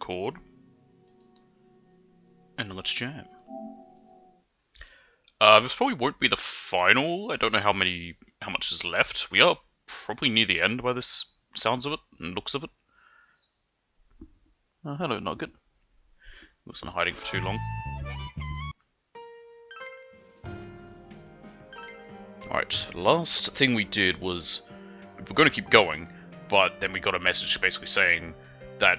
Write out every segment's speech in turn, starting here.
record. And let's jam. This probably won't be the final. I don't know how much is left. We are probably near the end by this sounds of it and looks of it. Hello, Nugget. He wasn't hiding for too long. Alright, last thing we did was we were going to keep going, but then we got a message basically saying that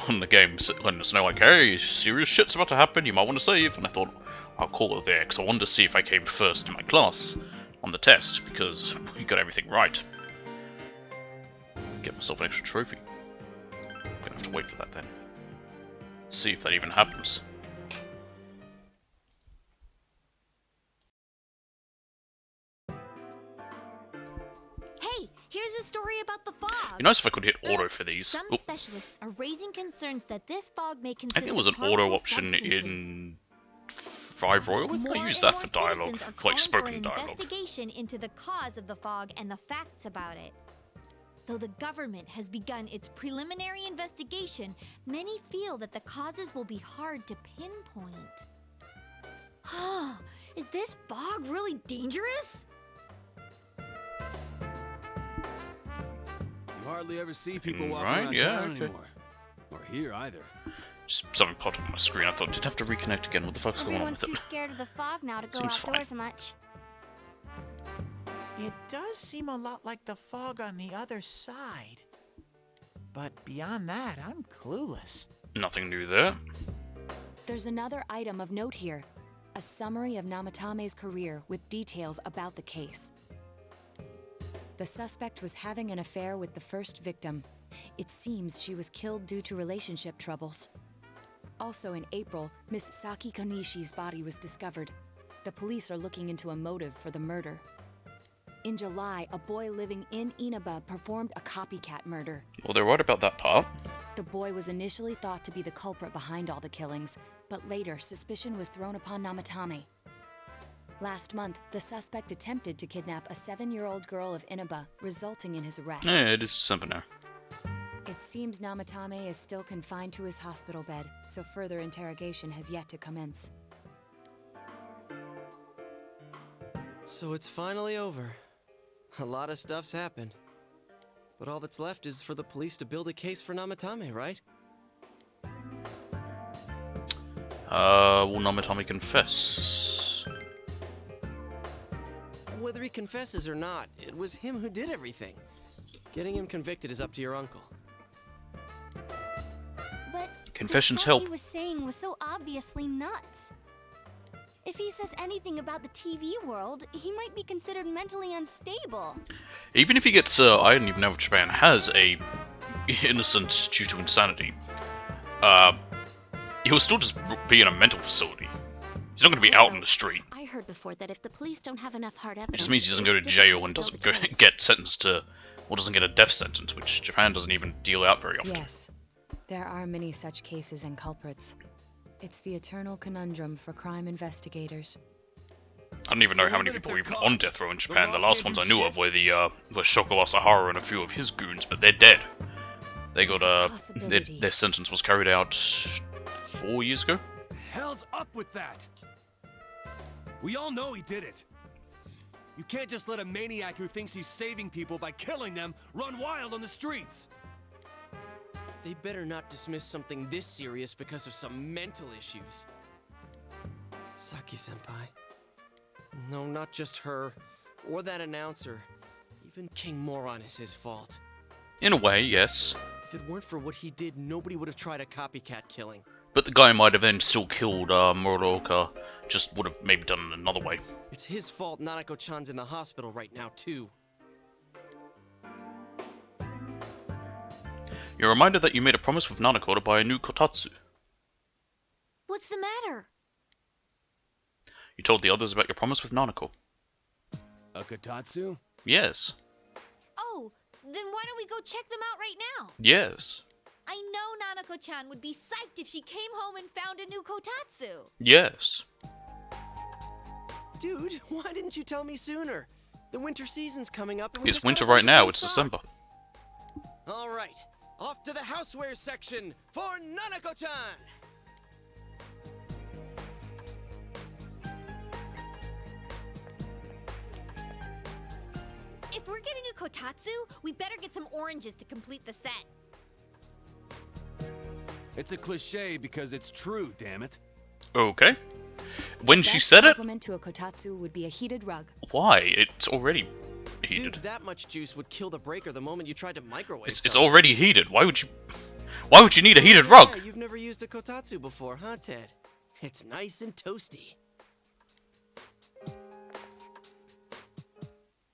on the game, letting us know like, hey, serious shit's about to happen, you might want to save, and I thought, I'll call it there, because I wanted to see if I came first in my class on the test, because we got everything right. Get myself an extra trophy. I'm gonna have to wait for that then. See if that even happens. Hey, here's a story about the fog. It'd be nice if I could hit auto for these. Some specialists are raising concerns that this fog may consist I think there was an of auto harmful option substances. in 5 Royal. More I used and that for more dialogue, citizens are like calling for spoken an dialogue. investigation into the cause of the fog and the facts about it. Though the government has begun its preliminary investigation, many feel that the causes will be hard to pinpoint. Is this fog really dangerous? You hardly ever see people walking Right, around yeah, town okay. anymore. Or here either. Just something popped up on my screen. I thought, did I have to reconnect again? What the fuck's going on Everyone's with too it? scared of the fog now to go Seems fine. outdoors much. It does seem a lot like the fog on the other side. But beyond that, I'm clueless. Nothing new there. There's another item of note here. A summary of Namatame's career with details about the case. The suspect was having an affair with the first victim. It seems she was killed due to relationship troubles. Also in April, Miss Saki Konishi's body was discovered. The police are looking into a motive for the murder. In July, a boy living in Inaba performed a copycat murder. Well, they're right about that part. The boy was initially thought to be the culprit behind all the killings, but later suspicion was thrown upon Namatame. Last month, the suspect attempted to kidnap a 7-year-old girl of Inaba, resulting in his arrest. Yeah, it is December now. It seems Namatame is still confined to his hospital bed, so further interrogation has yet to commence. So it's finally over. A lot of stuff's happened. But all that's left is for the police to build a case for Namatame, right? Will Namatame confess? Whether he confesses or not, it was him who did everything. Getting him convicted is up to your uncle. But Confessions the stuff help. he was saying was so obviously nuts. If he says anything about the TV world, he might be considered mentally unstable. Even if he gets, I don't even know if Japan has a innocent due to insanity. He'll still just be in a mental facility. He's not going to be out in the street. I heard before that if the police don't have enough hard It evidence, just means he doesn't go to it's jail and difficult doesn't to build a case. get sentenced to, or doesn't get a death sentence, which Japan doesn't even deal out very often. Yes, there are many such cases and culprits. It's the eternal conundrum for crime investigators. I don't even know So how many even if people are they're even caught, on death row in the Japan. The law last can't ones do I knew of shit? were Shoko Asahara and a few of his goons, but they're dead. They got It's a their possibility. sentence was carried out 4 years ago. Hell's up with that? We all know he did it. You can't just let a maniac who thinks he's saving people by killing them run wild on the streets. They better not dismiss something this serious because of some mental issues. Saki-senpai. No, not just her. Or that announcer. Even King Moron is his fault. In a way, yes. If it weren't for what he did, nobody would have tried a copycat killing. But the guy might have then still killed Muraoka, just would have maybe done it another way. It's his fault Nanako-chan's in the hospital right now, too. You're reminded that you made a promise with Nanako to buy a new kotatsu. What's the matter? You told the others about your promise with Nanako. A Kotatsu? Yes. Oh, then why don't we go check them out right now? Yes. I know Nanako-chan would be psyched if she came home and found a new kotatsu. Yes. Dude, why didn't you tell me sooner? The winter season's coming up and we It's just winter got a right bunch of now, good it's stock. December. All right. Off to the houseware section for Nanako-chan! If we're getting a kotatsu, we better get some oranges to complete the set. It's a cliche because it's true, damn it. Okay. When she Best said it, compliment to a kotatsu would be a heated rug. why? It's already heated. Dude, that much juice would kill the breaker the moment you tried to microwave It's something. already heated. Why would you need a heated rug? Yeah, you've never used a kotatsu before, huh, Ted? It's nice and toasty.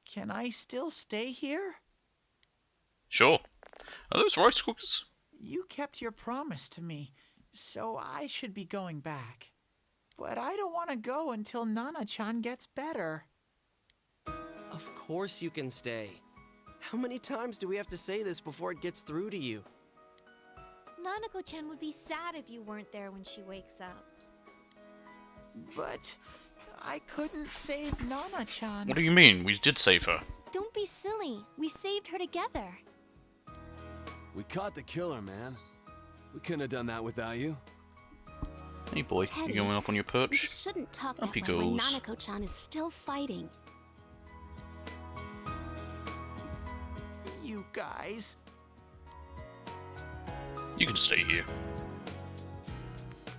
Can I still stay here? Sure. Are those rice cookers? You kept your promise to me, so I should be going back. But I don't want to go until Nana-chan gets better. Of course you can stay. How many times do we have to say this before it gets through to you? Nanako-chan would be sad if you weren't there when she wakes up. But I couldn't save Nana-chan. What do you mean? We did save her. Don't be silly. We saved her together. We caught the killer, man. We couldn't have done that without you. Hey boy, Teddy, you going up on your We perch? shouldn't talk Up that he way when goes. Nanako-chan is still fighting. You guys. You can stay here.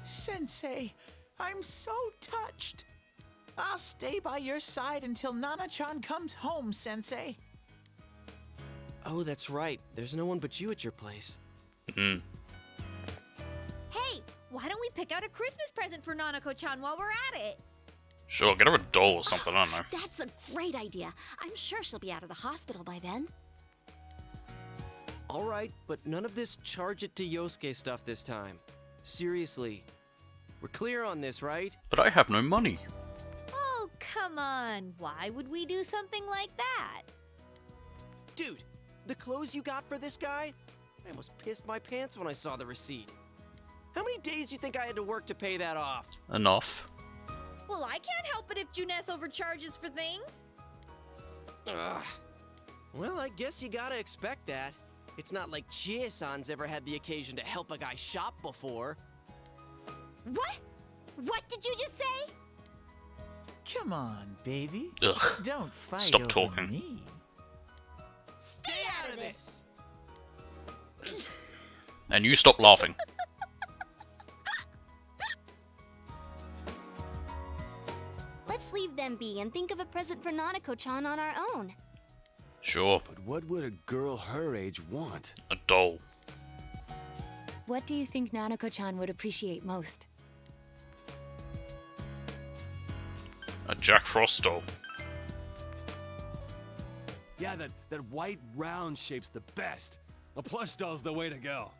Sensei, I'm so touched. I'll stay by your side until Nana-chan comes home, Sensei. Oh, that's right. There's no one but you at your place. Hmm. Hey, why don't we pick out a Christmas present for Nanako-chan while we're at it? Sure, get her a doll or something, I don't know. That's a great idea. I'm sure she'll be out of the hospital by then. All right, but none of this charge it to Yosuke stuff this time. Seriously. We're clear on this, right? But I have no money. Oh, come on. Why would we do something like that? Dude, the clothes you got for this guy? I almost pissed my pants when I saw the receipt. How many days do you think I had to work to pay that off? Enough. Well, I can't help it if Juness overcharges for things. Ugh. Well, I guess you gotta expect that. It's not like Chie-san's ever had the occasion to help a guy shop before. What? What did you just say? Come on, baby. Ugh. Don't fight Stop over talking. me. Stay out of this! And you stop laughing. Let's leave them be and think of a present for Nanako-chan on our own. Sure. But what would a girl her age want? A doll. What do you think Nanako-chan would appreciate most? A Jack Frost doll. Yeah, that white round shape's the best. A plush doll's the way to go.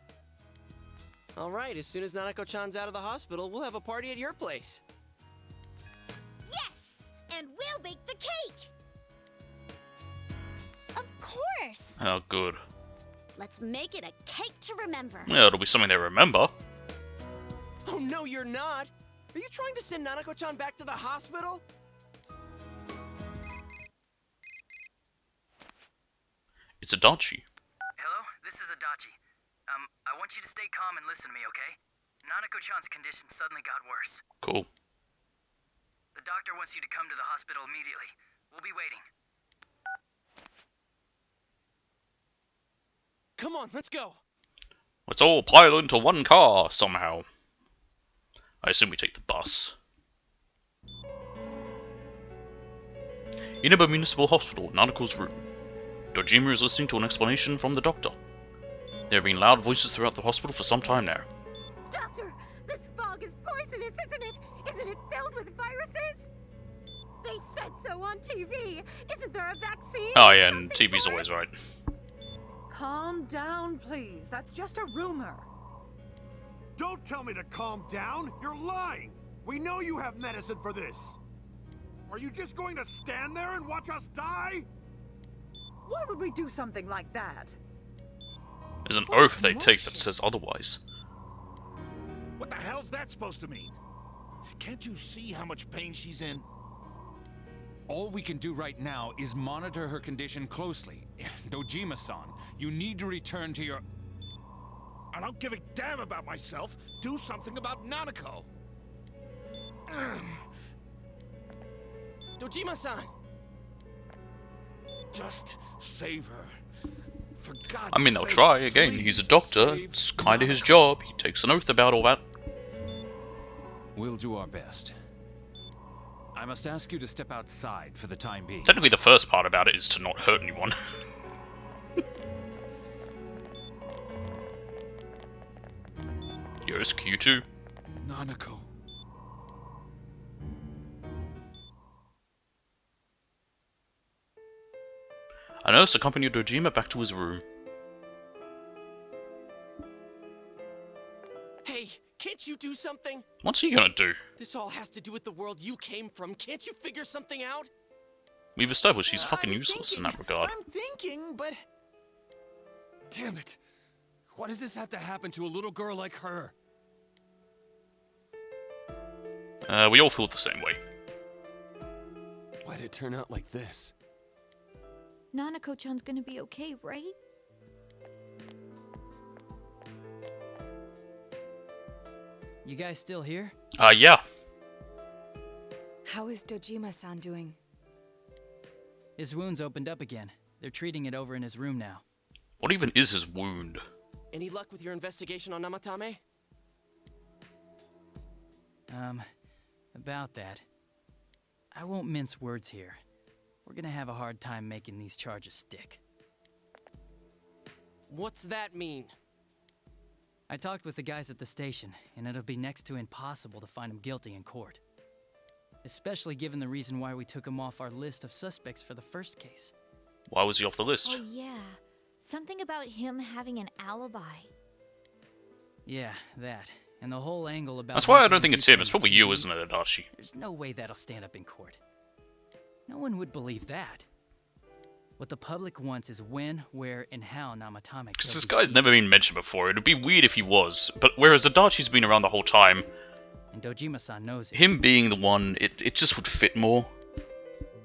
All right, as soon as Nanako-chan's out of the hospital, we'll have a party at your place. Yes! And we'll bake the cake! Of course! Oh, good. Let's make it a cake to remember. Yeah, it'll be something they remember. Oh, no, you're not! Are you trying to send Nanako-chan back to the hospital? It's Adachi. Hello, this is Adachi. I want you to stay calm and listen to me, okay? Nanako-chan's condition suddenly got worse. Cool. The doctor wants you to come to the hospital immediately. We'll be waiting. Come on, let's go! Let's all pile into one car somehow. I assume we take the bus. Inaba Municipal Hospital, Nanako's room. Dojima is listening to an explanation from the doctor. There have been loud voices throughout the hospital for some time now. Doctor, this fog is poisonous, isn't it? Isn't it filled with viruses? They said so on TV. Isn't there a vaccine? Oh or yeah, and something TV's for always it? right. Calm down, please. That's just a rumor. Don't tell me to calm down! You're lying! We know you have medicine for this! Are you just going to stand there and watch us die? Why would we do something like that? There's an What oath they take that commotion. says otherwise. What the hell's that supposed to mean? Can't you see how much pain she's in? All we can do right now is monitor her condition closely. Dojima-san, you need to return to your... I don't give a damn about myself. Do something about Nanako. Dojima-san! Just save her. For God's I mean, they'll sake, try. Again, please he's a doctor. save It's kind of his Nanako. job. He takes an oath about all that. We'll do our best. I must ask you to step outside for the time being. Technically, the first part about it is to not hurt anyone. Yes, Q2. Nanako. A nurse accompanied Dojima back to his room. Hey, can't you do something? What's he gonna do? This all has to do with the world you came from. Can't you figure something out? We've established he's fucking I'm useless in thinking, that regard. I'm thinking, but Damn it! Why does this have to happen to a little girl like her? We all feel the same way. Why'd it turn out like this? Nanako-chan's gonna be okay, right? You guys still here? Yeah. How is Dojima-san doing? His wound's opened up again. They're treating it over in his room now. What even is his wound? Any luck with your investigation on Namatame? About that. I won't mince words here. We're gonna have a hard time making these charges stick. What's that mean? I talked with the guys at the station, and it'll be next to impossible to find him guilty in court. Especially given the reason why we took him off our list of suspects for the first case. Why was he off the list? Oh yeah, something about him having an alibi. Yeah, that. And the whole angle about... That's why I helping don't think it's people him. It's on probably the you, TVs. isn't it, Adachi? There's no way that'll stand up in court. No one would believe that. What the public wants is when, where, and how Namatame Because killed this these guy's people. never been mentioned before. It'd be weird if he was. But whereas Adachi's been around the whole time, And Dojima-san knows it. him being the one, it just would fit more.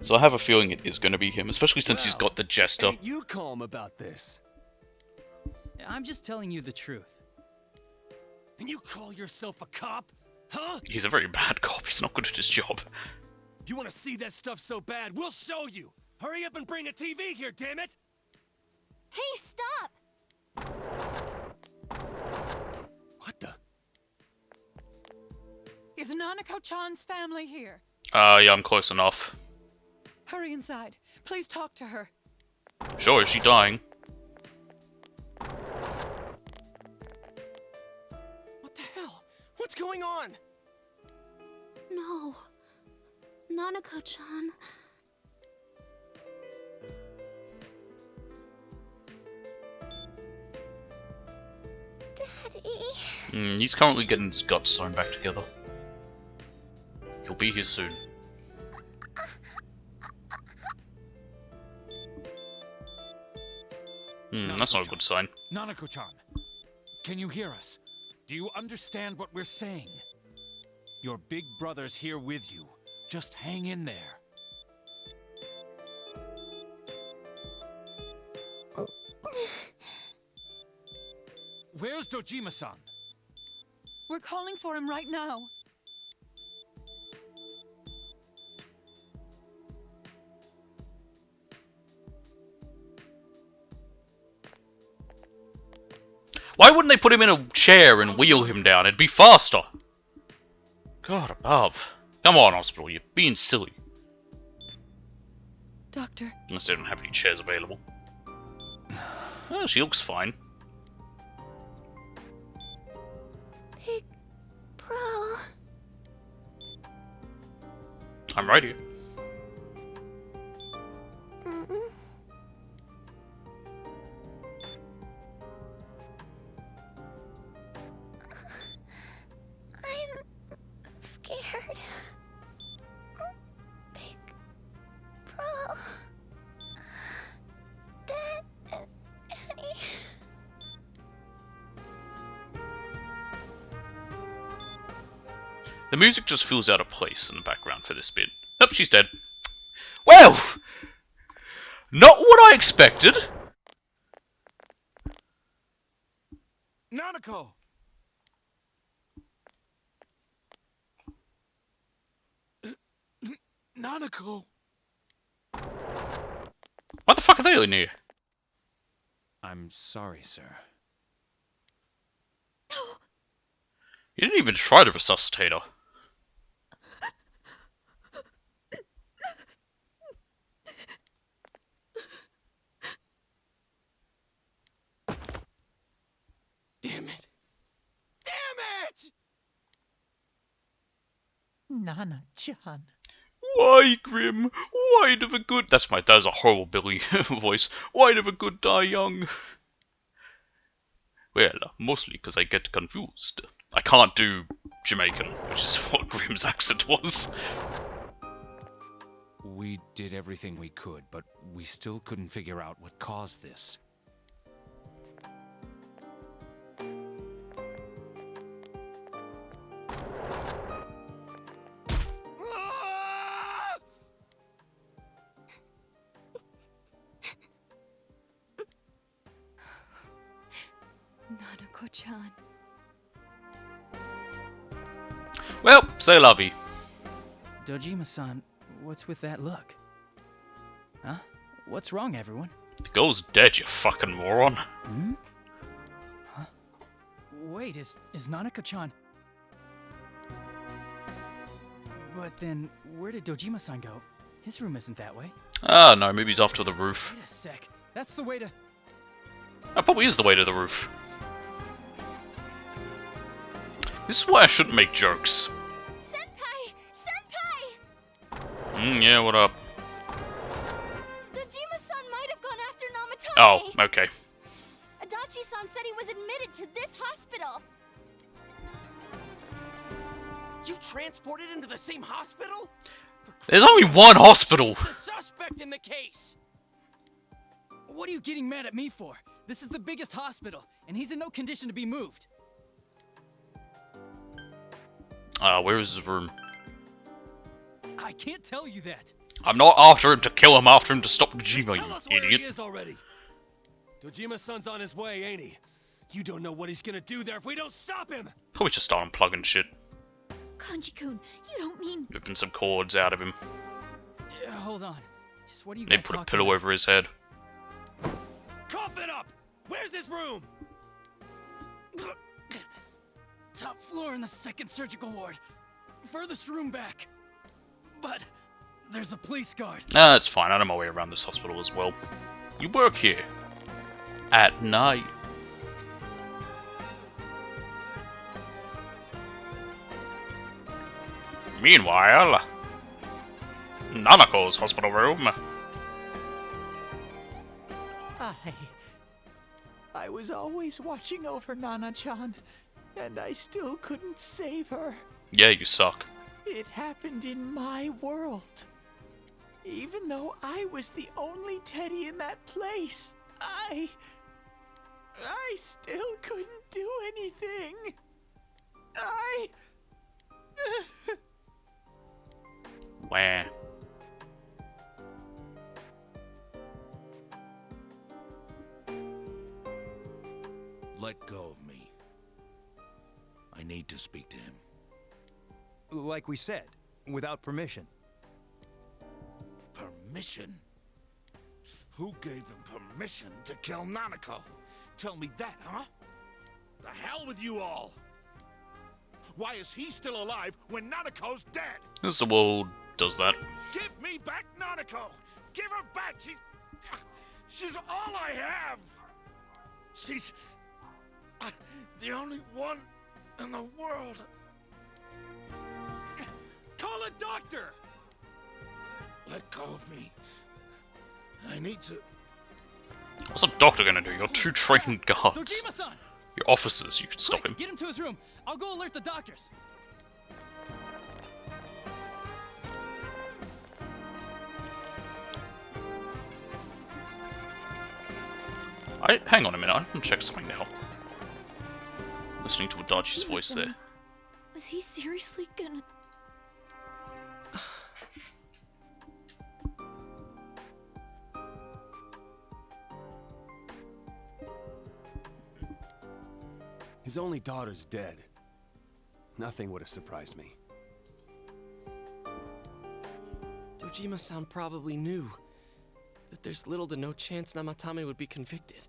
So I have a feeling it is going to be him, especially since he's got the jester. Ain't you calm about this? I'm just telling you the truth. And you call yourself a cop? Huh? He's a very bad cop. He's not good at his job. If you want to see that stuff so bad, we'll show you. Hurry up and bring a TV here, damn it! Hey, stop! What the? Is Nanako-chan's family here? Yeah, I'm close enough. Hurry inside. Please talk to her. Sure, is she dying? What the hell? What's going on? No. Nanako-chan. Daddy. He's currently getting his guts sewn back together. He'll be here soon. That's not a good sign. Nanako-chan, can you hear us? Do you understand what we're saying? Your big brother's here with you. Just hang in there. Where's Dojima-san? We're calling for him right now. Why wouldn't they put him in a chair and wheel him down? It'd be faster. God above. Come on, hospital, you're being silly. Doctor. Unless they don't have any chairs available. Oh, she looks fine. Big bro. I'm right here. I'm scared. Big bro. Dad and Annie. The music just feels out of place in the background for this bit. Nope, she's dead. Well! Not what I expected! Nanako! Nanako! Why the fuck are they in here? I'm sorry, sir. You didn't even try to resuscitate her. Damn it! Damn it! Nana-chan. Why, Grim? Why do the good... That's a horrible Billy voice. Why do the good die young? Well, mostly because I get confused. I can't do Jamaican, which is what Grim's accent was. We did everything we could, but we still couldn't figure out what caused this. Nanako-chan. Well, say la vie. Dojima-san, what's with that look? Huh? What's wrong, everyone? The girl's dead, you fucking moron. Hmm? Huh? Wait, is Nanako-chan... But then, where did Dojima-san go? His room isn't that way. Ah, no, maybe he's off to the roof. Wait a sec. That's the way to... That probably is the way to the roof. This is why I shouldn't make jokes. Senpai! Senpai! Yeah, what up? Dojima-san might have gone after Namatame. Oh, okay. Adachi-san said he was admitted to this hospital. You transported him to the same hospital? There's only one hospital. He's the suspect in the case. What are you getting mad at me for? This is the biggest hospital, and he's in no condition to be moved. Where is his room? I can't tell you that. I'm not after him to kill him, after him to stop Dojima, Tell us you where he idiot. is already. Dojima-san's on his way, ain't he? You don't know what he's gonna do there if we don't stop him! Probably just start unplugging shit. Kanji-kun, you don't mean... Ripping some cords out of him. Yeah, hold on. Just what are you Maybe guys put a talking pillow about? over his head. Cough it up! Where's his room? Top floor in the second surgical ward. Furthest room back. But there's a police guard. Nah, it's fine. I know my way around this hospital as well. You work here. At night. Meanwhile, Nanako's hospital room. I was always watching over Nana-chan, and I still couldn't save her. Yeah, you suck. It happened in my world. Even though I was the only Teddy in that place, I still couldn't do anything. Wah. Let go of me. I need to speak to him. Like we said, without permission. Permission? Who gave them permission to kill Nanako? Tell me that, huh? The hell with you all! Why is he still alive when Nanako's dead? As the world does that. Give me back Nanako! Give her back! She's all I have! She's the only one in the world. Call a doctor! Let go of me. I need to... What's a doctor gonna do? You're two trained guards. Dojima-san! You're officers, you can stop him. Get him to his room. I'll go alert the doctors. Hang on a minute, I want to check something now. Listening to Adachi's voice there. Was he seriously gonna... His only daughter's dead. Nothing would have surprised me. Dojima-san probably knew that there's little to no chance Namatame would be convicted.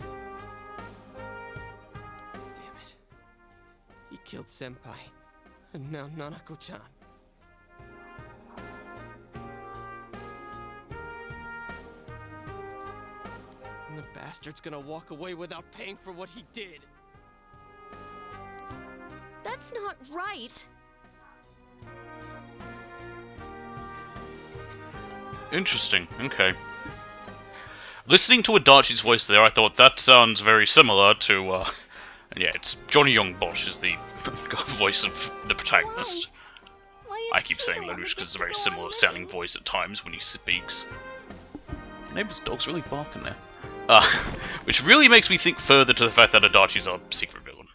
Damn it. He killed Senpai, and now Nanako-chan. And the bastard's gonna walk away without paying for what he did. That's not right. Interesting, okay. Listening to Adachi's voice there, I thought that sounds very similar to, yeah, it's Johnny Young Bosch is the voice of the protagonist. I keep saying Lelouch because it's a very similar sounding voice at times when he speaks. Neighbor's dog's really barking there. Which really makes me think further to the fact that Adachi's a secret villain.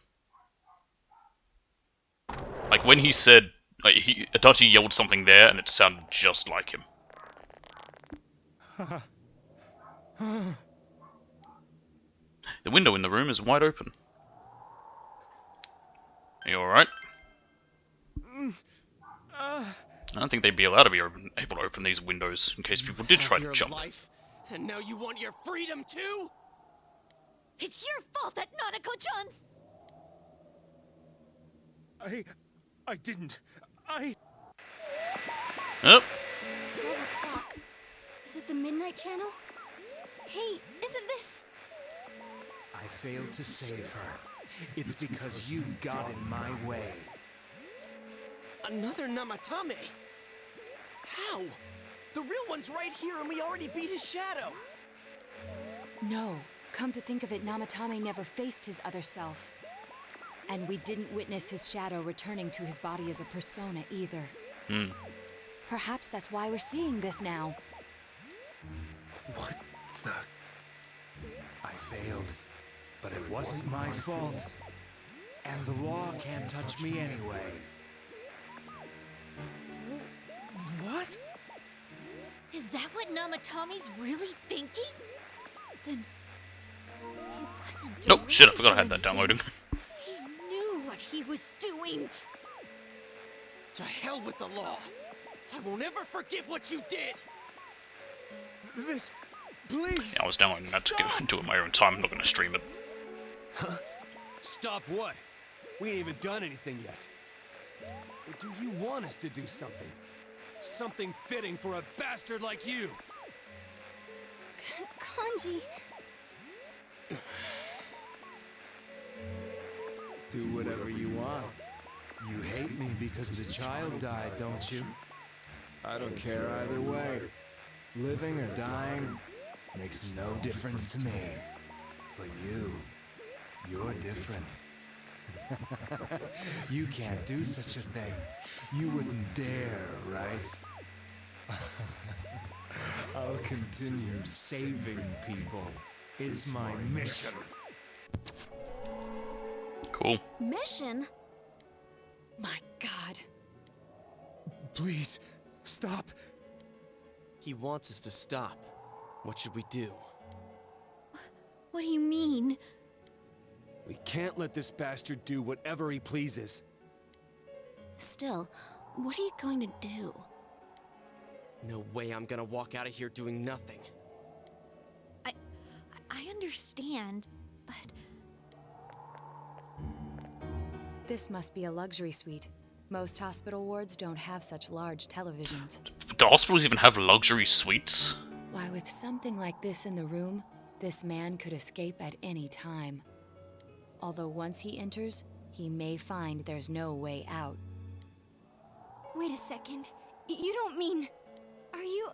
Like, when he said, like, Adachi yelled something there, and it sounded just like him. The window in the room is wide open. Are you alright? I don't think they'd be allowed to be able to open these windows in case people did try to jump. Life, and now you want your freedom too? It's your fault that Nanako-chan's... I didn't. Oh. 12 o'clock. Is it the Midnight Channel? Hey, isn't this... I failed to save her. It's because you got in my way. Another Namatame? How? The real one's right here and we already beat his shadow! No. Come to think of it, Namatame never faced his other self. And we didn't witness his shadow returning to his body as a persona either. Perhaps that's why we're seeing this now. What the... I failed. But it wasn't my fault. And the law can't touch me anyway. What? Is that what Namatame's really thinking? Then he wasn't Oh shit, I forgot I had that downloading. He knew what he was doing. To hell with the law! I won't ever forgive what you did! This... Please! Yeah, I was downloading that to get into it my own time. I'm not going to stream it. Huh? Stop what? We ain't even done anything yet. Or do you want us to do something? Something fitting for a bastard like you! Kanji... Do whatever you want. You hate me because the child died, don't you? I don't care either way. Living or dying makes no difference to me. But you're different. You can't do such a thing. You wouldn't dare, right? I'll continue saving people. It's my mission. Cool. Mission? My God. Please, stop. He wants us to stop. What should we do? What do you mean? We can't let this bastard do whatever he pleases. Still, what are you going to do? No way I'm gonna walk out of here doing nothing. I understand, but... This must be a luxury suite. Most hospital wards don't have such large televisions. Do hospitals even have luxury suites? Why, with something like this in the room, this man could escape at any time. Although once he enters, he may find there's no way out. Wait a second. You don't mean... Are you...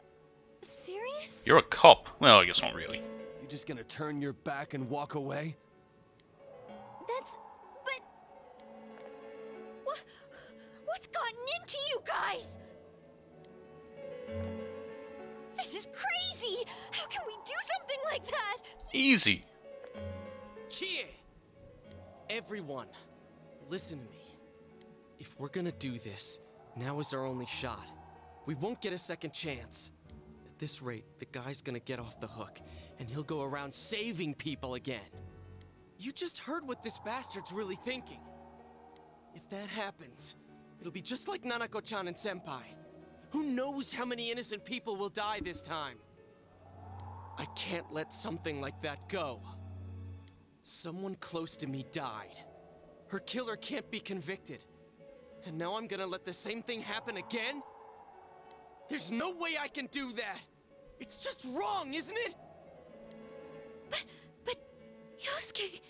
serious? You're a cop. Well, I guess not really. You just gonna turn your back and walk away? That's... but... What's gotten into you guys? This is crazy! How can we do something like that? Easy. Chie! Everyone, listen to me. If we're gonna do this, now is our only shot. We won't get a second chance. At this rate, the guy's gonna get off the hook, and he'll go around saving people again. You just heard what this bastard's really thinking. If that happens, it'll be just like Nanako-chan and Senpai. Who knows how many innocent people will die this time? I can't let something like that go. Someone close to me died. Her killer can't be convicted. And now I'm gonna let the same thing happen again? There's no way I can do that! It's just wrong, isn't it? But Yosuke...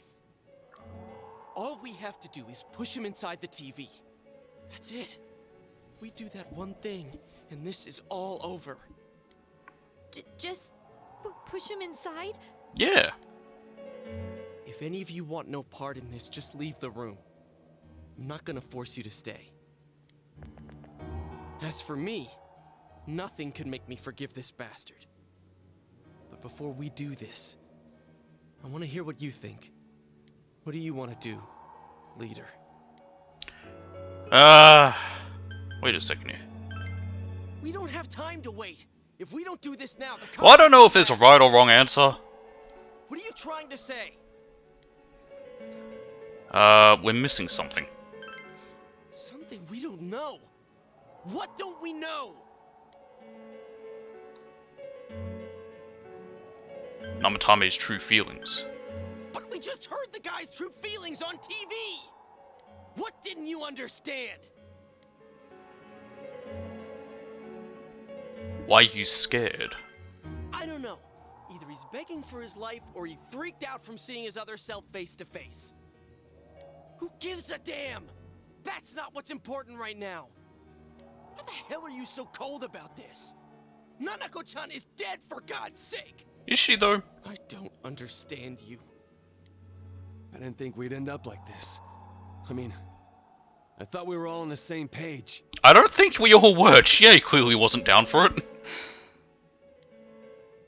All we have to do is push him inside the TV. That's it. We do that one thing, and this is all over. Just push him inside? Yeah. If any of you want no part in this, just leave the room. I'm not gonna force you to stay. As for me, nothing could make me forgive this bastard. But before we do this, I want to hear what you think. What do you want to do, leader? Wait a second here. We don't have time to wait. If we don't do this now, the Well, I don't know if there's a right or wrong answer. What are you trying to say? We're missing something. Something we don't know. What don't we know? Namatame's true feelings. But we just heard the guy's true feelings on TV! What didn't you understand? Why he's scared. I don't know. Either he's begging for his life or he freaked out from seeing his other self face to face. Who gives a damn? That's not what's important right now. Why the hell are you so cold about this? Nanako-chan is dead, for God's sake! Is she, though? I don't understand you. I didn't think we'd end up like this. I mean, I thought we were all on the same page. I don't think we all were. Chie clearly wasn't down for it.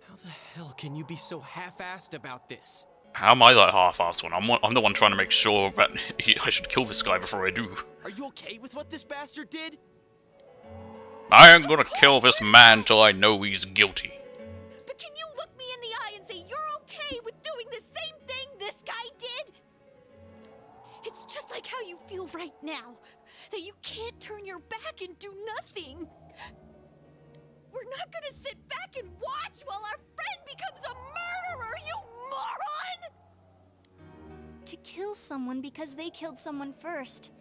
How the hell can you be so half-assed about this? How am I that half-assed one? I'm the one trying to make sure that I should kill this guy before I do. Are you okay with what this bastard did? I ain't gonna kill this man till I know he's guilty. But can you look me in the eye and say you're okay with doing the same thing this guy did? It's just like how you feel right now. That you can't turn your back and do nothing. We're not gonna sit back and watch while our friend becomes a murderer, you moron! To kill someone because they killed someone first.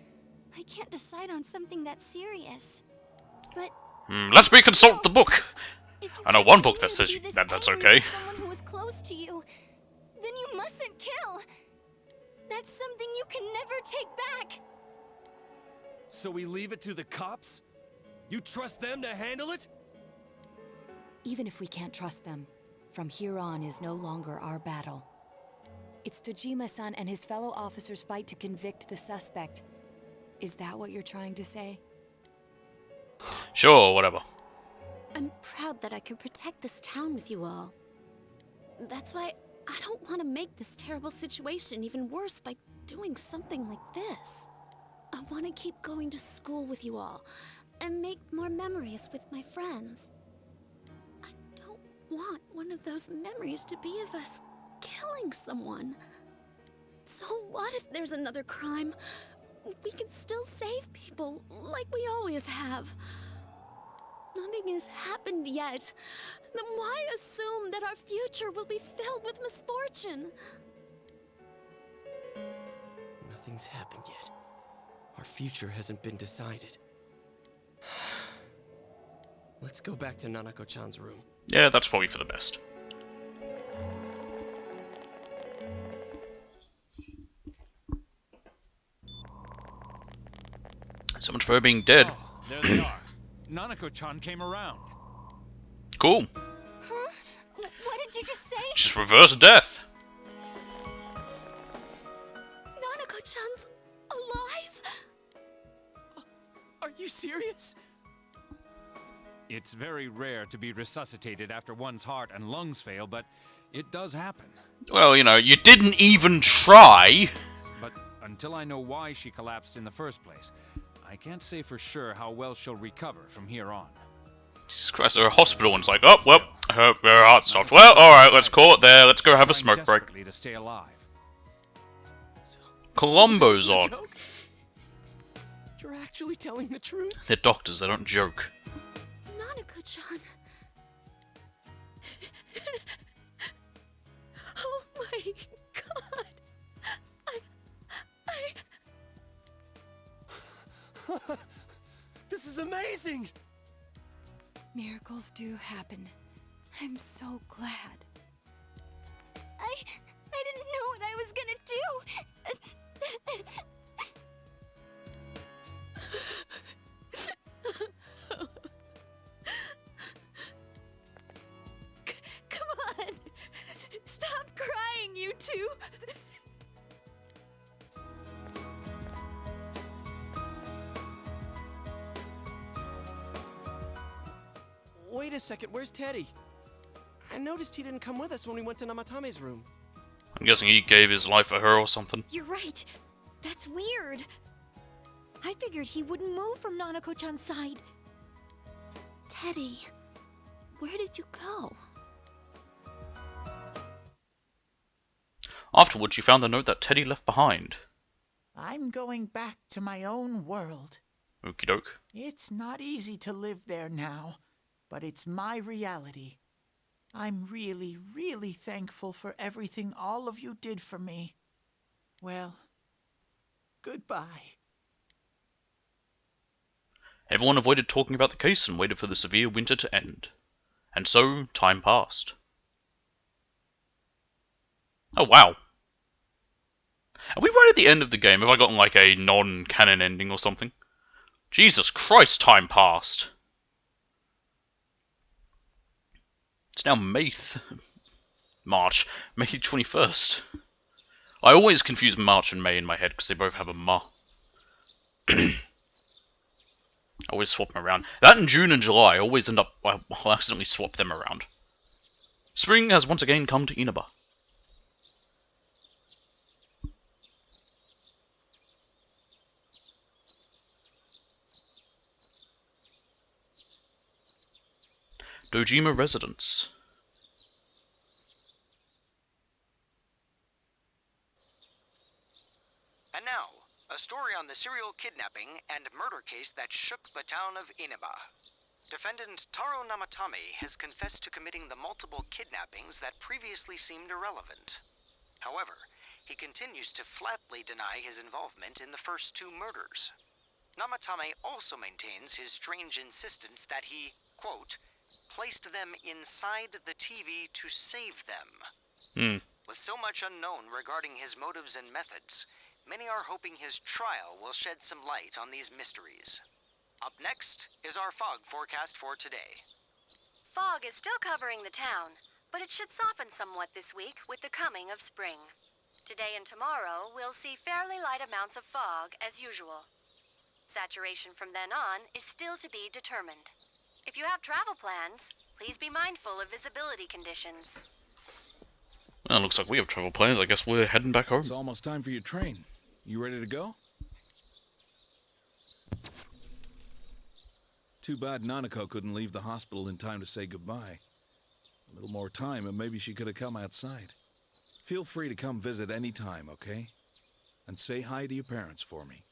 I can't decide on something that serious. But Let's reconsult the book. I know one book that says that's okay. someone who was close to you, then you mustn't kill. That's something you can never take back. So we leave it to the cops? You trust them to handle it? Even if we can't trust them, from here on is no longer our battle. It's Dojima-san and his fellow officers' fight to convict the suspect. Is that what you're trying to say? Sure, whatever. I'm proud that I can protect this town with you all. That's why I don't want to make this terrible situation even worse by doing something like this. I want to keep going to school with you all and make more memories with my friends. I don't want one of those memories to be of us killing someone. So what if there's another crime? We can still save people like we always have. Nothing has happened yet. Then why assume that our future will be filled with misfortune? Nothing's happened yet. Our future hasn't been decided. Let's go back to Nanako-chan's room. Yeah, that's probably for the best. So much for her being dead. Oh, there they are. Nanako-chan came around. Cool. Huh? What did you just say? Just reverse death. Nanako-chan's alive? Are you serious? It's very rare to be resuscitated after one's heart and lungs fail, but it does happen. Well, you know, you didn't even try. But until I know why she collapsed in the first place, I can't say for sure how well she'll recover from here on. Jesus Christ, they're a hospital and it's like, oh, well, her heart stopped. Well, alright, let's call it there. Let's go have a smoke break. To stay alive. Columbo's on. You're actually telling the truth? They're doctors, they don't joke. Nanako-chan. Oh my god. This is amazing! Miracles do happen. I'm so glad. I didn't know what I was gonna do. Come on! Stop crying, you two! Wait a second, where's Teddy? I noticed he didn't come with us when we went to Namatame's room. I'm guessing he gave his life for her or something. You're right. That's weird. I figured he wouldn't move from Nanako-chan's side. Teddy, where did you go? Afterwards, she found the note that Teddy left behind. I'm going back to my own world. Okie doke. It's not easy to live there now, but it's my reality. I'm really, really thankful for everything all of you did for me. Well, goodbye. Everyone avoided talking about the case and waited for the severe winter to end. And so, time passed. Oh wow. Are we right at the end of the game? Have I gotten like a non-canon ending or something? Jesus Christ, time passed! It's now May 21st. I always confuse March and May in my head because they both have a Ma. I always swap them around. That and June and July, I always end up... I'll accidentally swap them around. Spring has once again come to Inaba. Dojima Residence. And now, a story on the serial kidnapping and murder case that shook the town of Inaba. Defendant Taro Namatame has confessed to committing the multiple kidnappings that previously seemed irrelevant. However, he continues to flatly deny his involvement in the first two murders. Namatame also maintains his strange insistence that he, quote, placed them inside the TV to save them. With so much unknown regarding his motives and methods, many are hoping his trial will shed some light on these mysteries. Up next is our fog forecast for today. Fog is still covering the town, but it should soften somewhat this week with the coming of spring. Today and tomorrow, we'll see fairly light amounts of fog as usual. Saturation from then on is still to be determined. If you have travel plans, please be mindful of visibility conditions. Well, looks like we have travel plans. I guess we're heading back home. It's almost time for your train. You ready to go? Too bad Nanako couldn't leave the hospital in time to say goodbye. A little more time and maybe she could have come outside. Feel free to come visit any time, okay? And say hi to your parents for me.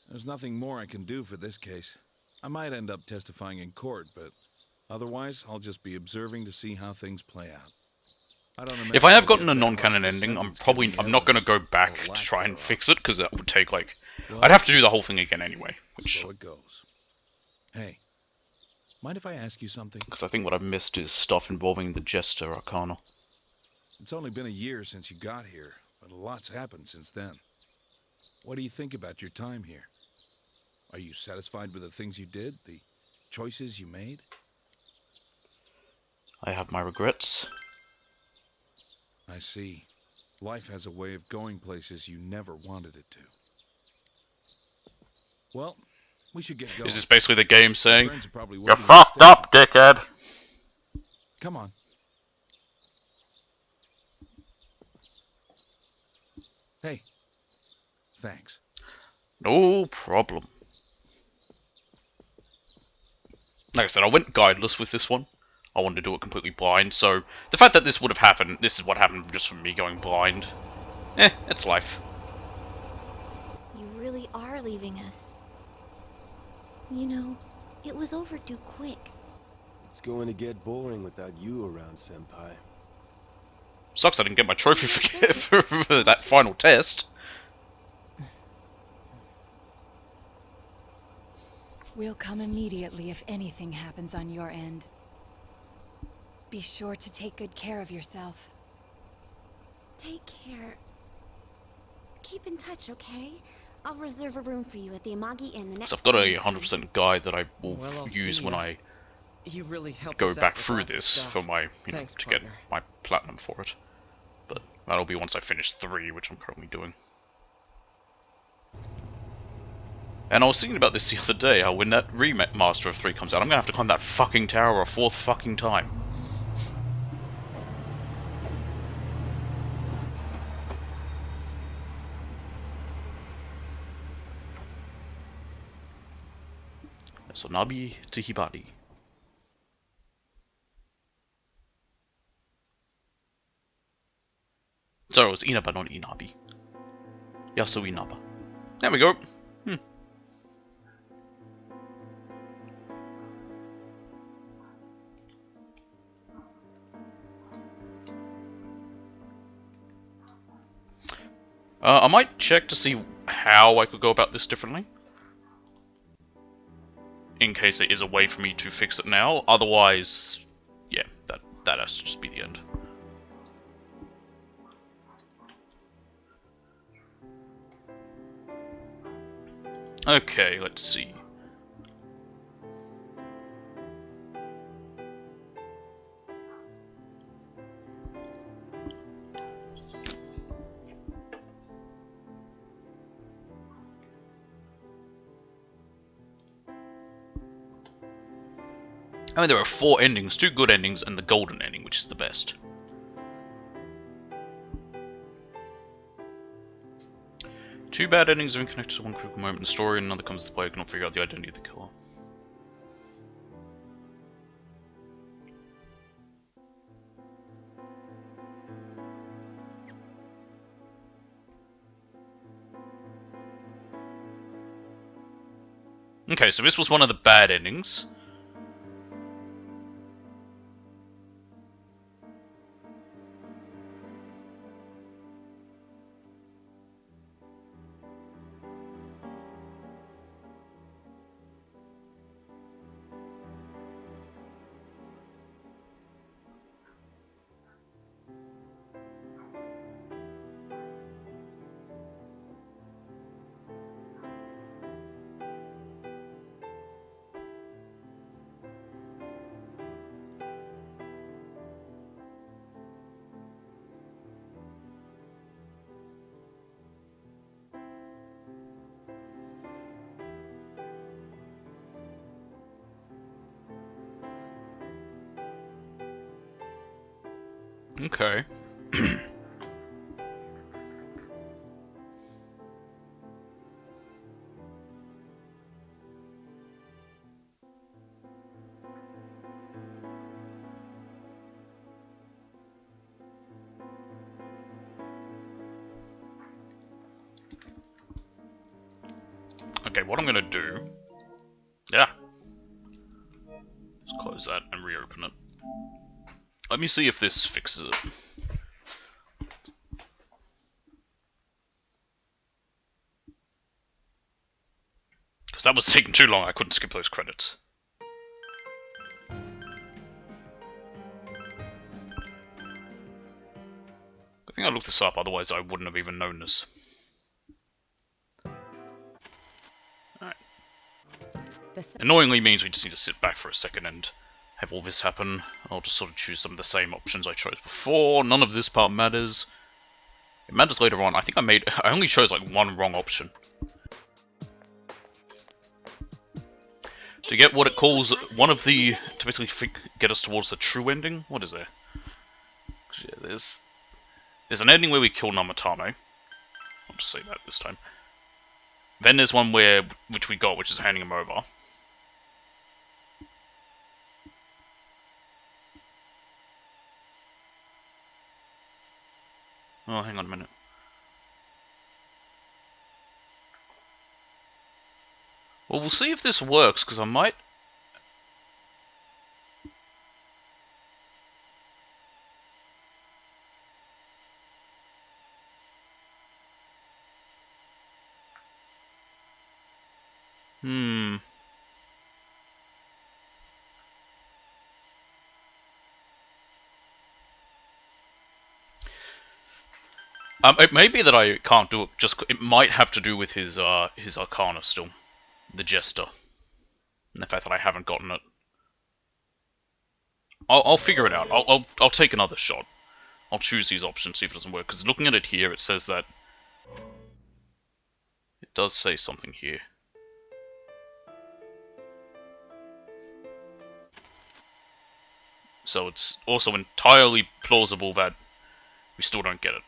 There's nothing more I can do for this case. I might end up testifying in court, but otherwise I'll just be observing to see how things play out. If I have gotten a non-canon ending, I'm not going to go back to try and fix it, because that would take, like... I'd have to do the whole thing again anyway, which... So it goes. Hey, mind if I ask you something? Because I think what I've missed is stuff involving the Jester Arcana. It's only been a year since you got here, but a lot's happened since then. What do you think about your time here? Are you satisfied with the things you did, the choices you made? I have my regrets. I see. Life has a way of going places you never wanted it to. Well, we should get going. Is this basically the game saying, "You're fucked up, dickhead"? Come on. Hey. Thanks. No problem. Like I said, I went guideless with this one. I wanted to do it completely blind, so the fact that this would have happened, this is what happened just from me going blind. It's life. You really are leaving us. You know, it was overdue quick. It's going to get boring without you around, Senpai. Sucks I didn't get my trophy for that final test. We'll come immediately if anything happens on your end. Be sure to take good care of yourself. Take care. Keep in touch, okay? I'll reserve a room for you at the Amagi Inn the next So I've got time a you come. 100% guide that I will Well, I'll use see when ya. I You really helped go us out back with through lots of this stuff. for my, Thanks, to get partner. my platinum for it. But that'll be once I finish 3, which I'm currently doing. And I was thinking about this the other day, how when that remaster of 3 comes out, I'm gonna have to climb that fucking tower a 4th fucking time. So Nabi to Hibari. Sorry, it was Inaba, not Inabi. Yasu Inaba. There we go. I might check to see how I could go about this differently. In case there is a way for me to fix it now. Otherwise, yeah, that has to just be the end. Okay, let's see. I mean, there are 4 endings, 2 good endings and the golden ending, which is the best. Two bad endings have been connected to one critical moment in the story, and another comes to the player cannot figure out the identity of the killer. Okay, so this was one of the bad endings. Okay. Okay, what I'm gonna do... Yeah. Let's close that and reopen it. Let me see if this fixes it. Because that was taking too long, I couldn't skip those credits. I think I looked this up, otherwise I wouldn't have even known this. Alright. Annoyingly means we just need to sit back for a second and have all this happen. I'll just sort of choose some of the same options I chose before. None of this part matters. It matters later on. I think I only chose like one wrong option. To get what it calls one of the, to basically get us towards the true ending. What is there? Yeah, there's an ending where we kill Namatame. I'll just say that this time. Then there's one which we got, which is handing him over. Oh, hang on a minute. Well, we'll see if this works, because I might... It may be that I can't do it. Just it might have to do with his Arcana still, the Jester, and the fact that I haven't gotten it. I'll figure it out. I'll take another shot. I'll choose these options, see if it doesn't work. Because looking at it here, it says that it does say something here. So it's also entirely plausible that we still don't get it.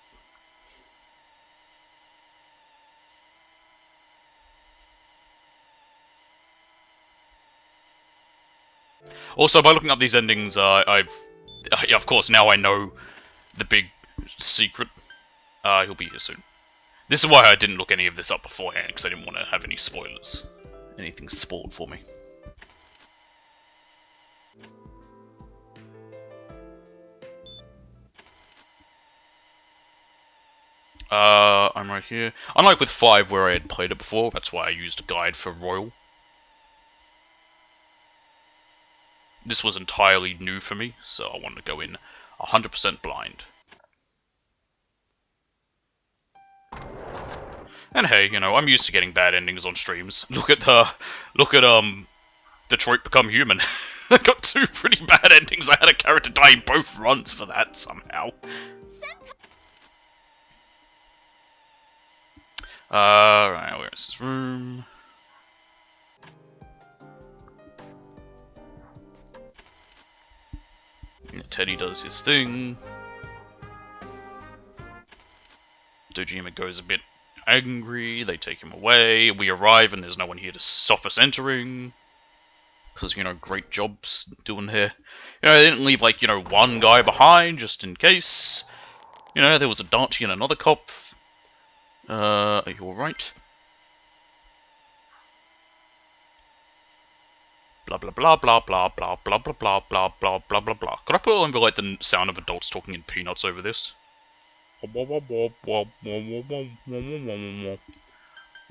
Also, by looking up these endings, of course, now I know the big secret. He'll be here soon. This is why I didn't look any of this up beforehand, because I didn't want to have any spoilers. Anything spoiled for me. I'm right here. Unlike with 5, where I had played it before, that's why I used a guide for Royal. This was entirely new for me, so I wanted to go in 100% blind. And hey, you know, I'm used to getting bad endings on streams. Look at Detroit Become Human. I got 2 pretty bad endings. I had a character die in both runs for that somehow. Right, where is this room? Teddy does his thing. Dojima goes a bit angry, they take him away, we arrive and there's no one here to stop us entering. Because, you know, great jobs doing here. You know, they didn't leave, like, you know, one guy behind, just in case. You know, there was a Dutchie and another cop. Are you alright? Blah blah blah blah blah blah blah blah blah blah blah blah blah blah. Could I put on like the sound of adults talking in Peanuts over this?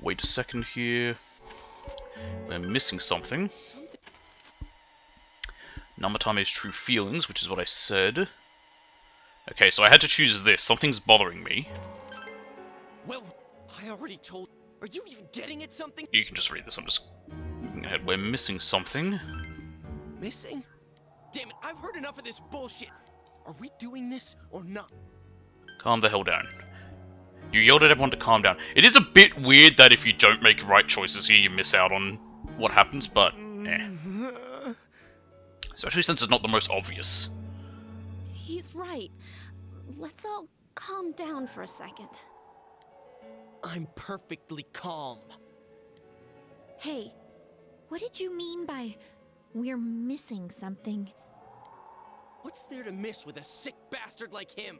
Wait a second here. We're missing something. Namatame's true feelings, which is what I said. Okay, so I had to choose this. Something's bothering me. Well, I already told. Are you even getting at something? You can just read this. I'm just moving ahead. We're missing something. Missing? Damn it! I've heard enough of this bullshit. Are we doing this or not? Calm the hell down. You yelled at everyone to calm down. It is a bit weird that if you don't make right choices here, you miss out on what happens, but eh. Especially since it's not the most obvious. He's right. Let's all calm down for a second. I'm perfectly calm. Hey, what did you mean by we're missing something? What's there to miss with a sick bastard like him?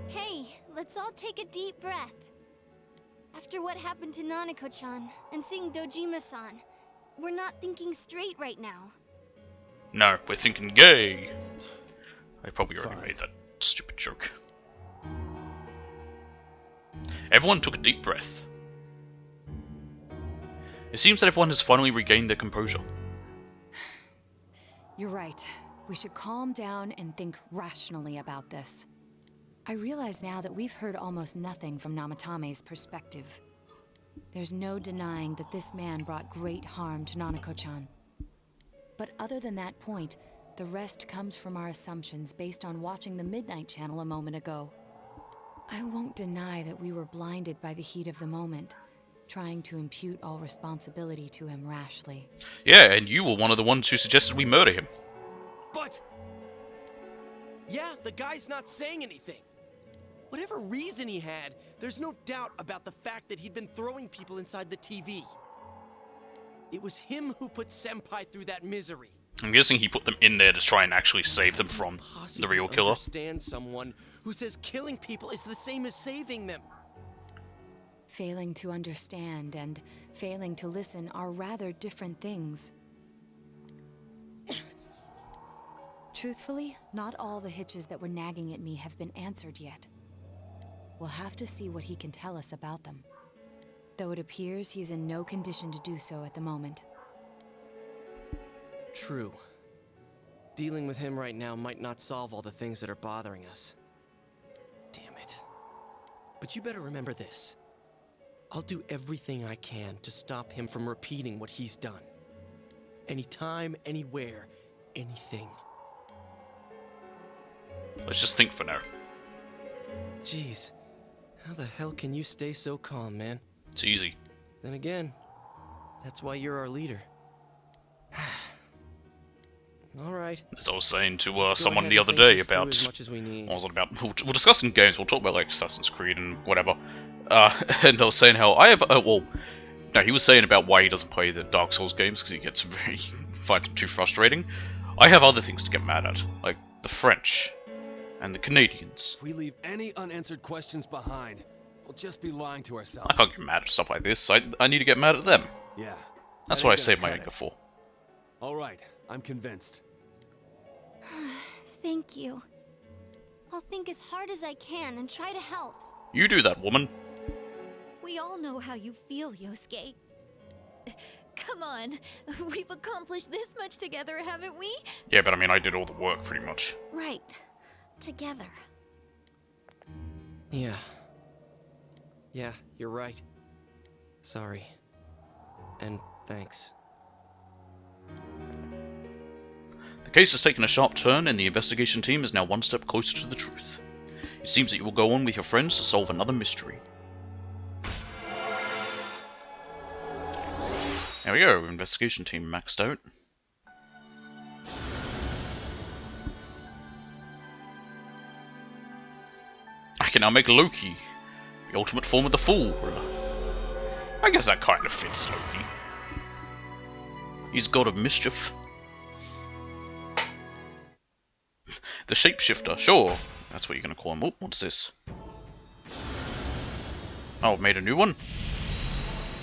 Hey, let's all take a deep breath. After what happened to Nanako-chan and seeing Dojima-san, we're not thinking straight right now. No, we're thinking gay. I probably already made that stupid joke. Everyone took a deep breath. It seems that everyone has finally regained their composure. You're right. We should calm down and think rationally about this. I realize now that we've heard almost nothing from Namatame's perspective. There's no denying that this man brought great harm to Nanako-chan. But other than that point, the rest comes from our assumptions based on watching the Midnight Channel a moment ago. I won't deny that we were blinded by the heat of the moment, trying to impute all responsibility to him rashly. Yeah, and you were one of the ones who suggested we murder him. But... yeah, the guy's not saying anything. Whatever reason he had, there's no doubt about the fact that he'd been throwing people inside the TV. It was him who put Senpai through that misery. I'm guessing he put them in there to try and actually save them from the real killer. Understand someone who says killing people is the same as saving them. Failing to understand and failing to listen are rather different things. Truthfully, not all the hitches that were nagging at me have been answered yet. We'll have to see what he can tell us about them. Though it appears he's in no condition to do so at the moment. True. Dealing with him right now might not solve all the things that are bothering us. Damn it. But you better remember this. I'll do everything I can to stop him from repeating what he's done. Anytime, anywhere, anything. Let's just think for now. Jeez, how the hell can you stay so calm, man? It's easy. Then again, that's why you're our leader. All right. As I was saying to Let's go someone ahead the and other think day this through about... as much as we need. What was it about? We'll discuss in games, we'll talk about like Assassin's Creed and whatever. And I was saying how I have... no, he was saying about why he doesn't play the Dark Souls games, because he gets very... finds them too frustrating. I have other things to get mad at, like the French and the Canadians. If we leave any unanswered questions behind, we'll just be lying to ourselves. I can't get mad at stuff like this. I need to get mad at them. Yeah. That's that what I ain't save gonna my cut anger it. for. Alright, I'm convinced. Thank you. I'll think as hard as I can and try to help. You do that, woman. We all know how you feel, Yosuke. Come on, we've accomplished this much together, haven't we? Yeah, but I mean, I did all the work, pretty much. Right. Together. Yeah. Yeah, you're right. Sorry. And thanks. The case has taken a sharp turn, and the investigation team is now one step closer to the truth. It seems that you will go on with your friends to solve another mystery. There we go, investigation team maxed out. I can now make Loki the ultimate form of the Fool. I guess that kind of fits Loki. He's god of mischief. The Shapeshifter, sure. That's what you're gonna call him. Oh, what's this? Oh, made a new one?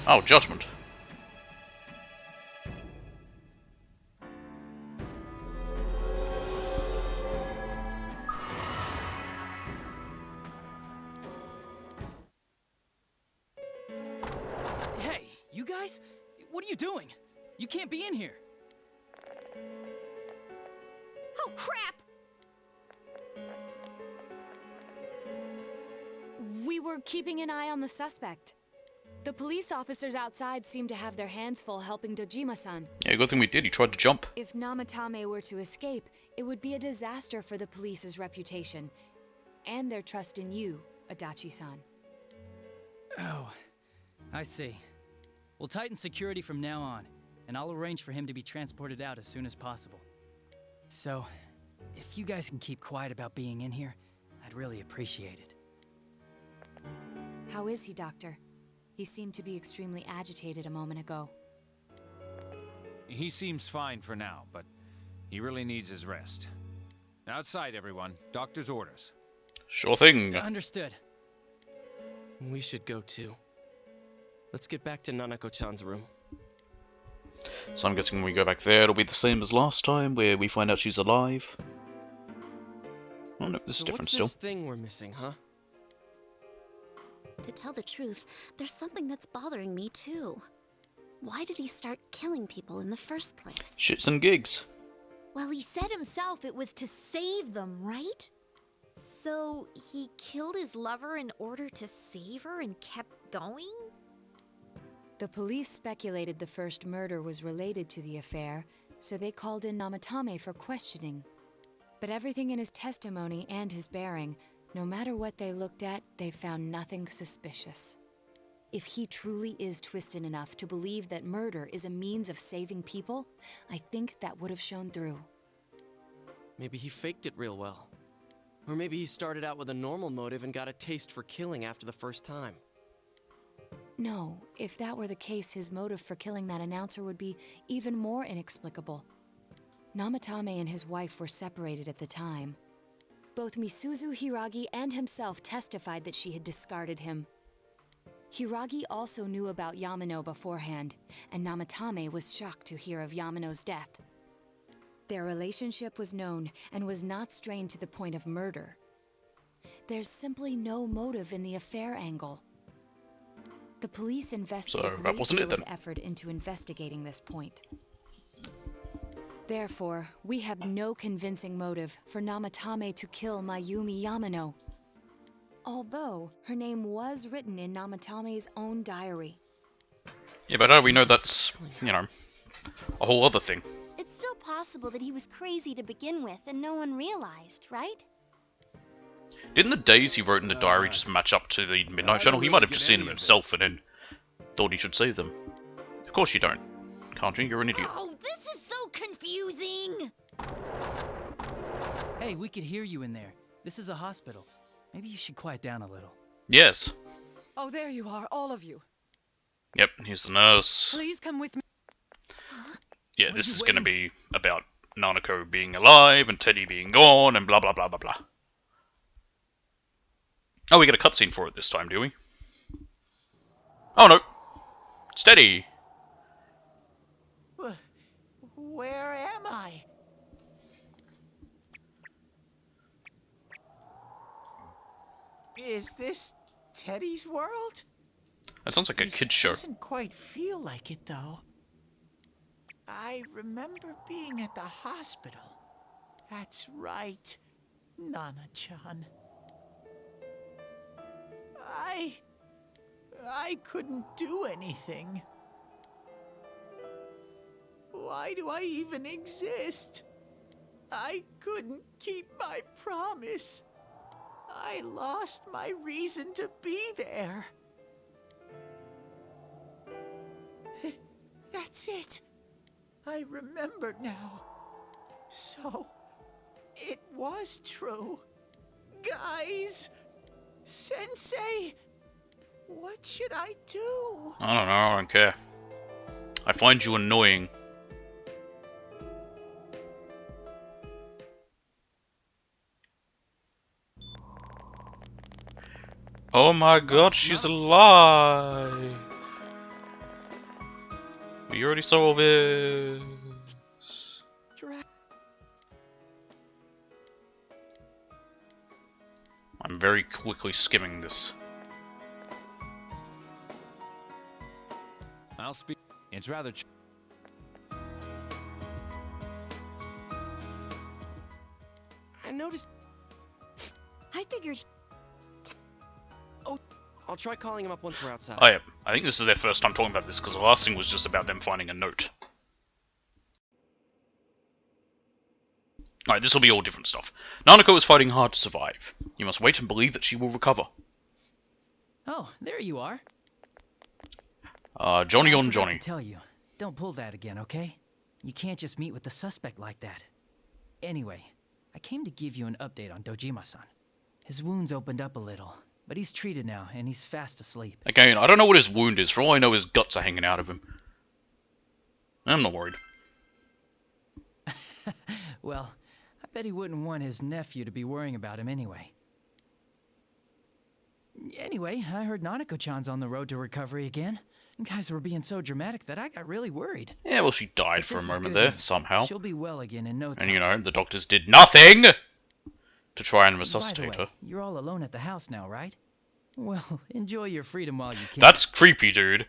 Oh, Judgment. Hey, you guys? What are you doing? You can't be in here. Oh, crap! We were keeping an eye on the suspect. The police officers outside seem to have their hands full helping Dojima-san. Yeah, good thing we did. He tried to jump. If Namatame were to escape, it would be a disaster for the police's reputation and their trust in you, Adachi-san. Oh, I see. We'll tighten security from now on, and I'll arrange for him to be transported out as soon as possible. So, if you guys can keep quiet about being in here, I'd really appreciate it. How is he, Doctor? He seemed to be extremely agitated a moment ago. He seems fine for now, but he really needs his rest. Outside, everyone. Doctor's orders. Sure thing. Understood. We should go too. Let's get back to Nanako-chan's room. So I'm guessing when we go back there, it'll be the same as last time, where we find out she's alive. Oh no, this is different still. What's this thing we're missing, huh? To tell the truth, there's something that's bothering me too. Why did he start killing people in the first place? Shits and gigs. Well, he said himself it was to save them, right? So he killed his lover in order to save her and kept going? The police speculated the first murder was related to the affair, so they called in Namatame for questioning. But everything in his testimony and his bearing, no matter what they looked at, they found nothing suspicious. If he truly is twisted enough to believe that murder is a means of saving people, I think that would have shown through. Maybe he faked it real well. Or maybe he started out with a normal motive and got a taste for killing after the first time. No, if that were the case, his motive for killing that announcer would be even more inexplicable. Namatame and his wife were separated at the time. Both Misuzu Hiragi and himself testified that she had discarded him. Hiragi also knew about Yamano beforehand, and Namatame was shocked to hear of Yamano's death. Their relationship was known and was not strained to the point of murder. There's simply no motive in the affair angle. The police invested a great deal of effort into investigating this point. Therefore, we have no convincing motive for Namatame to kill Mayumi Yamano. Although, her name was written in Namatame's own diary. Yeah, but how do we know that's, you know, a whole other thing? It's still possible that he was crazy to begin with and no one realized, right? Didn't the days he wrote in the diary just match up to the Midnight Channel? He might have just seen them himself and then thought he should save them. Of course you don't. Can't you? You're an idiot. Oh, this is so confusing! Hey, we could hear you in there. This is a hospital. Maybe you should quiet down a little. Yes. Oh, there you are, all of you. Yep, here's the nurse. Please come with me. Yeah, this is going to be about Nanako being alive and Teddy being gone and blah blah blah blah blah. Oh, we get a cutscene for it this time, do we? Oh no! Steady! Where am I? Is this Teddy's world? That sounds like a kid's show. Doesn't quite feel like it though. I remember being at the hospital. That's right, Nana-chan. I couldn't do anything. Why do I even exist? I couldn't keep my promise. I lost my reason to be there. That's it. I remember now. So, it was true. Guys! Sensei! What should I do? I don't know, I don't care. I find you annoying. Oh my god, she's alive! We already saw this. I'm very quickly skimming this. I'll speak. It's rather. I noticed. I figured. Oh, I'll try calling him up once we're outside. Oh yeah, I think this is their first time talking about this because the last thing was just about them finding a note. Alright, this will be all different stuff. Nanako is fighting hard to survive. You must wait and believe that she will recover. Oh, there you are. Johnny I on forgot Johnny. to tell you, don't pull that again, okay? You can't just meet with the suspect like that. Anyway, I came to give you an update on Dojima-san. His wounds opened up a little, but he's treated now, and he's fast asleep. Again, I don't know what his wound is. For all I know, his guts are hanging out of him. I'm not worried. Well, I bet he wouldn't want his nephew to be worrying about him anyway. Anyway, I heard Nanako-chan's on the road to recovery again. You guys were being so dramatic that I got really worried. Yeah, well, she died But for a this is moment good there, news. somehow. She'll be well again in no time. And you know, the doctors did nothing to try and By the resuscitate way, her. you're all alone at the house now, right? Well, enjoy your freedom while you can. That's creepy, dude.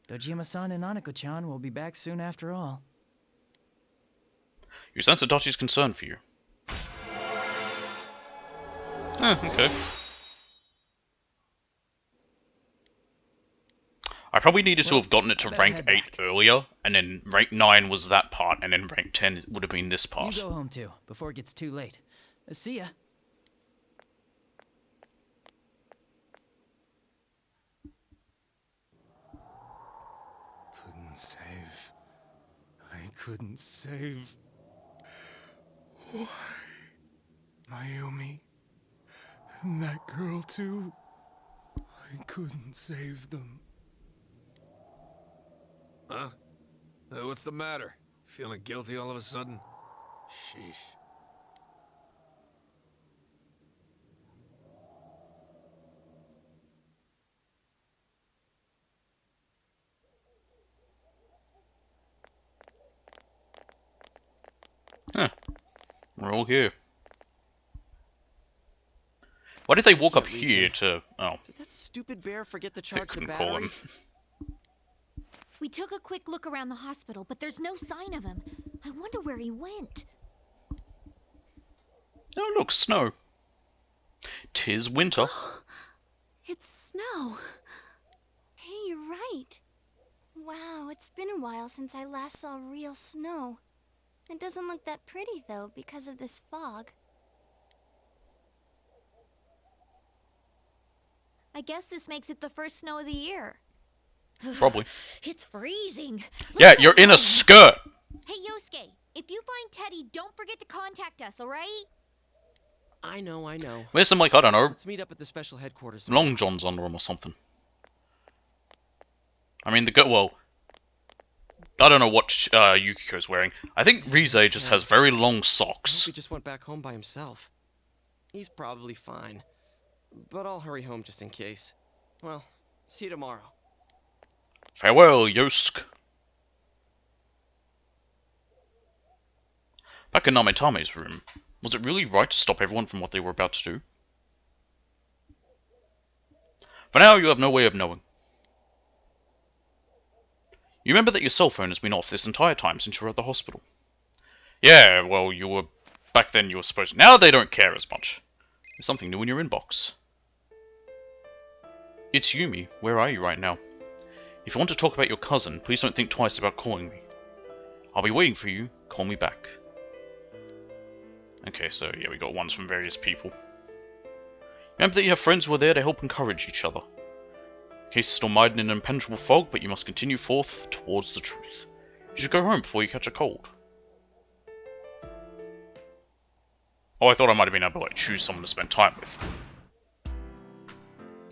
Dojima-san and Nanako-chan will be back soon after all. You sense Adachi's concern for you. Okay. I probably needed to have gotten it to rank 8 earlier, and then rank 9 was that part, and then rank 10 would have been this part. You go home too, before it gets too late. See ya. Couldn't save. I couldn't save. Why? Mayumi. And that girl too. I couldn't save them. Huh? What's the matter? Feeling guilty all of a sudden? Sheesh. Huh. We're all here. Why did they walk up here to... Oh. Did that stupid bear forget to They charge the couldn't call battery? him. We took a quick look around the hospital, but there's no sign of him. I wonder where he went. Oh, look, snow. 'Tis winter. It's snow. Hey, you're right. Wow, it's been a while since I last saw real snow. It doesn't look that pretty, though, because of this fog. I guess this makes it the first snow of the year. Probably. It's freezing. Yeah, you're in a skirt. Hey, Yosuke, if you find Teddy, don't forget to contact us, alright? I know. Where's some, like, I don't know, Let's meet up at the special headquarters. long johns under him or something. I mean, the girl, well, I don't know what Yukiko's wearing. I think Rize just has very long I hope socks. he just went back home by himself. He's probably fine. But I'll hurry home just in case. Well, see you tomorrow. Farewell, Yosuke. Back in Namitame's room, was it really right to stop everyone from what they were about to do? For now, you have no way of knowing. You remember that your cell phone has been off this entire time since you were at the hospital? Yeah, well, you were... Back then you were supposed to... Now they don't care as much. There's something new in your inbox. It's Yumi. Where are you right now? If you want to talk about your cousin, please don't think twice about calling me. I'll be waiting for you. Call me back. Okay, so yeah, we got ones from various people. Remember that you have friends who are there to help encourage each other. The case is still mired in an impenetrable fog, but you must continue forth towards the truth. You should go home before you catch a cold. Oh, I thought I might have been able to like, choose someone to spend time with.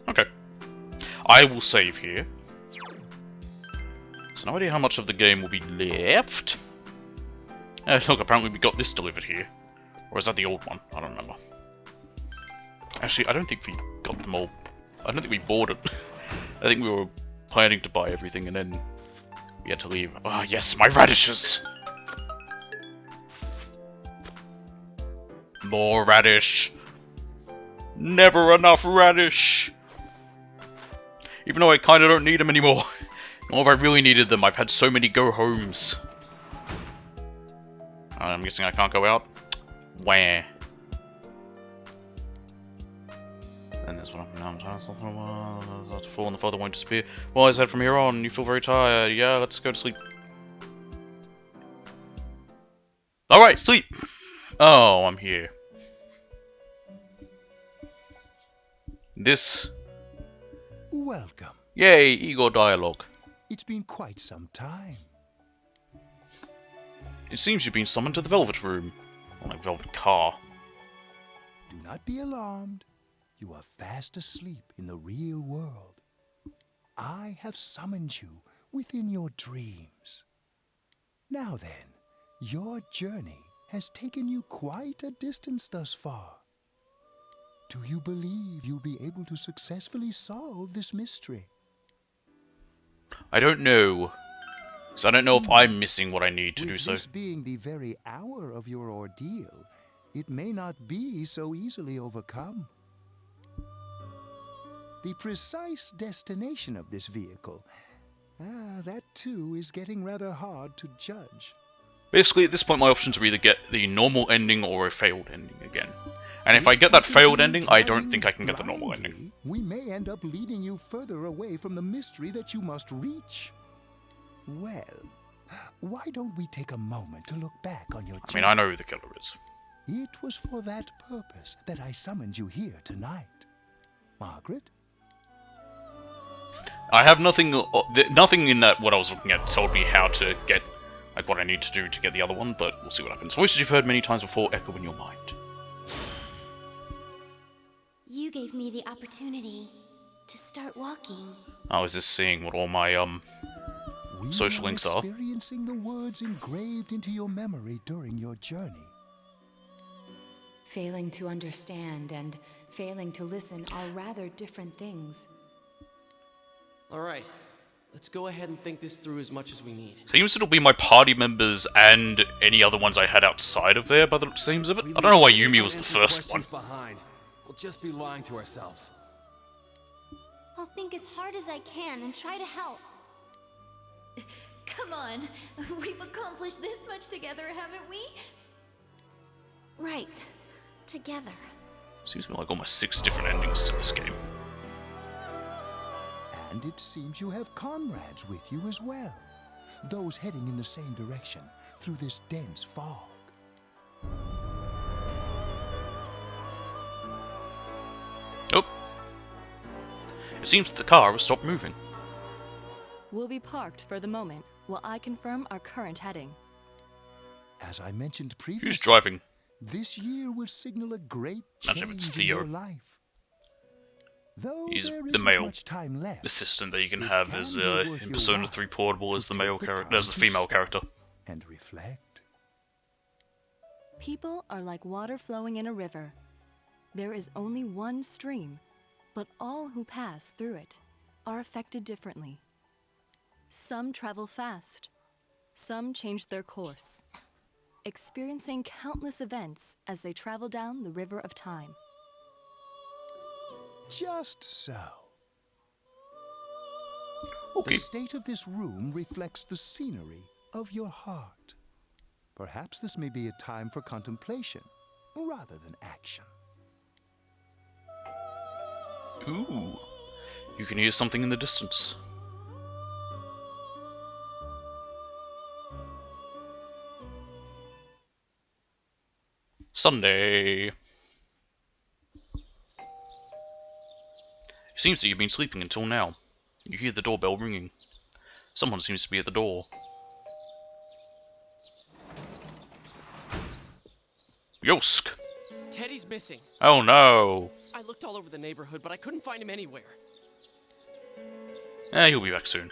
Okay. I will save here. So no idea how much of the game will be left. Look, apparently we got this delivered here. Or is that the old one? I don't remember. Actually, I don't think we got them all. I don't think we bought it. I think we were planning to buy everything and then we had to leave. Ah, yes, my radishes! More radish! Never enough radish! Even though I kinda don't need them anymore. Or if I really needed them, I've had so many go-homes. I'm guessing I can't go out? Where? And there's one now. I'm to fall and the father won't disappear. Well, I said from here on, you feel very tired. Yeah, let's go to sleep. Alright, sleep! Oh, I'm here. This... Welcome. Yay, Igor dialogue. It's been quite some time. It seems you've been summoned to the Velvet Room. Or like Velvet Car. Do not be alarmed. You are fast asleep in the real world. I have summoned you within your dreams. Now then, your journey has taken you quite a distance thus far. Do you believe you'll be able to successfully solve this mystery? I don't know. Because I don't know if I'm missing what I need to do so. With this being the very hour of your ordeal, it may not be so easily overcome. The precise destination of this vehicle, that too is getting rather hard to judge. Basically, at this point, my options are either get the normal ending or a failed ending again. And if I get that failed ending, I don't think I can get the normal ending. We may end up leading you further away from the mystery that you must reach. Well, why don't we take a moment to look back on your journey? I mean, I know who the killer is. It was for that purpose that I summoned you here tonight. Margaret? I have nothing in that what I was looking at told me how to get, like, what I need to do to get the other one, but we'll see what happens. Voices you've heard many times before echo in your mind. You gave me the opportunity to start walking. I was just seeing what all my, social links are. Experiencing the words engraved into your memory during your journey. Failing to understand and failing to listen are rather different things. Alright, let's go ahead and think this through as much as we need. Seems it'll be my party members and any other ones I had outside of there by the seems of it. I don't know why Yumi was the first one. Behind. We'll just be lying to ourselves. I'll think as hard as I can and try to help. Come on, we've accomplished this much together, haven't we? Right. Together. Seems to be like almost 6 different endings to this game. And it seems you have comrades with you as well. Those heading in the same direction through this dense fog. Oh. It seems the car has stopped moving. We'll be parked for the moment while I confirm our current heading. As I mentioned previously, Who's driving? This year will signal a great Imagine if it's change in your Theo. life. Though He's there the isn't male much time left, assistant that you can have as be worth in your Persona while 3 Portable as the male take the character, as the time to female stop character. and reflect. People are like water flowing in a river. There is only one stream, but all who pass through it are affected differently. Some travel fast, some change their course, experiencing countless events as they travel down the river of time. Just so. Okay. The state of this room reflects the scenery of your heart. Perhaps this may be a time for contemplation rather than action. Ooh. You can hear something in the distance. Sunday. It seems that you've been sleeping until now. You hear the doorbell ringing. Someone seems to be at the door. Yosk! Teddy's missing. Oh no! I looked all over the neighborhood, but I couldn't find him anywhere. He'll be back soon.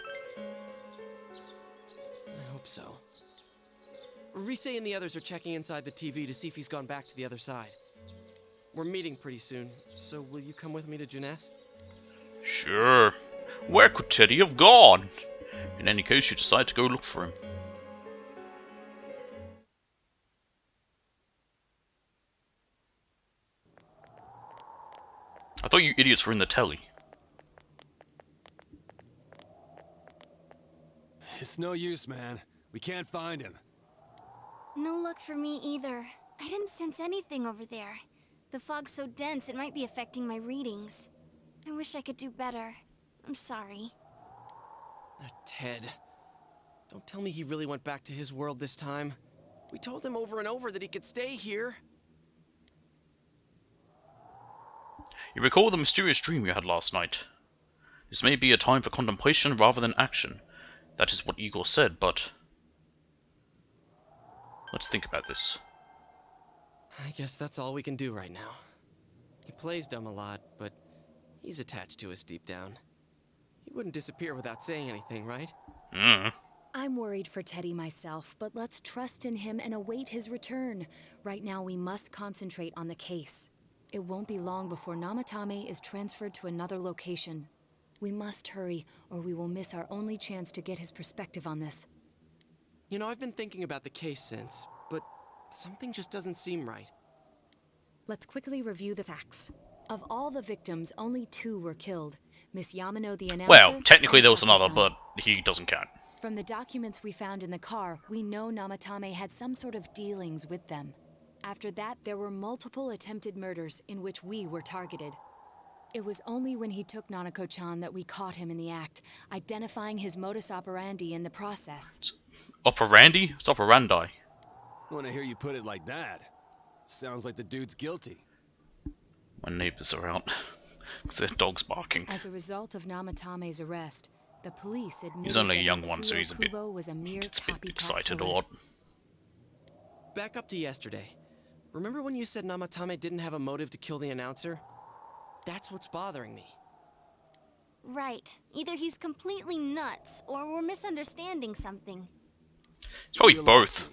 I hope so. Rise and the others are checking inside the TV to see if he's gone back to the other side. We're meeting pretty soon, so will you come with me to Junes? Sure. Where could Teddy have gone? In any case, you decide to go look for him. I thought you idiots were in the telly. It's no use, man. We can't find him. No luck for me either. I didn't sense anything over there. The fog's so dense it might be affecting my readings. I wish I could do better. I'm sorry. Ted. Don't tell me he really went back to his world this time. We told him over and over that he could stay here. You recall the mysterious dream you had last night. This may be a time for contemplation rather than action. That is what Igor said, but... let's think about this. I guess that's all we can do right now. He plays dumb a lot, but he's attached to us deep down. He wouldn't disappear without saying anything, right? I'm worried for Teddy myself, but let's trust in him and await his return. Right now we must concentrate on the case. It won't be long before Namatame is transferred to another location. We must hurry, or we will miss our only chance to get his perspective on this. You know, I've been thinking about the case since, but something just doesn't seem right. Let's quickly review the facts. Of all the victims, only 2 were killed. Miss Yamano, the announcer... Well, technically and there was another, Saki-san. but he doesn't count. From the documents we found in the car, we know Namatame had some sort of dealings with them. After that, there were multiple attempted murders in which we were targeted. It was only when he took Nanako-chan that we caught him in the act, identifying his modus operandi in the process. Operandi? It's operandi. When I hear you put it like that, sounds like the dude's guilty. My neighbors are out. Because their dog's barking. As a result of Namatame's arrest, the police admitted He's only a that young one, so Mitsuo he's a bit, Kubo was a mere copycat excited killer. or what. Back up to yesterday. Remember when you said Namatame didn't have a motive to kill the announcer? That's what's bothering me. Right. Either he's completely nuts, or we're misunderstanding something. It's probably both.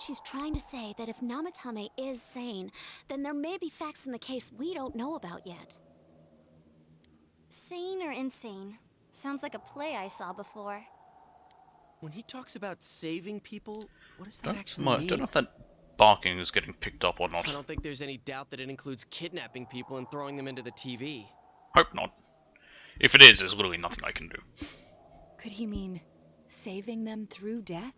She's trying to say that if Namatame is sane, then there may be facts in the case we don't know about yet. Sane or insane? Sounds like a play I saw before. When he talks about saving people, what does that actually mean? I don't know if that barking is getting picked up or not. I don't think there's any doubt that it includes kidnapping people and throwing them into the TV. Hope not. If it is, there's literally nothing I can do. Could he mean saving them through death?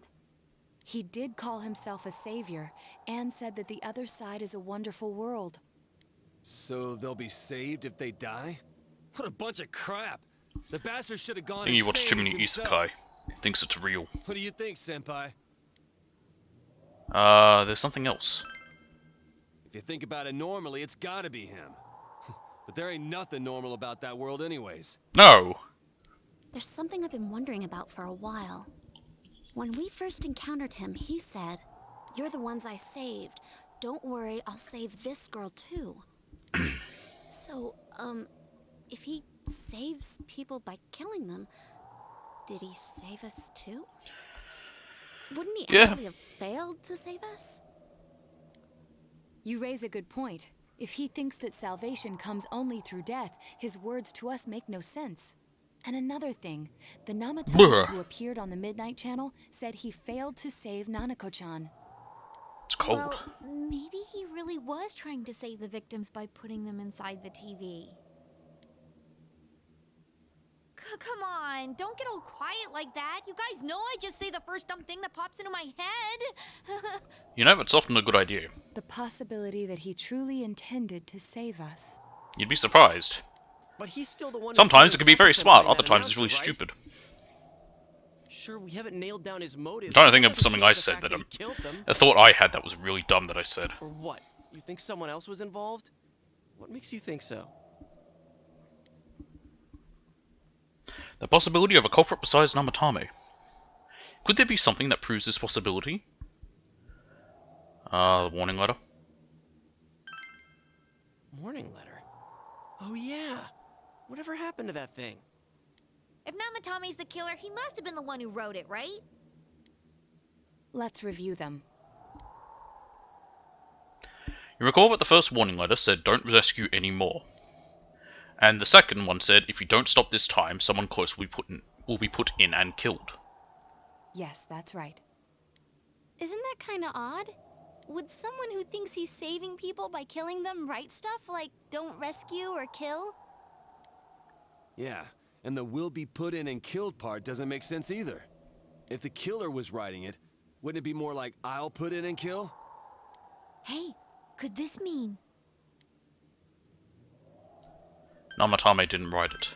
He did call himself a savior and said that the other side is a wonderful world. So they'll be saved if they die? What a bunch of crap! The bastard should have gone I think you watch too many himself. isekai. Thinks it's real. What do you think, Senpai? There's something else. If you think about it normally, it's gotta be him. But there ain't nothing normal about that world anyways. No! There's something I've been wondering about for a while. When we first encountered him, he said, "You're the ones I saved. Don't worry, I'll save this girl too." So, if he saves people by killing them, did he save us too? Wouldn't he actually have failed to save us? You raise a good point. If he thinks that salvation comes only through death, his words to us make no sense. And another thing, the Namatame who appeared on the Midnight Channel said he failed to save Nanako-chan. It's cold. Well, maybe he really was trying to save the victims by putting them inside the TV. Come on, don't get all quiet like that. You guys know I just say the first dumb thing that pops into my head. You know, it's often a good idea. The possibility that he truly intended to save us. You'd be surprised. But he's still the one. Sometimes it can be very smart, other times it's really stupid. Sure, we haven't nailed down his motive. I'm trying to think of something I said that a thought I had that was really dumb that I said. Or what? You think someone else was involved? What makes you think so? The possibility of a culprit besides Namatame. Could there be something that proves this possibility? Warning letter. Warning letter? Oh yeah. Whatever happened to that thing? If Namatame's the killer, he must have been the one who wrote it, right? Let's review them. You recall that the first warning letter said, "Don't rescue anymore." And the second one said, "If you don't stop this time, someone close will be put in and killed." Yes, that's right. Isn't that kind of odd? Would someone who thinks he's saving people by killing them write stuff like, "Don't rescue or kill"? Yeah, and the "will be put in and killed" part doesn't make sense either. If the killer was writing it, wouldn't it be more like, "I'll put in and kill"? Hey, could this mean... Namatame didn't write it.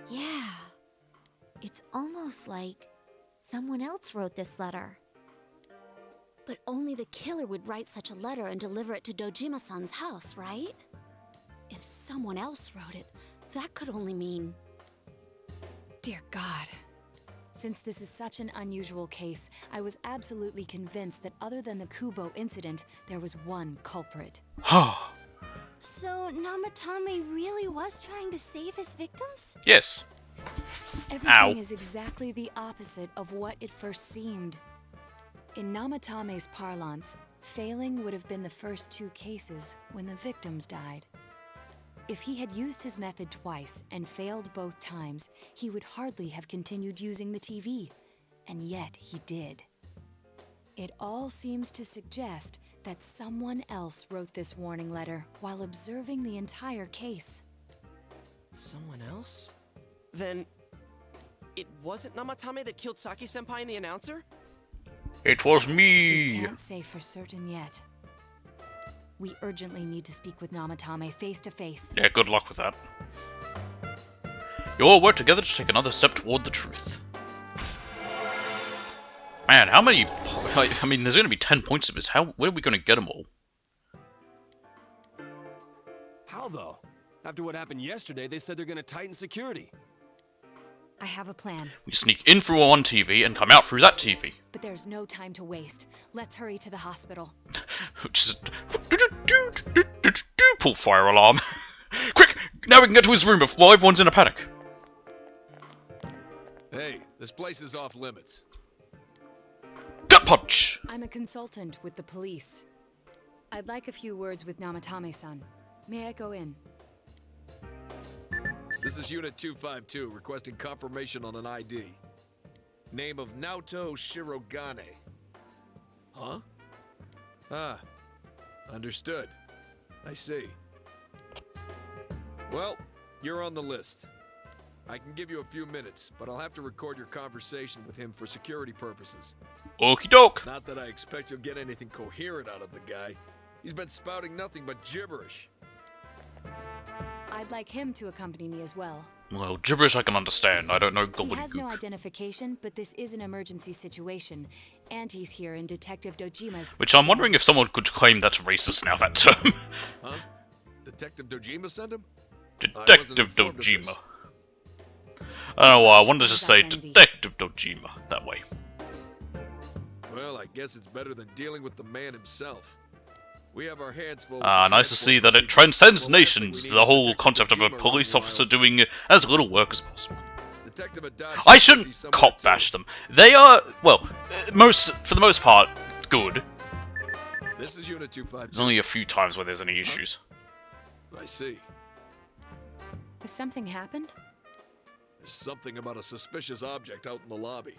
Yeah. It's almost like someone else wrote this letter. But only the killer would write such a letter and deliver it to Dojima-san's house, right? If someone else wrote it, that could only mean... Dear God. Since this is such an unusual case, I was absolutely convinced that other than the Kubo incident, there was one culprit. So Namatame really was trying to save his victims? Yes. Everything is exactly the opposite of what it first seemed. In Namatame's parlance, failing would have been the first two cases when the victims died. If he had used his method twice and failed both times, he would hardly have continued using the TV, and yet he did. It all seems to suggest that someone else wrote this warning letter while observing the entire case. Someone else? Then... it wasn't Namatame that killed Saki-senpai and the announcer? It was me! We can't say for certain yet. We urgently need to speak with Namatame face to face. Yeah, good luck with that. You all work together to take another step toward the truth. Man, how many... I mean, there's going to be 10 points of this. Where are we going to get them all? How though? After what happened yesterday, they said they're gonna tighten security. I have a plan. We sneak in through one TV and come out through that TV. But there's no time to waste. Let's hurry to the hospital. Just... pull fire alarm. Quick! Now we can get to his room before everyone's in a panic. Hey, this place is off limits. Go! Gut punch! I'm a consultant with the police. I'd like a few words with Namatame-san. May I go in? This is Unit 252, requesting confirmation on an ID. Name of Naoto Shirogane. Huh? Ah. Understood. I see. Well, you're on the list. I can give you a few minutes, but I'll have to record your conversation with him for security purposes. Okie doke. Not that I expect you'll get anything coherent out of the guy. He's been spouting nothing but gibberish. I'd like him to accompany me as well. Well, gibberish I can understand. I don't know He has no gobbledygook. identification, but this is an emergency situation, and he's here in Detective Dojima's... Which I'm wondering if someone could claim that's racist now, that term. Huh? Detective Dojima sent him? Detective Dojima. I don't know why, I wanted to just say Detective Dojima, that way. Well, I guess it's better than dealing with the man himself. We have our hands full. Nice to see that it transcends nations, the whole concept of a police officer doing as little work as possible. I shouldn't cop bash them. They are, well, for the most part, good. This is Unit 252. There's only a few times where there's any issues. I see. Has something happened? There's something about a suspicious object out in the lobby.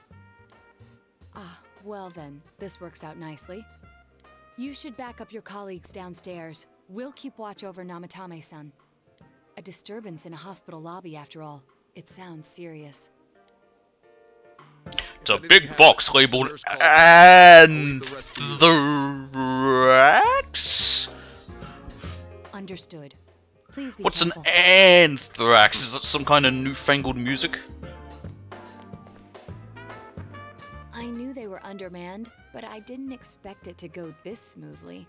Ah, well then, this works out nicely. You should back up your colleagues downstairs. We'll keep watch over Namatame-san. A disturbance in a hospital lobby, after all. It sounds serious. It's a big box labeled Anthrax? Understood. Please be What's careful. an anthrax? Is that some kind of newfangled music? I knew they were undermanned, but I didn't expect it to go this smoothly.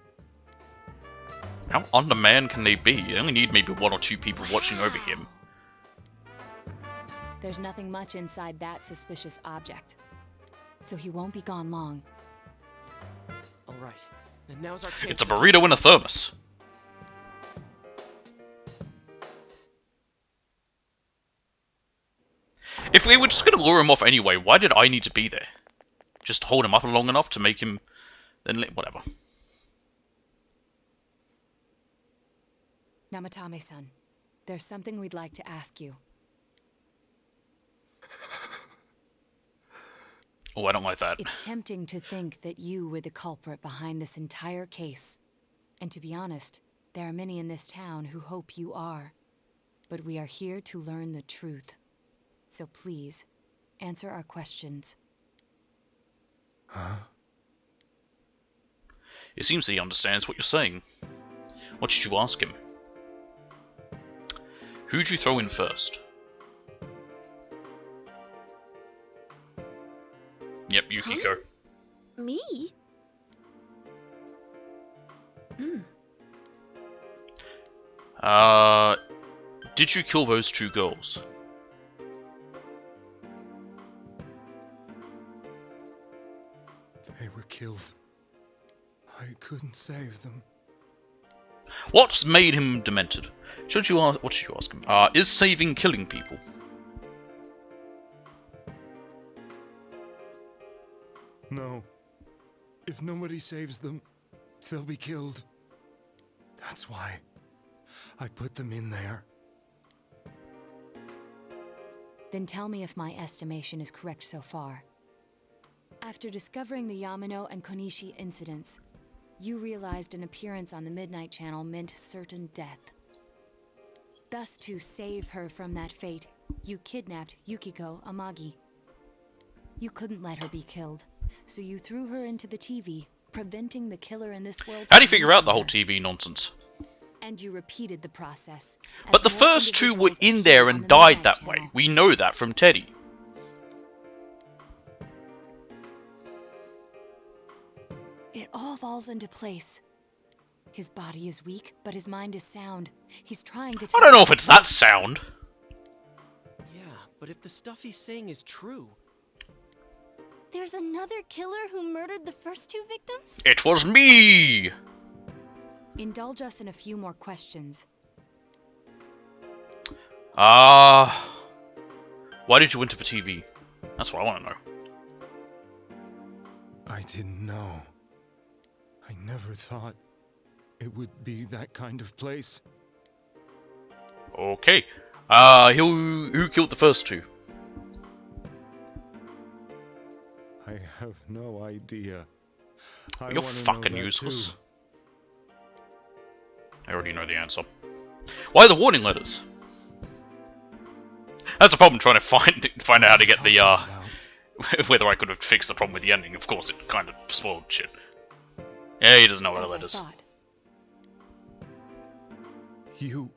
How undermanned can they be? You only need maybe 1 or 2 people watching over him. There's nothing much inside that suspicious object, so he won't be gone long. All right, and now's our chance. It's a burrito in a thermos. If we were just going to lure him off anyway, why did I need to be there? Just hold him up long enough to make him... then whatever. Namatame-san, there's something we'd like to ask you. Oh, I don't like that. It's tempting to think that you were the culprit behind this entire case. And to be honest, there are many in this town who hope you are. But we are here to learn the truth. So please, answer our questions. Huh? It seems that he understands what you're saying. What should you ask him? Who'd you throw in first? Yep, Yukiko. Me? Did you kill those 2 girls? They were killed. I couldn't save them. What's made him demented? What should you ask him? Is saving killing people? No. If nobody saves them, they'll be killed. That's why I put them in there. Then tell me if my estimation is correct so far. After discovering the Yamano and Konishi incidents, you realized an appearance on the Midnight Channel meant certain death. Thus, to save her from that fate, you kidnapped Yukiko Amagi. You couldn't let her be killed, so you threw her into the TV, preventing the killer in this world. How do you figure out the whole TV nonsense? And you repeated the process. But the first 2 were in there and died that way. We know that from Teddy. It all falls into place. His body is weak, but his mind is sound. He's trying to... I don't know if it's that sound. Yeah, but if the stuff he's saying is true... There's another killer who murdered the first 2 victims? It was me! Indulge us in a few more questions. Why did you enter for TV? That's what I want to know. I didn't know. I never thought it would be that kind of place. Okay. Who killed the first two? I have no idea. You're fucking useless. I already know the answer. Why the warning letters? That's a problem trying to find out how to get the whether I could have fixed the problem with the ending. Of course, it kind of spoiled shit. Yeah, he doesn't know what the letters. You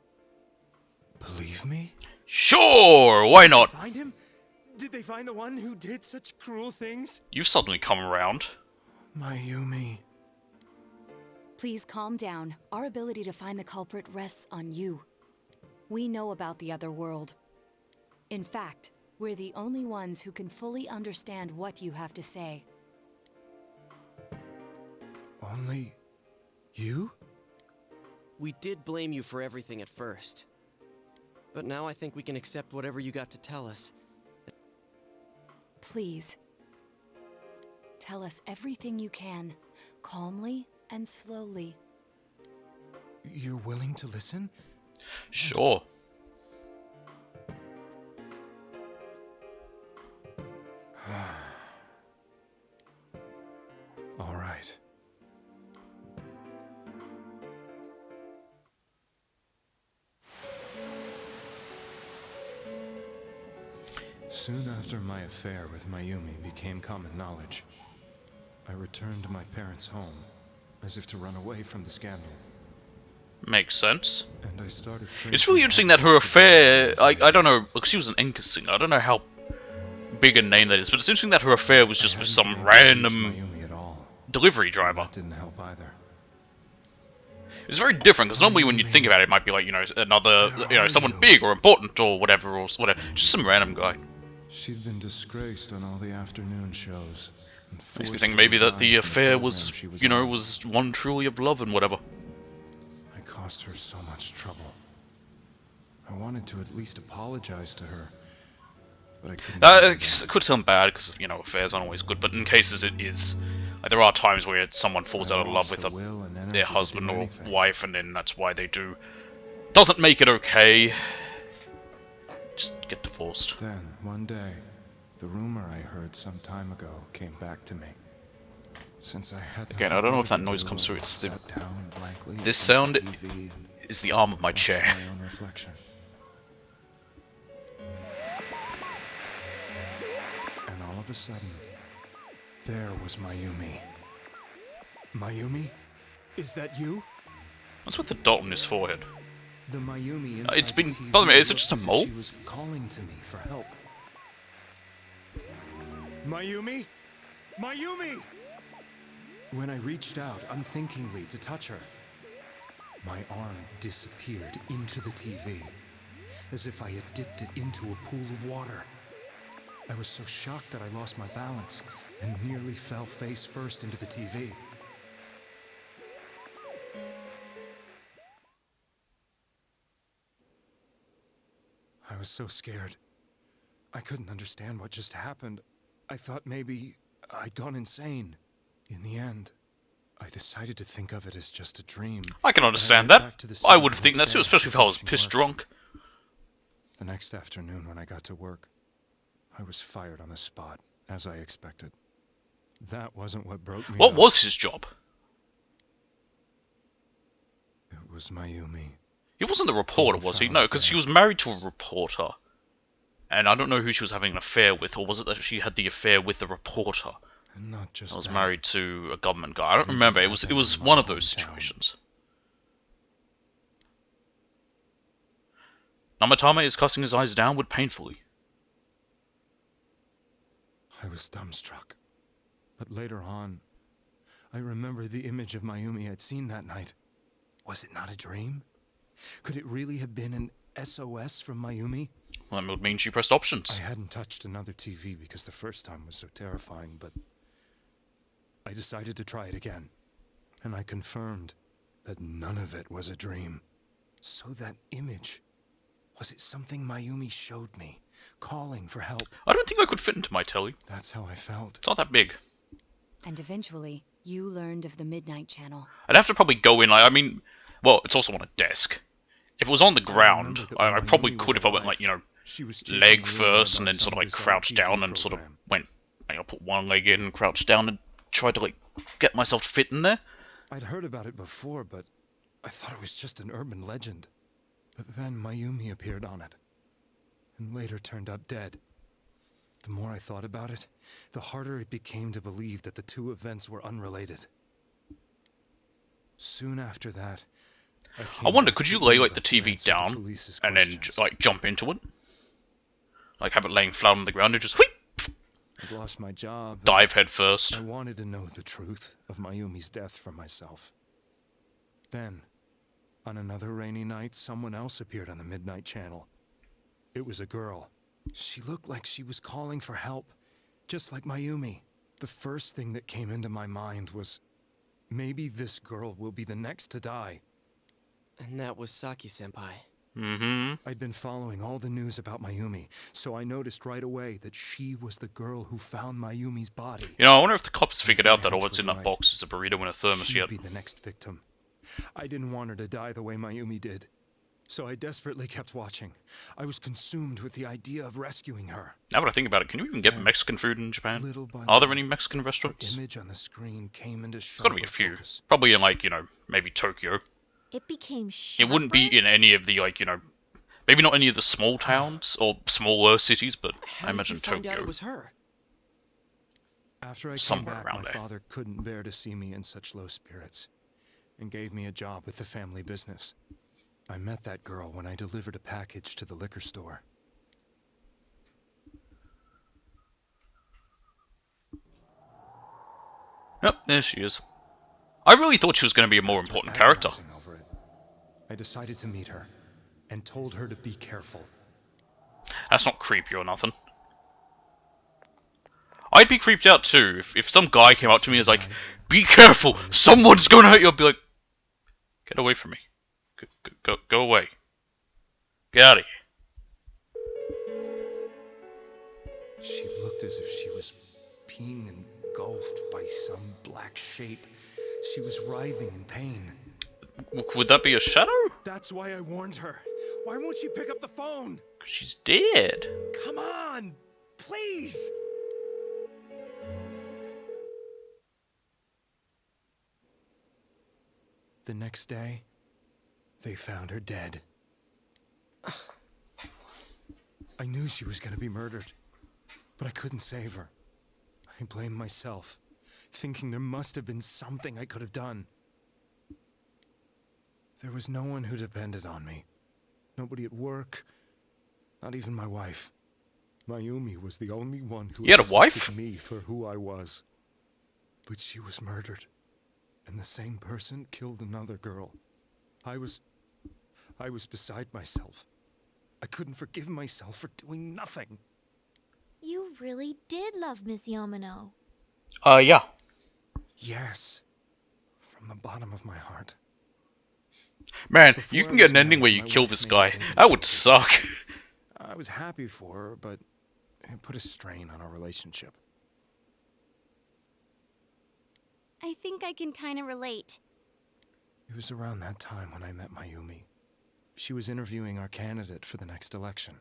believe me? Sure, why not? Find him? Did they find the one who did such cruel things? You've suddenly come around. Mayumi. Please calm down. Our ability to find the culprit rests on you. We know about the other world. In fact, we're the only ones who can fully understand what you have to say. Only you? We did blame you for everything at first. But now I think we can accept whatever you got to tell us. Please. Tell us everything you can, calmly and slowly. You're willing to listen? Sure. All right. Soon after my affair with Mayumi became common knowledge, I returned to my parents' home, as if to run away from the scandal. Makes sense. And I started. It's really interesting that her affair, I don't know, because she was an Enka singer, I don't know how big a name that is, but it's interesting that her affair was just with some random delivery driver. That didn't help either. It's very different, because normally when you think about it, it might be like, you know, another, you know, someone big or important or whatever, just some random guy. She'd been disgraced on all the afternoon shows. Makes me think maybe that the affair was, you know, was one truly of love and whatever. I caused her so much trouble. I wanted to at least apologize to her, but I couldn't. It could sound bad, because, you know, affairs aren't always good, but in cases it is. Like, there are times where someone falls out of love with their husband or wife, and then that's why they do. Doesn't make it okay. Just get divorced. Then, one day, the rumor I heard some time ago came back to me. Since I had Again, I don't know if that noise comes through. It's the this sound is the arm of my chair. My own reflection. And all of a sudden, there was Mayumi. Mayumi? Is that you? What's with the dot on his forehead? The Mayumi It's been. By the way, is it just a mole? She was calling to me for help. Mayumi? Mayumi! When I reached out unthinkingly to touch her, my arm disappeared into the TV, as if I had dipped it into a pool of water. I was so shocked that I lost my balance and nearly fell face first into the TV. I was so scared. I couldn't understand what just happened. I thought maybe I'd gone insane. In the end, I decided to think of it as just a dream. I can understand that. I would think that too, especially if I was pissed drunk. The next afternoon when I got to work, I was fired on the spot, as I expected. That wasn't what broke me. What was his job? It was Mayumi. He wasn't the reporter, was he? No, because she was married to a reporter. And I don't know who she was having an affair with, or was it that she had the affair with the reporter? And not just I was married to a government guy. I don't remember. It was one of those situations. Namatame is casting his eyes downward painfully. I was dumbstruck. But later on, I remembered the image of Mayumi I'd seen that night. Was it not a dream? Could it really have been an SOS from Mayumi? Well, that would mean she pressed options. I hadn't touched another TV because the first time was so terrifying, but I decided to try it again. And I confirmed that none of it was a dream. So that image, was it something Mayumi showed me, calling for help? I don't think I could fit into my telly. That's how I felt. It's not that big. And eventually, you learned of the Midnight Channel. I'd have to probably go in, like, I mean, well, it's also on a desk. If it was on the ground, I probably could if I went, like, you know, leg first and then sort of, like, crouched down and sort of went, I put one leg in, crouched down and tried to, like, get myself to fit in there. I'd heard about it before, but I thought it was just an urban legend. But then Mayumi appeared on it, and later turned up dead. The more I thought about it, the harder it became to believe that the two events were unrelated. Soon after that, I wonder, could you lay, like, the TV down and then, like, jump into it? Like, have it laying flat on the ground and just wheep! I'd lost my job. Dive head first. I wanted to know the truth of Mayumi's death for myself. Then, on another rainy night, someone else appeared on the Midnight Channel. It was a girl. She looked like she was calling for help, just like Mayumi. The first thing that came into my mind was, maybe this girl will be the next to die. And that was Saki-senpai. Mm-hmm. I'd been following all the news about Mayumi, so I noticed right away that she was the girl who found Mayumi's body. You know, I wonder if the cops figured out that all that's in that box is a burrito and a thermos yet. She'd be the next victim. I didn't want her to die the way Mayumi did, so I desperately kept watching. I was consumed with the idea of rescuing her. Now that I think about it, can you even get Mexican food in Japan? Are there any Mexican restaurants? The image on the screen came into There's gotta be a few. Probably in, like, you know, maybe Tokyo. It became It wouldn't be in any of the, like, you know, maybe not any of the small towns or smaller cities, but I imagine How did you find out Tokyo. it was her? After I came Somewhere back, around my there. father couldn't bear to see me in such low spirits, and gave me a job with the family business. I met that girl when I delivered a package to the liquor store. Yep, there she is. I really thought she was going to be a more important character. Over it, I decided to meet her, and told her to be careful. That's not creepy or nothing. I'd be creeped out too if some guy came up to me and was like, "Be careful, someone's going to hurt you." I'd be like, "Get away from me. Go away. Get out of here." She looked as if she was being engulfed by some black shape. She was writhing in pain. Would that be a shadow? That's why I warned her. Why won't she pick up the phone? She's dead. Come on, please. The next day, they found her dead. I knew she was going to be murdered, but I couldn't save her. I blamed myself, thinking there must have been something I could have done. There was no one who depended on me. Nobody at work, not even my wife. Mayumi was the only one who You had a wife? accepted me for who I was. But she was murdered, and the same person killed another girl. I was beside myself. I couldn't forgive myself for doing nothing. You really did love Miss Yamano. Yeah. Yes. From the bottom of my heart. Man, Before you I can get was an ending married, where you my kill wife this made guy. a big That would choice. suck. I was happy for her, but it put a strain on our relationship. I think I can kind of relate. It was around that time when I met Mayumi. She was interviewing our candidate for the next election.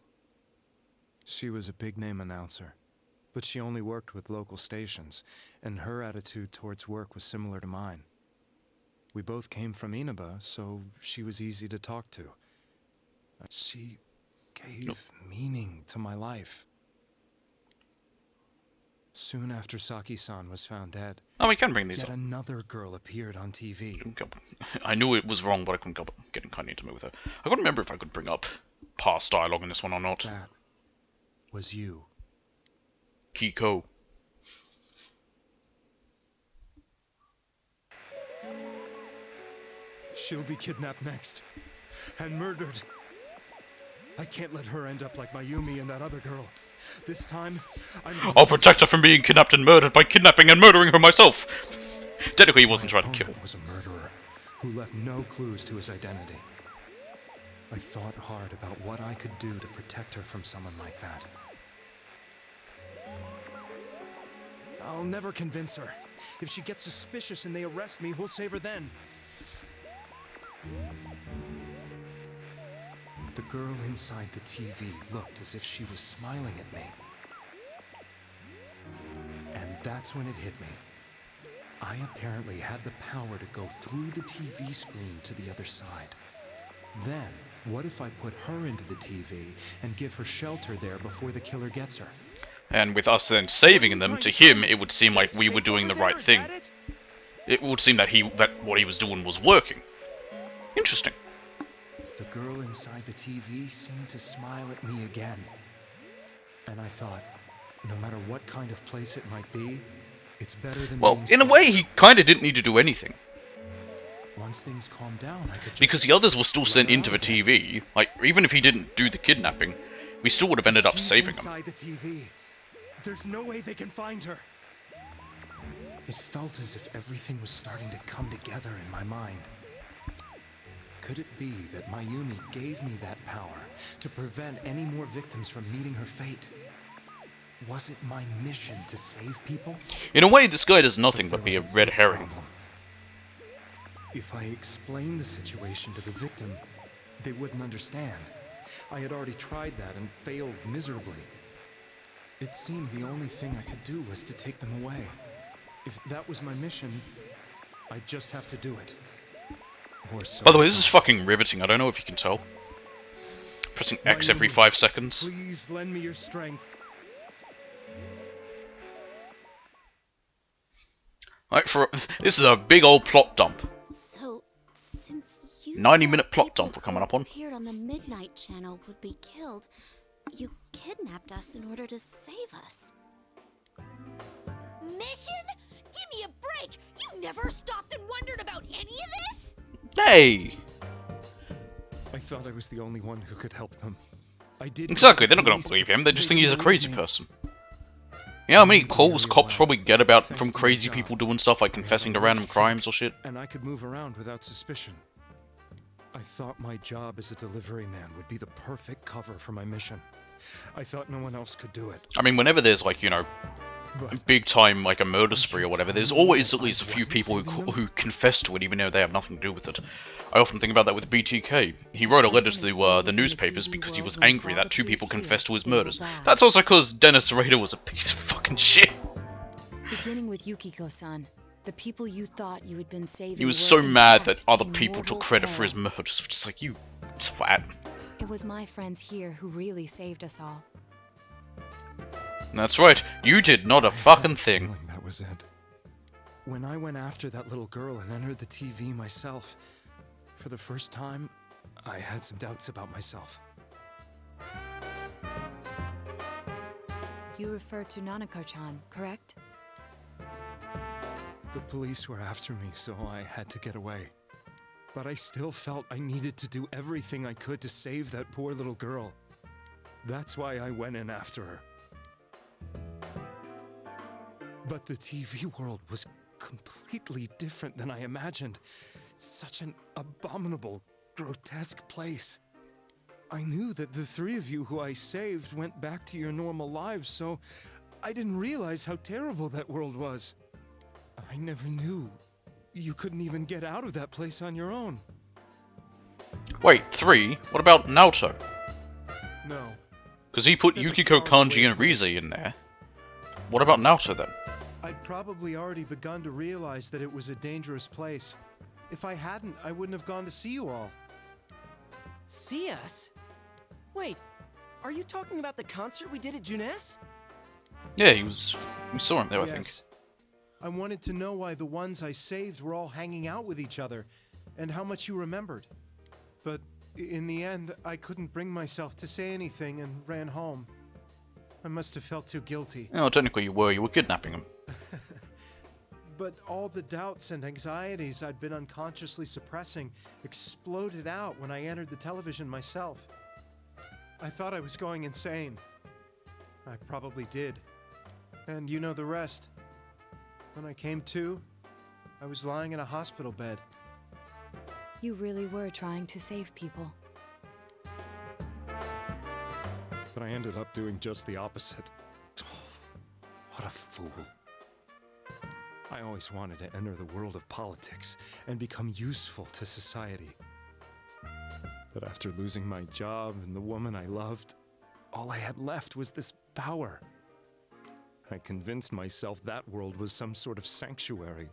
She was a big-name announcer, but she only worked with local stations, and her attitude towards work was similar to mine. We both came from Inaba, so she was easy to talk to. She gave meaning to my life. Soon after Saki-san was found dead, Oh, we can bring these yet up. another girl appeared on TV. I knew it was wrong, but I couldn't get kind of intimate with her. I couldn't remember if I could bring up past dialogue in this one or not. That was you. Kiko. She'll be kidnapped next. And murdered. I can't let her end up like Mayumi and that other girl. This time, I'll protect her from being kidnapped and murdered by kidnapping and murdering her myself. Technically, he wasn't trying to kill. Was a murderer who left no clues to his identity. I thought hard about what I could do to protect her from someone like that. I'll never convince her. If she gets suspicious and they arrest me, who'll save her then? The girl inside the TV looked as if she was smiling at me. And that's when it hit me. I apparently had the power to go through the TV screen to the other side. Then, what if I put her into the TV and give her shelter there before the killer gets her? And with us then saving them, to him, it would seem like we were doing the right thing. It would seem that what he was doing was working. Interesting. The girl inside the TV seemed to smile at me again. And I thought, no matter what kind of place it might be, it's better than Well, being in a way, he kind of didn't need to do anything. Once things calmed down, I could just... Because the others were still sent into the TV. Like, even if he didn't do the kidnapping, we still would have ended up saving him. Inside the TV. There's no way they can find her. It felt as if everything was starting to come together in my mind. Could it be that Mayumi gave me that power to prevent any more victims from meeting her fate? Was it my mission to save people? In a way, this guy does nothing but be a red herring. If I explained the situation to the victim, they wouldn't understand. I had already tried that and failed miserably. It seemed the only thing I could do was to take them away. If that was my mission, I'd just have to do it. Or so. By the way, this is fucking riveting, I don't know if you can tell. Pressing X every 5 seconds. Please lend me your strength. Right, this is a big old plot dump. So, since you 90-minute plot dump we're coming up on. appeared on the Midnight Channel would be killed, you kidnapped us in order to save us. Mission? Give me a break! You never stopped and wondered about any of this? Hey! I thought I was the only one who could help them. I did. Exactly, they're not gonna believe him, they just think he's a crazy person. You know how many calls cops probably get about from crazy people doing stuff like confessing to random crimes or shit? And I could move around without suspicion. I thought my job as a delivery man would be the perfect cover for my mission. I thought no one else could do it. I mean, whenever there's like, you know, big time like a murder spree or whatever, there's always at least a few people who confess to it even though they have nothing to do with it. I often think about that with BTK. He wrote a letter to the newspapers because he was angry that 2 people confessed to his murders. That's also because Dennis Rader was a piece of fucking shit. Beginning with Yukiko-san, the people you thought you had been saving. He was were so in mad fact that other in people mortal took credit for peril. his murders, which is like, you twat. It was my friends here who really saved us all. That's right, you did not a fucking thing. That was it. When I went after that little girl and entered the TV myself, for the first time, I had some doubts about myself. You refer to Nanako-chan, correct? The police were after me, so I had to get away. But I still felt I needed to do everything I could to save that poor little girl. That's why I went in after her. But the TV world was completely different than I imagined. Such an abominable, grotesque place. I knew that the 3 of you who I saved went back to your normal lives, so I didn't realize how terrible that world was. I never knew you couldn't even get out of that place on your own. Wait, 3? What about Naoto? No. Because he put Yukiko, Kanji, and Rize in there. What about Naoto then? I'd probably already begun to realize that it was a dangerous place. If I hadn't, I wouldn't have gone to see you all. See us? Wait, are you talking about the concert we did at Junes? Yeah, we saw him there, I think. Yes. I wanted to know why the ones I saved were all hanging out with each other, and how much you remembered. But in the end, I couldn't bring myself to say anything and ran home. I must have felt too guilty. Oh, technically you were kidnapping him. But all the doubts and anxieties I'd been unconsciously suppressing exploded out when I entered the television myself. I thought I was going insane. I probably did. And you know the rest. When I came to, I was lying in a hospital bed. You really were trying to save people. But I ended up doing just the opposite. What a fool. I always wanted to enter the world of politics and become useful to society. But after losing my job and the woman I loved, all I had left was this power. I convinced myself that world was some sort of sanctuary,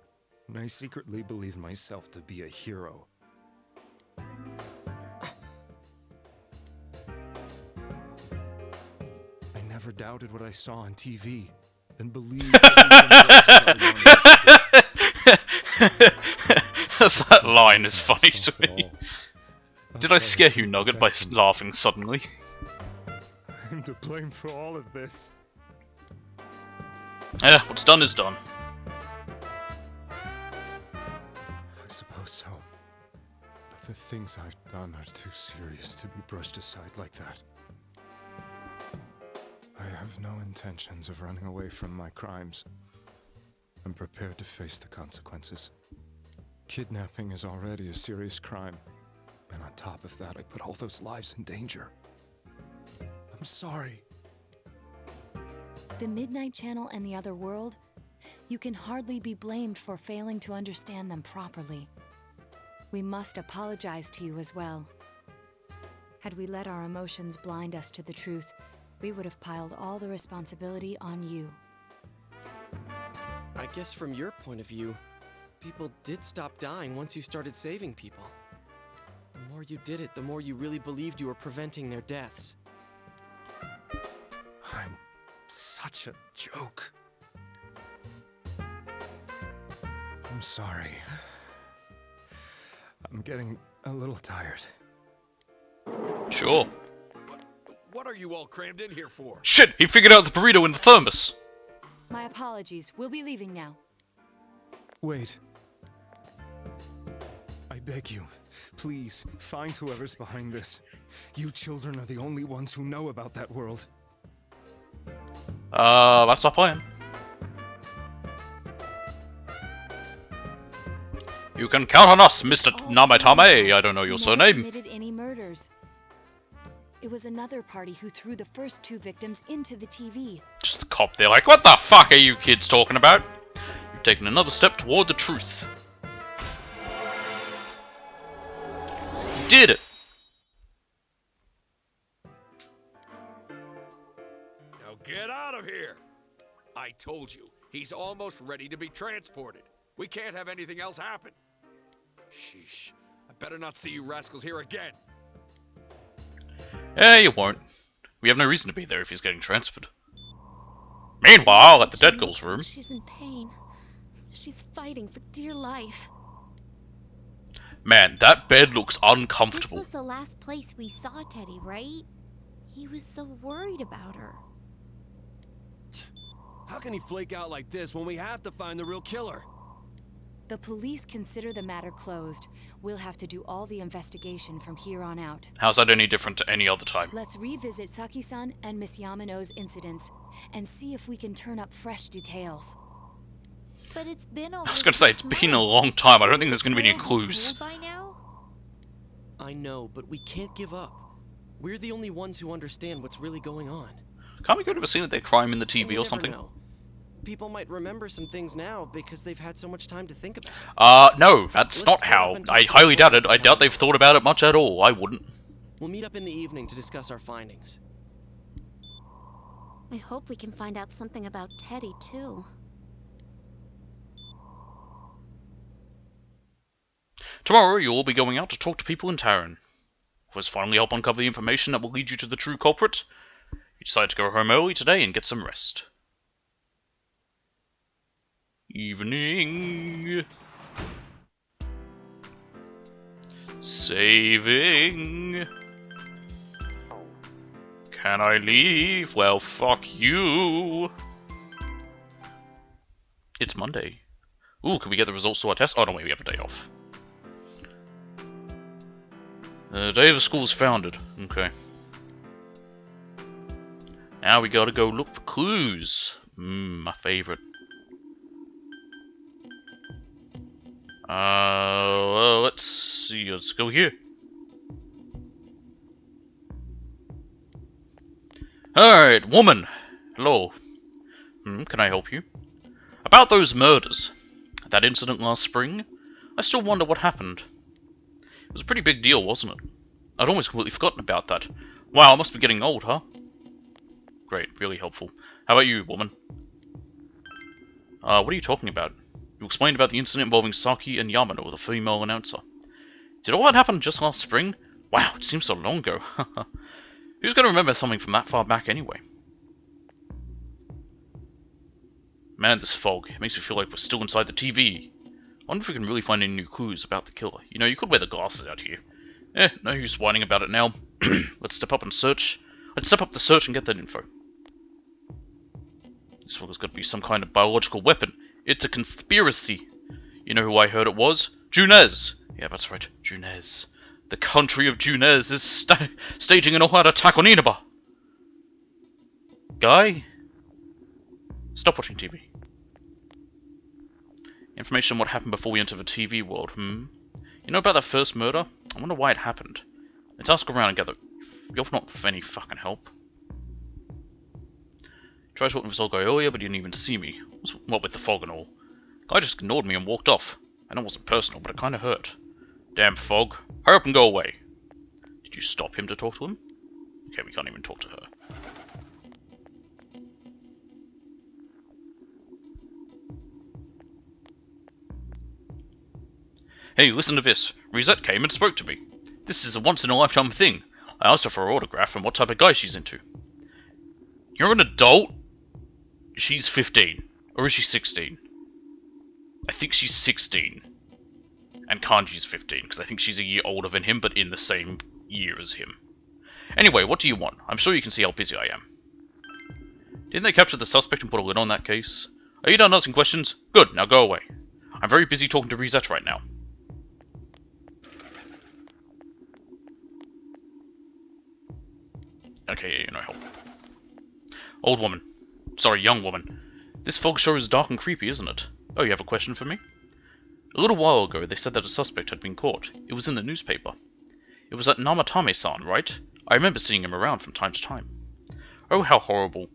and I secretly believed myself to be a hero. I never doubted what I saw on TV, and believed That line is funny to me. Did I scare you, Nugget, by laughing suddenly? I'm to blame for all of this. Yeah, what's done is done. I suppose so. But the things I've done are too serious to be brushed aside like that. I have no intentions of running away from my crimes. I'm prepared to face the consequences. Kidnapping is already a serious crime, and on top of that, I put all those lives in danger. I'm sorry. The Midnight Channel and the Other World, you can hardly be blamed for failing to understand them properly. We must apologize to you as well. Had we let our emotions blind us to the truth, we would have piled all the responsibility on you. I guess from your point of view, people did stop dying once you started saving people. The more you did it, the more you really believed you were preventing their deaths. I'm such a joke. I'm sorry. I'm getting a little tired. Sure. What are you all crammed in here for? Shit, he figured out the burrito in the thermos. My apologies. We'll be leaving now. Wait. I beg you, please, find whoever's behind this. You children are the only ones who know about that world. That's our plan. You can count on us, Mr. Namatame. I don't know your surname. Committed any murders. It was another party who threw the first 2 victims into the TV. Just the cop there like, what the fuck are you kids talking about? You've taken another step toward the truth. You did it. Now get out of here! I told you, he's almost ready to be transported. We can't have anything else happen. Sheesh. I better not see you rascals here again. Yeah, you won't. We have no reason to be there if he's getting transferred. Meanwhile, at the dead girl's room... She's in pain. She's fighting for dear life. Man, that bed looks uncomfortable. This was the last place we saw Teddy, right? He was so worried about her. How can he flake out like this when we have to find the real killer? The police consider the matter closed. We'll have to do all the investigation from here on out. How's that any different to any other time? Let's revisit Saki-san and Miss Yamano's incidents and see if we can turn up fresh details. But it's been over. I was gonna say, it's been a long time. I don't think there's gonna be any clues. By now? I know, but we can't give up. We're the only ones who understand what's really going on. Can't we go to the scene of their crime in the TV And you or never something? know. People might remember some things now because they've had so much time to think about it. No, that's not how. I highly doubt it. I doubt they've thought about it much at all. I wouldn't. We'll meet up in the evening to discuss our findings. I hope we can find out something about Teddy, too. Tomorrow, you'll all be going out to talk to people in Taran. Let's finally help uncover the information that will lead you to the true culprit. You decide to go home early today and get some rest. Evening. Saving. Can I leave? Well, fuck you. It's Monday. Ooh, can we get the results to our test? Oh, no, wait, we have a day off. The day the school was founded. Okay. Now we gotta go look for clues. My favorite. Let's see. Let's go here. Alright, woman. Hello. Can I help you? About those murders. That incident last spring? I still wonder what happened. It was a pretty big deal, wasn't it? I'd almost completely forgotten about that. Wow, I must be getting old, huh? Great, really helpful. How about you, woman? What are you talking about? You explained about the incident involving Saki and Yamano, the female announcer. Did all that happen just last spring? Wow, it seems so long ago. Who's going to remember something from that far back anyway? Man, this fog. It makes me feel like we're still inside the TV. I wonder if we can really find any new clues about the killer. You know, you could wear the glasses out here. No use whining about it now. Let's step up and search. Let's step up the search and get that info. This fog has got to be some kind of biological weapon. It's a conspiracy. You know who I heard it was? Junes! Yeah, that's right, Junes. The country of Junes is staging an all-out attack on Inaba! Guy? Stop watching TV. Information on what happened before we enter the TV world, You know about that first murder? I wonder why it happened. Let's ask around and gather. You're not of any fucking help. Tried talking to this old guy earlier, but he didn't even see me. What with the fog and all. Guy just ignored me and walked off. I know it wasn't personal, but it kinda hurt. Damn fog. Hurry up and go away. Did you stop him to talk to him? Okay, we can't even talk to her. Hey, listen to this. Rosette came and spoke to me. This is a once-in-a-lifetime thing. I asked her for her autograph and what type of guy she's into. You're an adult? She's 15. Or is she 16? I think she's 16. And Kanji's 15, because I think she's a year older than him, but in the same year as him. Anyway, what do you want? I'm sure you can see how busy I am. Didn't they capture the suspect and put a lid on that case? Are you done asking questions? Good, now go away. I'm very busy talking to Rosette right now. Okay, yeah, no help. Old woman. Sorry, young woman. This fog sure is dark and creepy, isn't it? Oh, you have a question for me? A little while ago, they said that a suspect had been caught. It was in the newspaper. It was that Namatame-san, right? I remember seeing him around from time to time. Oh, how horrible.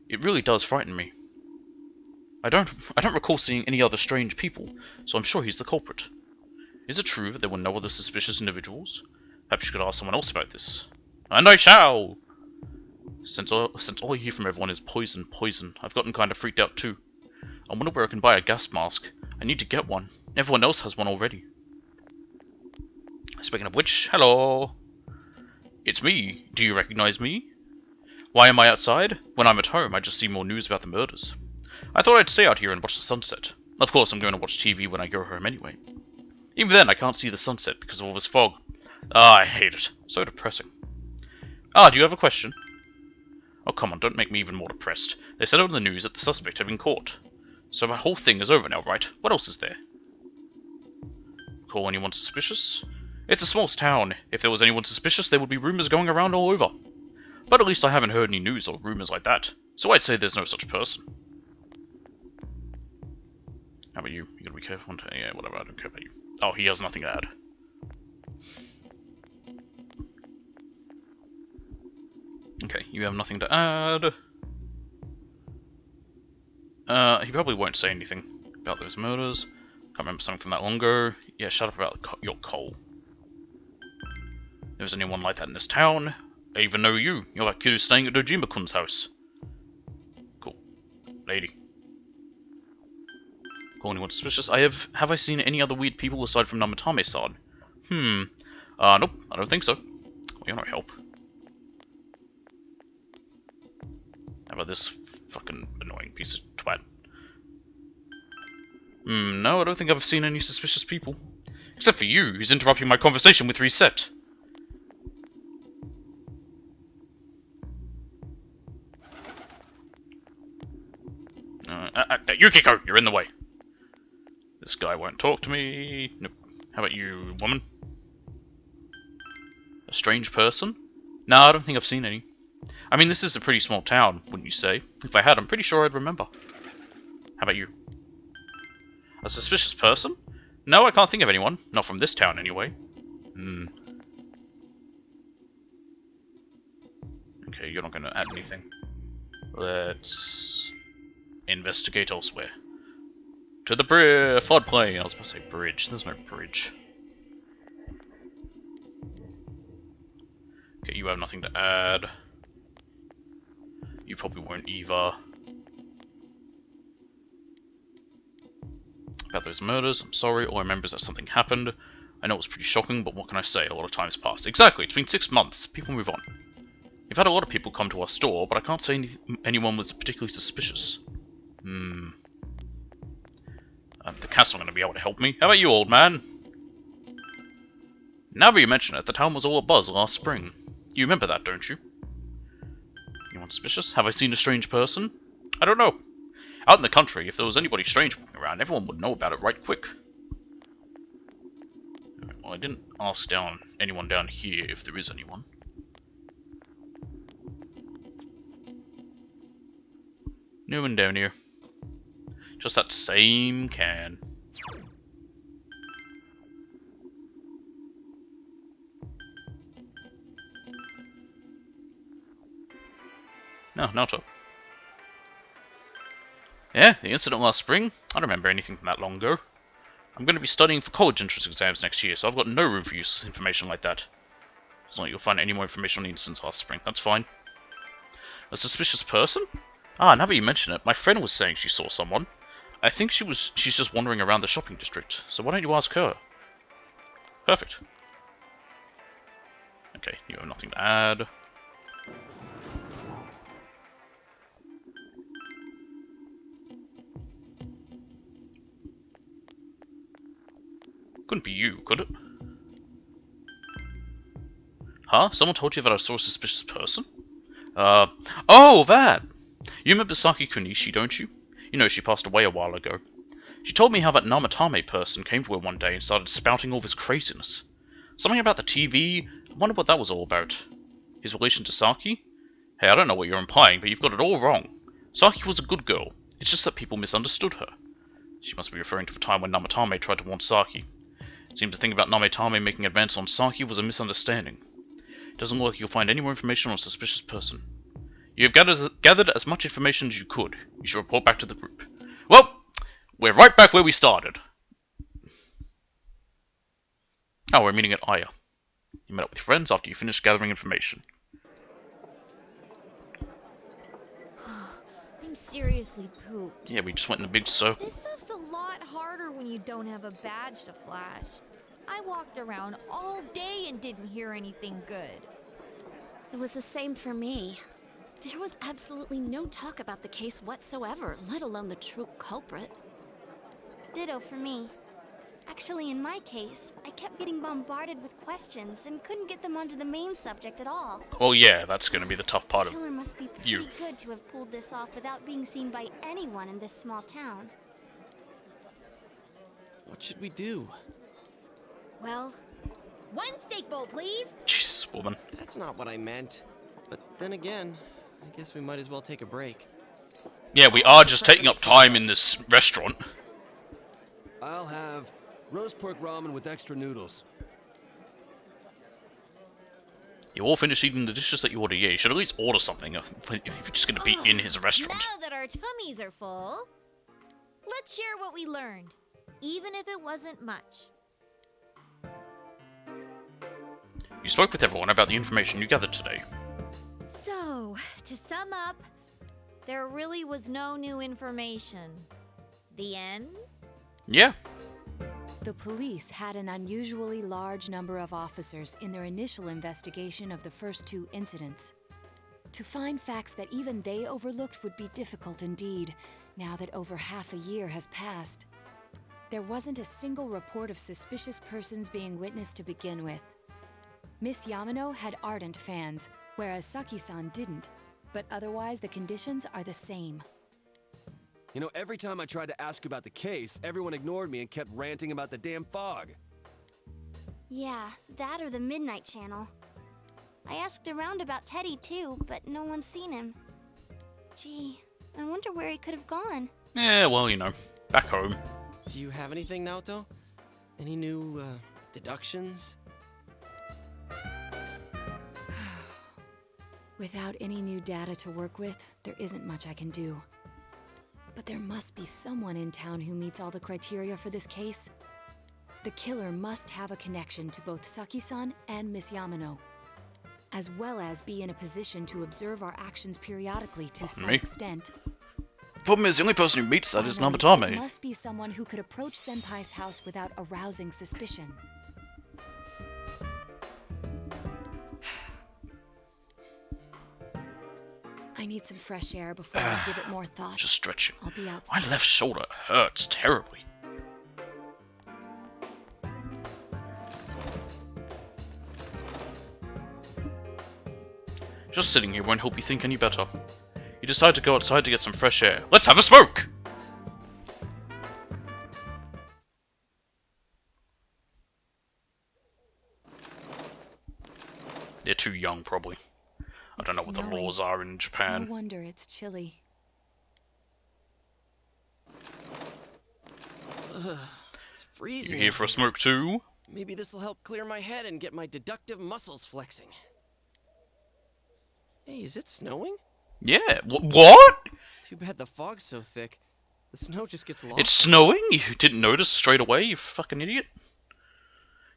It really does frighten me. I don't recall seeing any other strange people, so I'm sure he's the culprit. Is it true that there were no other suspicious individuals? Perhaps you could ask someone else about this. And I shall! Since all I hear from everyone is poison, poison, I've gotten kind of freaked out too. I wonder where I can buy a gas mask. I need to get one. Everyone else has one already. Speaking of which, hello! It's me. Do you recognize me? Why am I outside? When I'm at home, I just see more news about the murders. I thought I'd stay out here and watch the sunset. Of course, I'm going to watch TV when I go home anyway. Even then, I can't see the sunset because of all this fog. Ah, I hate it. So depressing. Ah, do you have a question? Oh, come on, don't make me even more depressed. They said on the news that the suspect had been caught. So the whole thing is over now, right? What else is there? Call anyone suspicious? It's a small town. If there was anyone suspicious, there would be rumors going around all over. But at least I haven't heard any news or rumors like that. So I'd say there's no such person. How about you? You gotta be careful. Yeah, whatever, I don't care about you. Oh, he has nothing to add. Okay, you have nothing to add. He probably won't say anything about those murders. Can't remember something from that long ago. Yeah, shut up about your coal. There was anyone like that in this town. I even know you. You're that kid who's staying at Dojima-kun's house. Cool. Lady. Call anyone suspicious? Have I seen any other weird people aside from Namatame-san? Nope, I don't think so. Well, you're no help. How about this fucking annoying piece of twat? No, I don't think I've seen any suspicious people. Except for you, who's interrupting my conversation with Reset. Yukiko, you're in the way. This guy won't talk to me. Nope. How about you, woman? A strange person? No, I don't think I've seen any. I mean, this is a pretty small town, wouldn't you say? If I had, I'm pretty sure I'd remember. How about you? A suspicious person? No, I can't think of anyone. Not from this town, anyway. Okay, you're not going to add anything. Let's investigate elsewhere. To the floodplain. I was about to say bridge. There's no bridge. Okay, you have nothing to add. You probably won't either. About those murders, I'm sorry. All I remember is that something happened. I know it was pretty shocking, but what can I say? A lot of time's passed. Exactly, it's been 6 months. People move on. We've had a lot of people come to our store, but I can't say anyone was particularly suspicious. The cat's not going to be able to help me. How about you, old man? Now that you mention it, the town was all abuzz last spring. You remember that, don't you? Anyone suspicious? Have I seen a strange person? I don't know. Out in the country, if there was anybody strange walking around, everyone would know about it right quick. Well, I didn't ask anyone down here if there is anyone. No one down here. Just that same can. No, Naoto. Yeah, the incident last spring? I don't remember anything from that long ago. I'm going to be studying for college entrance exams next year, so I've got no room for useless information like that. It's not like you'll find any more information on the incidents last spring. That's fine. A suspicious person? Ah, now that you mention it, my friend was saying she saw someone. I think she's just wandering around the shopping district, so why don't you ask her? Perfect. Okay, you have nothing to add. Couldn't be you, could it? Huh? Someone told you that I saw a suspicious person? Oh, that! You remember Saki Kunishi, don't you? You know, she passed away a while ago. She told me how that Namatame person came to her one day and started spouting all this craziness. Something about the TV. I wonder what that was all about. His relation to Saki? Hey, I don't know what you're implying, but you've got it all wrong. Saki was a good girl. It's just that people misunderstood her. She must be referring to the time when Namatame tried to warn Saki. It seems the thing about Namatame making advance on Saki was a misunderstanding. It doesn't look like you'll find any more information on a suspicious person. You have gathered as much information as you could. You should report back to the group. Well, we're right back where we started. Oh, we're meeting at Aya. You met up with your friends after you finished gathering information. I'm seriously pooped. Yeah, we just went in a big circle. This stuff's a lot harder when you don't have a badge to flash. I walked around all day and didn't hear anything good. It was the same for me. There was absolutely no talk about the case whatsoever, let alone the true culprit. Ditto for me. Actually, in my case, I kept getting bombarded with questions and couldn't get them onto the main subject at all. Well, yeah, that's going to be the tough part The killer must be you. pretty good to have pulled this off without being seen by anyone in this small town. What should we do? Well, one steak bowl, please. Jesus, woman. That's not what I meant. But then again, I guess we might as well take a break. Yeah, we are just taking up time in this restaurant. I'll have roast pork ramen with extra noodles. You all finished eating the dishes that you ordered. Yeah, you should at least order something if you're just going to be in his restaurant. Now that our tummies are full, let's share what we learned, even if it wasn't much. You spoke with everyone about the information you gathered today. So, to sum up, there really was no new information. The end? Yeah. The police had an unusually large number of officers in their initial investigation of the first two incidents. To find facts that even they overlooked would be difficult indeed, now that over half a year has passed. There wasn't a single report of suspicious persons being witnessed to begin with. Miss Yamano had ardent fans, whereas Saki-san didn't, but otherwise the conditions are the same. You know, every time I tried to ask about the case, everyone ignored me and kept ranting about the damn fog. Yeah, that or the Midnight Channel. I asked around about Teddy too, but no one's seen him. Gee, I wonder where he could have gone. Yeah, well, you know, back home. Do you have anything, Naoto? Any new, deductions? Without any new data to work with, there isn't much I can do. But there must be someone in town who meets all the criteria for this case. The killer must have a connection to both Saki-san and Miss Yamano, as well as be in a position to observe our actions periodically to some extent. Problem is, the only person who meets that is Finally, Namatame. It must be someone who could approach Senpai's house without arousing suspicion. I need some fresh air before I give it more thought. Just stretching. I'll be outside. My left shoulder hurts terribly. Just sitting here won't help you think any better. You decide to go outside to get some fresh air. Let's have a smoke! They're too young, probably. I don't know what the laws are in Japan. No wonder it's chilly. It's freezing. You here for a smoke too? Maybe this'll help clear my head and get my deductive muscles flexing. Hey, is it snowing? Yeah. What? Too bad the fog's so thick. The snow just gets lost. It's snowing? You didn't notice straight away, you fucking idiot?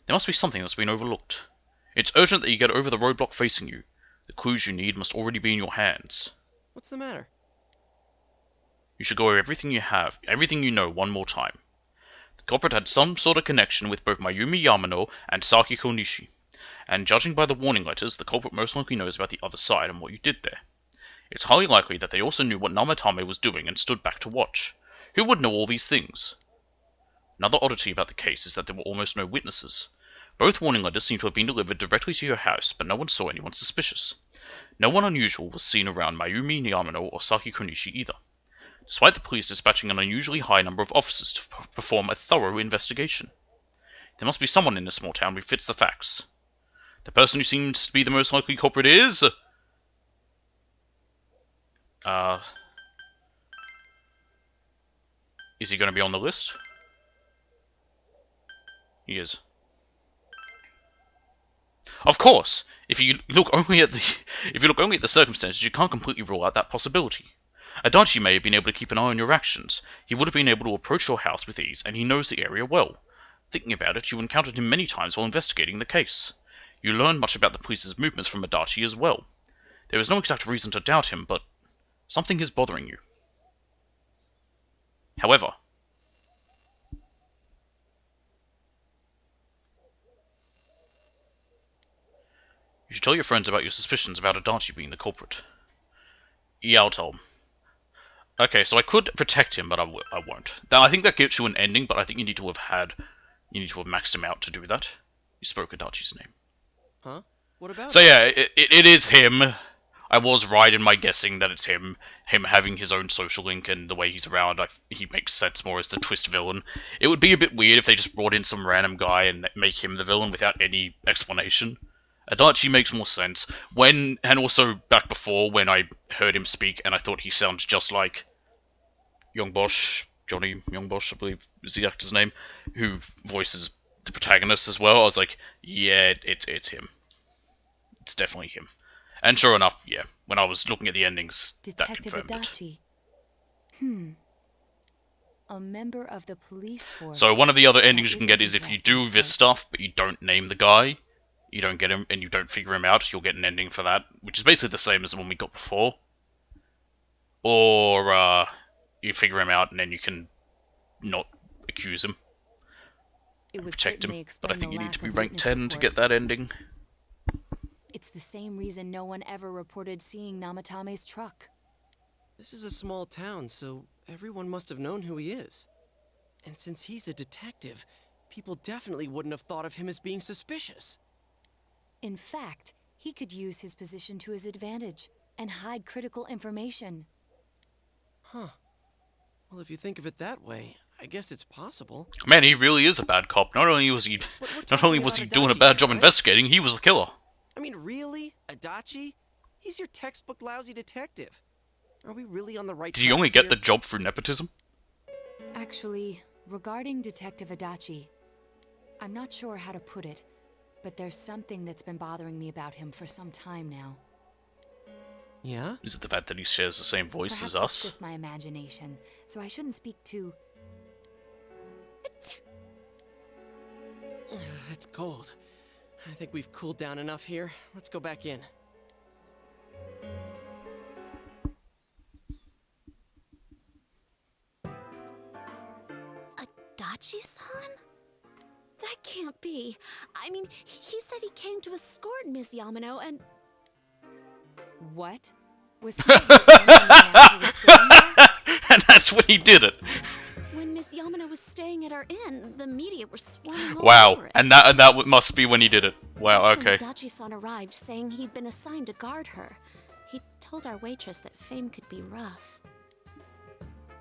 There must be something that's been overlooked. It's urgent that you get over the roadblock facing you. The clues you need must already be in your hands. What's the matter? You should go over everything you have, everything you know, one more time. The culprit had some sort of connection with both Mayumi Yamano and Saki Konishi, and judging by the warning letters, the culprit most likely knows about the other side and what you did there. It's highly likely that they also knew what Namatame was doing and stood back to watch. Who would know all these things? Another oddity about the case is that there were almost no witnesses. Both warning letters seem to have been delivered directly to your house, but no one saw anyone suspicious. No one unusual was seen around Mayumi Yamano or Saki Konishi either, despite the police dispatching an unusually high number of officers to perform a thorough investigation. There must be someone in this small town who fits the facts. The person who seems to be the most likely culprit is... Is he going to be on the list? He is. Of course! If you look only at the circumstances, you can't completely rule out that possibility. Adachi may have been able to keep an eye on your actions. He would have been able to approach your house with ease, and he knows the area well. Thinking about it, you encountered him many times while investigating the case. You learned much about the police's movements from Adachi as well. There is no exact reason to doubt him, but something is bothering you. However, you should tell your friends about your suspicions about Adachi being the culprit. Yeah, I'll tell them. Okay, so I could protect him, but I won't. Now, I think that gets you an ending, but I think you need to have maxed him out to do that. You spoke Adachi's name. Huh? What about So yeah, it is him. I was right in my guessing that it's him. Him having his own social link and the way he's around, he makes sense more as the twist villain. It would be a bit weird if they just brought in some random guy and make him the villain without any explanation. Adachi makes more sense. And also back before, when I heard him speak and I thought he sounds just like Young Bosch, Johnny Young Bosch, I believe is the actor's name, who voices the protagonist as well, I was like, yeah, it's him. It's definitely him. And sure enough, yeah, when I was looking at the endings, Detective that confirmed Adachi. A member of the police force. So one of the other endings you can get is if you do this stuff, but you don't name the guy, you don't get him, and you don't figure him out, you'll get an ending for that, which is basically the same as the one we got before. Or, you figure him out and then you can not accuse him. It would protect him, certainly but I explain think the you need lack to be of ranked witness 10 to get reports. that ending. It's the same reason no one ever reported seeing Namatame's truck. This is a small town, so everyone must have known who he is. And since he's a detective, people definitely wouldn't have thought of him as being suspicious. In fact, he could use his position to his advantage and hide critical information. Huh. Well, if you think of it that way, I guess it's possible. Man, he really is a bad cop. Not only was he doing a bad job investigating, he was the killer. I mean, really? Adachi? He's your textbook lousy detective. Are we really on the right Did he track only get here? the job through nepotism? Actually, regarding Detective Adachi, I'm not sure how to put it, but there's something that's been bothering me about him for some time now. Yeah? Is it the fact that he shares the same voice Perhaps as it's us? just my imagination, so I shouldn't speak too... It's cold. I think we've cooled down enough here. Let's go back in. Adachi-san? That can't be. I mean, he said he came to escort Miss Yamano and... What? Was he the And that's when he did it. When Miss Yamano was staying at our inn, the media were swarming all Wow, over it. and that must be when he did it. Wow, That's okay. when Adachi-san arrived, saying he'd been assigned to guard her. He told our waitress that fame could be rough.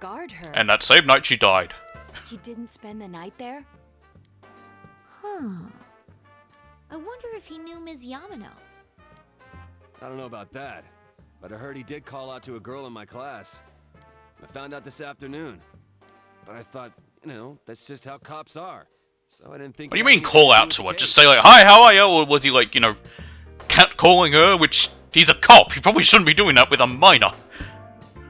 Guard her? And that same night she died. He didn't spend the night there? Huh. I wonder if he knew Ms. Yamano. I don't know about that, but I heard he did call out to a girl in my class. I found out this afternoon. But I thought, you know, that's just how cops are. So I didn't think... What do you mean call out to her? Just say like, hi, how are you? Or was he like, you know, catcalling her, which he's a cop. He probably shouldn't be doing that with a minor.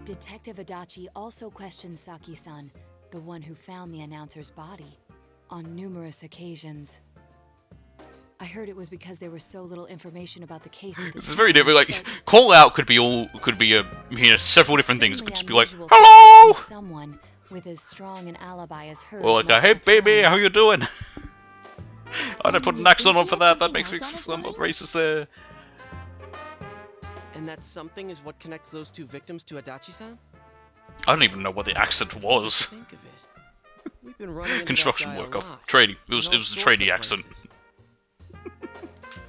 Detective Adachi also questioned Saki-san, the one who found the announcer's body, on numerous occasions. I heard it was because there was so little information about the case. This is very different. Like, call out could be several different things. It could just be like, Unusual to hello! question someone with as strong an alibi as hers. Or like, hey baby, how you doing? I don't put an accent on for that. That makes me somewhat racist there. And that something is what connects those two victims to Adachi-san? I don't even know what the accent was. Think of it. We've been running into Construction that guy a worker. lot, Trading. It in was all the sorts trading of accent. places.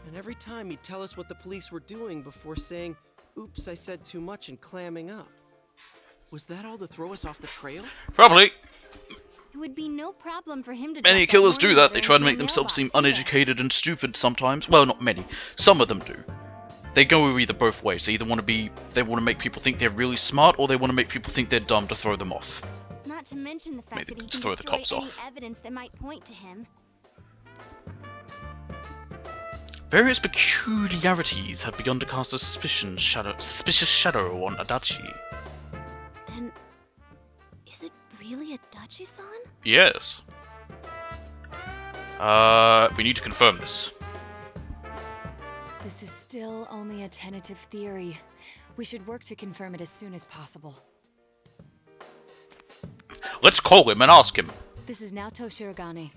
And every time he'd tell us what the police were doing before saying, oops, I said too much and clamming up. Was that all to throw us off the trail? Probably. It would be no problem for him to. Many drop killers that do warning that. letter They try to into make your themselves seem mailbox either. uneducated and stupid sometimes. Well, not many. Some of them do. They go either both ways. They either want to make people think they're really smart, or they want to make people think they're dumb to throw them off. Not to mention the fact Maybe that he just can throw the destroy cops any off. evidence that might point to him. Various peculiarities have begun to cast a suspicious shadow on Adachi. Then, is it really Adachi-san? Yes. We need to confirm this. This is still only a tentative theory. We should work to confirm it as soon as possible. Let's call him and ask him. This is Naoto Shirogane.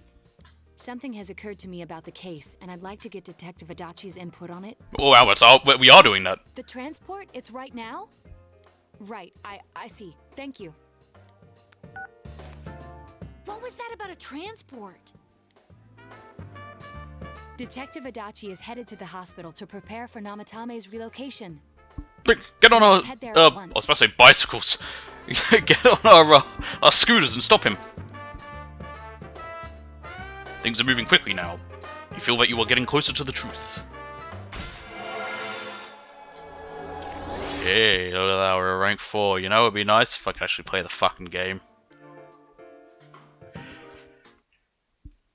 Something has occurred to me about the case, and I'd like to get Detective Adachi's input on it. Oh wow, we are doing that. The transport? It's right now? Right, I see. Thank you. What was that about a transport? Detective Adachi is headed to the hospital to prepare for Namatame's relocation. Get on our, Head there I at once. was about to say bicycles. Get on our scooters and stop him. Things are moving quickly now. You feel that you are getting closer to the truth. Okay, look at that, we're rank 4. You know, it'd be nice if I could actually play the fucking game.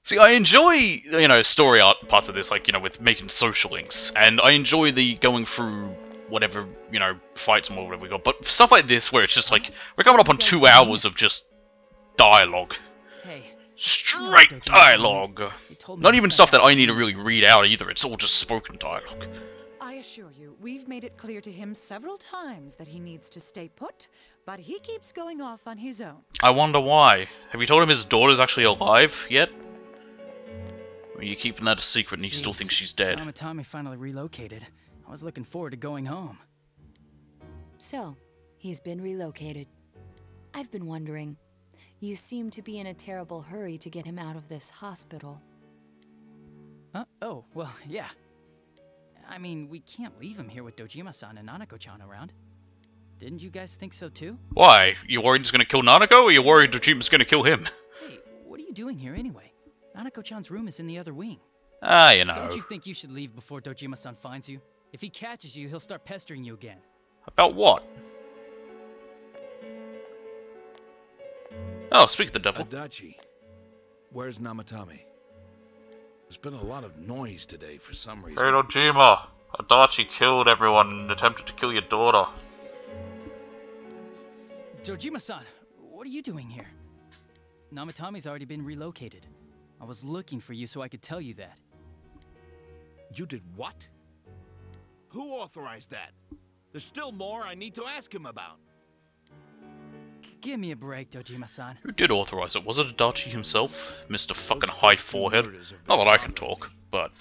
See, I enjoy, you know, story art parts of this, like, you know, with making social links, and I enjoy the going through whatever, you know, fights and whatever we got, but stuff like this where it's just like, we're coming up on 2 hours of just dialogue. Hey. Straight dialogue! Not even stuff that I need to really read out either, it's all just spoken dialogue. I assure you, we've made it clear to him several times that he needs to stay put, but he keeps going off on his own. I wonder why. Have you told him his daughter's actually alive yet? Or are you keeping that a secret and he still thinks she's dead? Namatame finally relocated. I was looking forward to going home. So, he's been relocated. I've been wondering. You seem to be in a terrible hurry to get him out of this hospital. Huh? Oh, well, yeah. I mean, we can't leave him here with Dojima-san and Nanako-chan around. Didn't you guys think so too? Why? You worried he's gonna kill Nanako, or you worried Dojima's gonna kill him? Hey, what are you doing here anyway? Nanako-chan's room is in the other wing. Ah, you know. Don't you think you should leave before Dojima-san finds you? If he catches you, he'll start pestering you again. About what? Oh, speak of the devil. Adachi, where's Namatame? There's been a lot of noise today for some reason. Hey, Dojima. Adachi killed everyone and attempted to kill your daughter. Dojima-san, what are you doing here? Namatame's already been relocated. I was looking for you so I could tell you that. You did what? Who authorized that? There's still more I need to ask him about. Give me a break, Dojima-san. Who did authorize it? Was it Adachi himself? Mr. fucking High Forehead? Not that I can talk, but...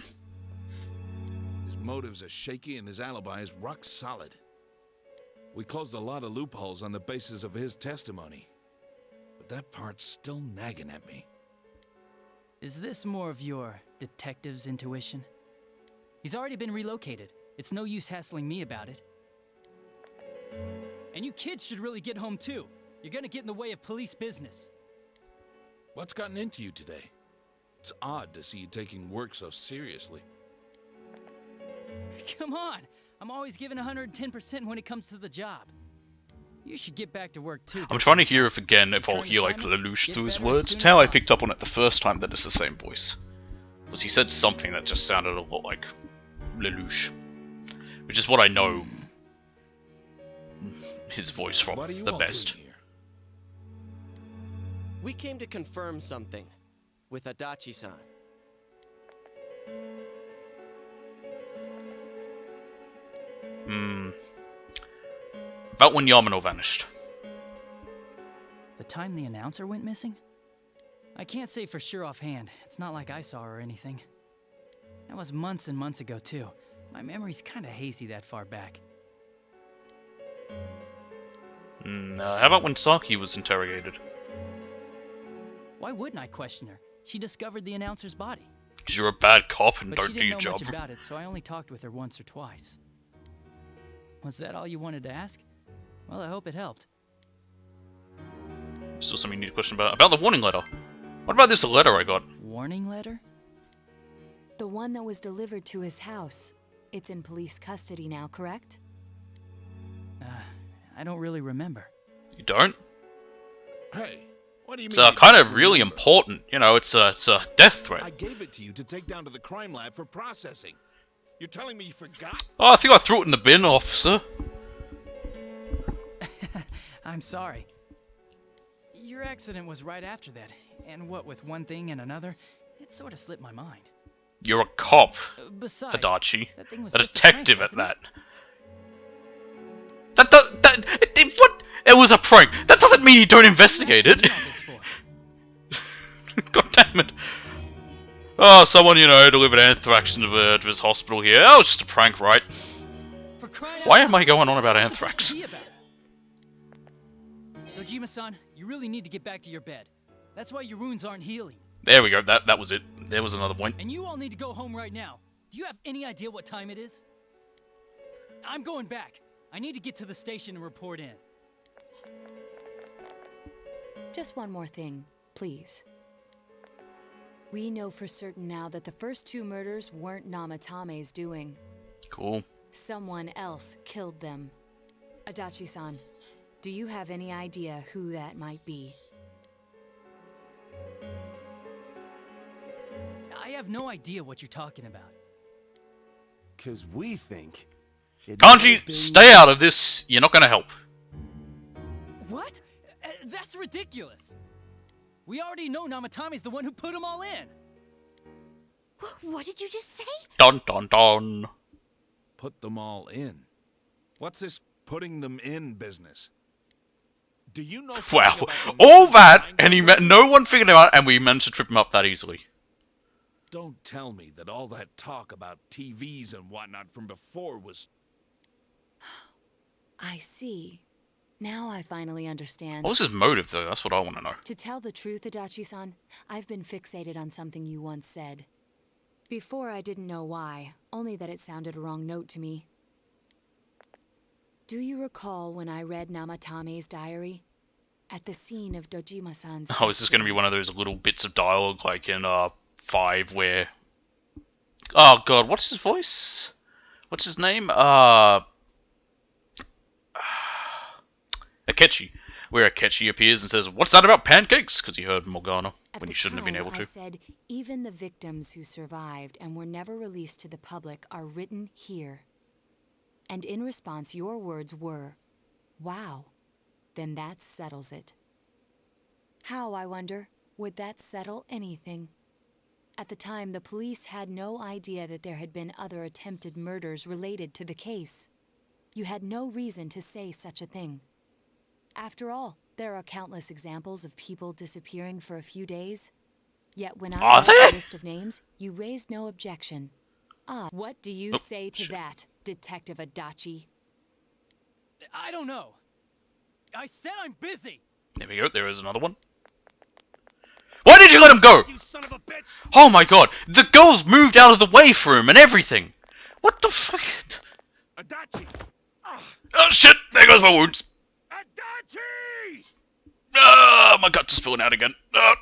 His motives are shaky and his alibi is rock solid. We closed a lot of loopholes on the basis of his testimony. But that part's still nagging at me. Is this more of your detective's intuition? He's already been relocated. It's no use hassling me about it. And you kids should really get home too. You're gonna get in the way of police business. What's gotten into you today? It's odd to see you taking work so seriously. Come on! I'm always giving 110% when it comes to the job. You should get back to work too. I'm trying to hear if I'll hear like Lelouch through his words. It's how I picked up on it the first time that it's the same voice. Because he said something that just sounded a lot like Lelouch. Which is what I know his voice from the best. We came to confirm something with Adachi-san. About when Yamano vanished. The time the announcer went missing? I can't say for sure offhand. It's not like I saw her or anything. That was months and months ago, too. My memory's kinda hazy that far back. How about when Saki was interrogated? Why wouldn't I question her? She discovered the announcer's body. Because you're a bad cop and But don't she do didn't your know job. much about it, so I only talked with her once or twice. Was that all you wanted to ask? Well, I hope it helped. Still something you need to question about? About the warning letter. What about this letter I got? Warning letter? The one that was delivered to his house. It's in police custody now, correct? I don't really remember. You don't? Hey, what do you It's mean? kind of really important. You know, it's a death threat. I gave it to you to take down to the crime lab for processing. You're telling me you forgot? Oh, I think I threw it in the bin, officer. I'm sorry. Your accident was right after that, and what with one thing and another, it sort of slipped my mind. You're a cop, Besides, Adachi. that thing was A just a detective prank, at that. What? It was a prank. That doesn't mean you don't investigate it. God damn it. Oh, someone, delivered anthrax to his hospital here. Oh, it's just a prank, right? Why am I going on about anthrax? Dojima-san, you really need to get back to your bed. That's why your wounds aren't healing. There we go. That was it. There was another point. And you all need to go home right now. Do you have any idea what time it is? I'm going back. I need to get to the station and report in. Just one more thing, please. We know for certain now that the first two murders weren't Namatame's doing. Cool. Someone else killed them. Adachi-san, do you have any idea who that might be? I have no idea what you're talking about. 'Cause we think... Kanji, stay out of this. You're not gonna help. What? That's ridiculous. We already know Namatame's the one who put them all in. What did you just say? Dun dun dun. Put them all in. What's this putting them in business? Do you know something Wow. about the All that, and no one figured it out, and we managed to trip him up that easily. Don't tell me that all that talk about TVs and whatnot from before was... I see. Now I finally understand. What was his motive, though? That's what I want to know. To tell the truth, Adachi-san, I've been fixated on something you once said. Before, I didn't know why, only that it sounded a wrong note to me. Do you recall when I read Namatame's diary? At the scene of Dojima-san's... Oh, is this going to be one of those little bits of dialogue, like in 5, where... Oh, God, what's his voice? What's his name? Akechi. Where Akechi appears and says, "What's that about pancakes?" Because he heard Morgana when he shouldn't have been able to. I said, even the victims who survived and were never released to the public are written here And in response, your words were, "Wow, then that settles it." How, I wonder, would that settle anything? At the time, the police had no idea that there had been other attempted murders related to the case. You had no reason to say such a thing. After all, there are countless examples of people disappearing for a few days. Yet when I read the list of names, you raised no objection. What do you say to that, Detective Adachi? I don't know. I said I'm busy. There we go, there is another one. Why did you let him go? You son of a bitch! Oh my god, the girls moved out of the way for him and everything! What the fuck? Adachi! Oh shit, there goes my wounds! Adachi! My guts are spilling out again. No.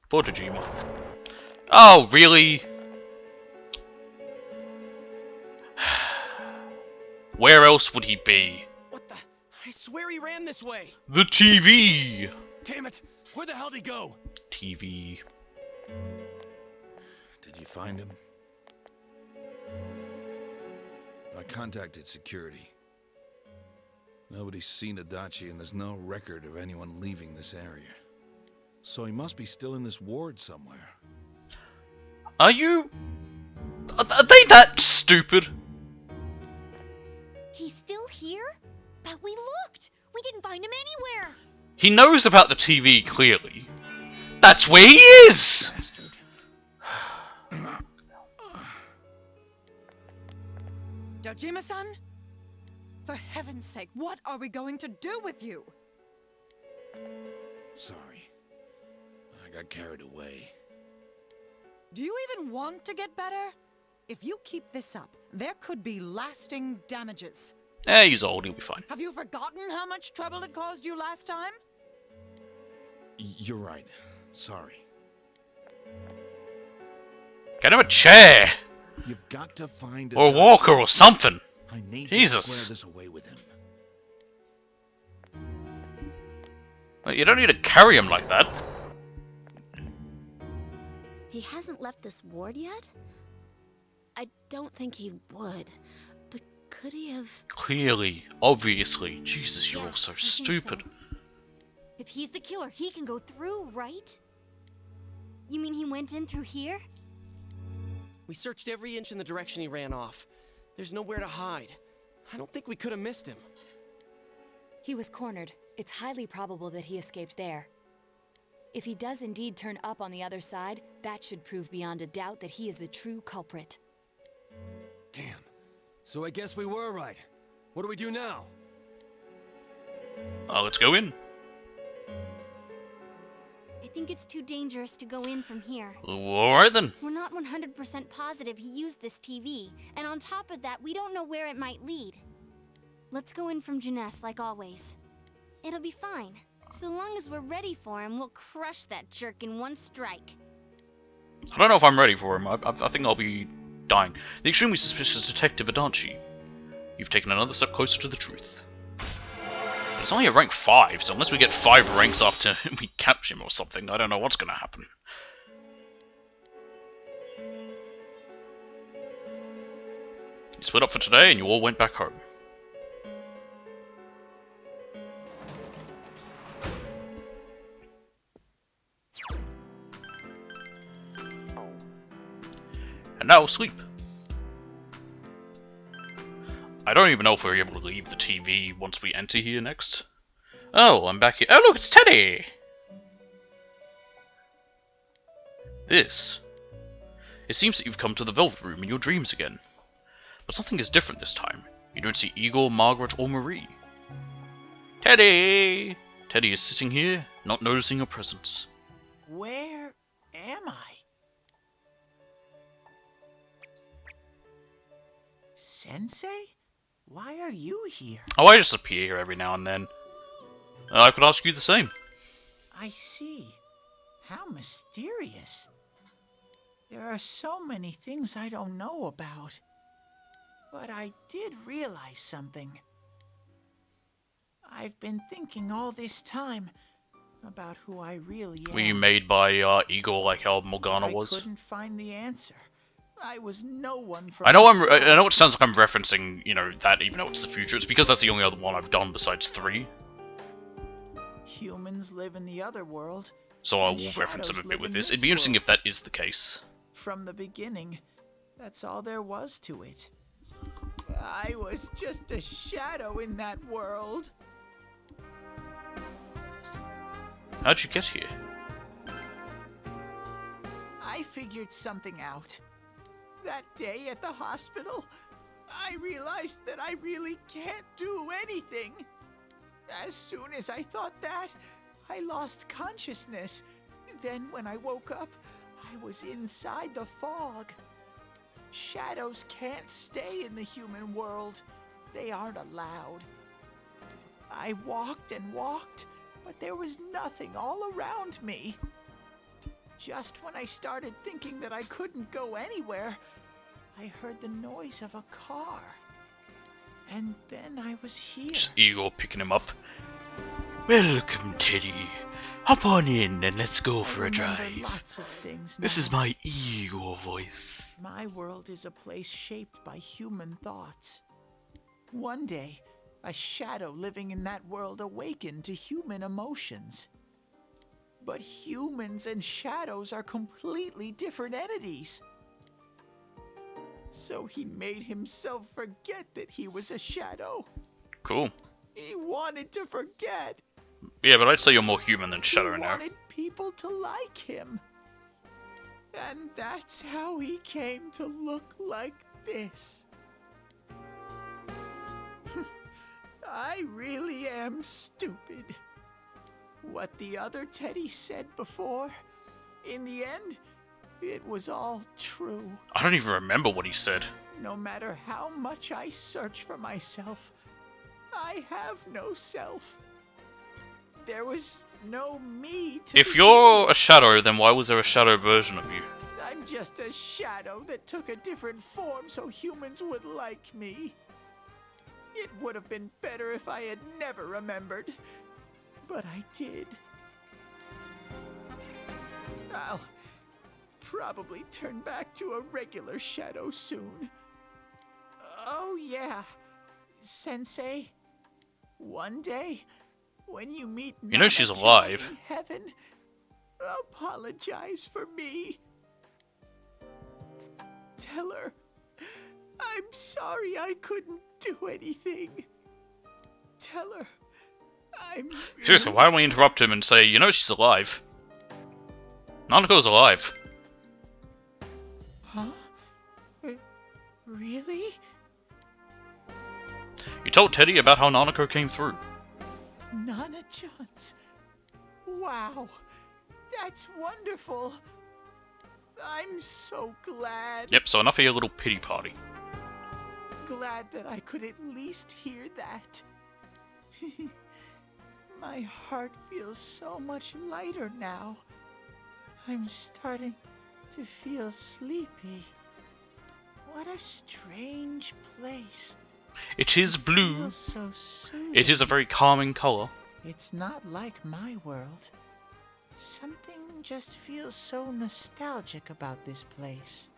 Poor Dojima. Oh, really? Where else would he be? What the? I swear he ran this way. The TV! Damn it! Where the hell did he go? TV. Did you find him? I contacted security. Nobody's seen Adachi and there's no record of anyone leaving this area. So he must be still in this ward somewhere. Are they that stupid? He's still here? But we looked! We didn't find him anywhere! He knows about the TV, clearly. That's where he is! Dojima-san? For heaven's sake, what are we going to do with you? Sorry. I got carried away. Do you even want to get better? If you keep this up, there could be lasting damages. He's old, he'll be fine. Have you forgotten how much trouble it caused you last time? You're right. Sorry. Get him a chair! You've got to find or a walker or something! I need Jesus. to square this away with him. Well, you don't need to carry him like that. He hasn't left this ward yet? I don't think he would. But could he have... Clearly, obviously. Jesus, you're all so stupid. If he's the killer, he can go through, right? You mean he went in through here? We searched every inch in the direction he ran off. There's nowhere to hide. I don't think we could have missed him. He was cornered. It's highly probable that he escaped there. If he does indeed turn up on the other side, that should prove beyond a doubt that he is the true culprit. Damn. So I guess we were right. What do we do now? Let's go in. I think it's too dangerous to go in from here. Alright then. We're not 100% positive he used this TV, and on top of that, we don't know where it might lead. Let's go in from Jeunesse like always. It'll be fine. So long as we're ready for him, we'll crush that jerk in one strike. I don't know if I'm ready for him. I think I'll be dying. The extremely suspicious Detective Adachi. You've taken another step closer to the truth. It's only a rank 5, so unless we get 5 ranks after we capture him or something, I don't know what's gonna happen. You split up for today and you all went back home. And now sleep. I don't even know if we're able to leave the TV once we enter here next. Oh, I'm back here. Oh look, it's Teddy! This. It seems that you've come to the Velvet Room in your dreams again. But something is different this time. You don't see Igor, Margaret, or Marie. Teddy! Teddy is sitting here, not noticing your presence. Where am I? Sensei? Why are you here? Oh, I just appear here every now and then. I could ask you the same. I see. How mysterious. There are so many things I don't know about. But I did realize something. I've been thinking all this time about who I really am. Were you made by Igor like how Morgana was? I couldn't find the answer. I was no one from I know the I start. know it sounds like I'm referencing, you know, that even though it's the future. It's because that's the only other one I've done besides 3. Humans live in the other world. So I and will reference them a shadows bit live with in this. It'd be interesting world. if that is the case. From the beginning, that's all there was to it. I was just a shadow in that world. How'd you get here? I figured something out. That day at the hospital, I realized that I really can't do anything. As soon as I thought that, I lost consciousness. Then when I woke up, I was inside the fog. Shadows can't stay in the human world. They aren't allowed. I walked and walked, but there was nothing all around me. Just when I started thinking that I couldn't go anywhere, I heard the noise of a car. And then I was here. Just Igor picking him up. Welcome, Teddy. Hop on in and let's go for a drive. Lots of things This is now. my Igor voice. My world is a place shaped by human thoughts. One day, a shadow living in that world awakened to human emotions. But humans and shadows are completely different entities. So he made himself forget that he was a shadow. Cool. He wanted to forget. Yeah, but I'd say you're more human than Shadow He now. wanted people to like him. And that's how he came to look like this. I really am stupid. What the other Teddy said before, in the end, it was all true. I don't even remember what he said. No matter how much I search for myself, I have no self. There was no me to If begin you're with. a Shadow, then why was there a Shadow version of you? I'm just a shadow that took a different form so humans would like me. It would have been better if I had never remembered, but I did. I'll probably turn back to a regular shadow soon. Oh yeah, Sensei. One day, when you meet You know she's Nana-chan alive. in heaven, apologize for me. Tell her I'm sorry I couldn't do anything. Tell her I'm Seriously, why don't we interrupt him and say, you know she's alive? Nanako's alive. Huh? Really? You told Teddy about how Nanako came through. Nana-chan's. Wow. That's wonderful. I'm so glad. Yep, so enough of your little pity party. Glad that I could at least hear that. My heart feels so much lighter now. I'm starting to feel sleepy. What a strange place. It is blue. Feels so soothing. It is a very calming color. It's not like my world. Something just feels so nostalgic about this place.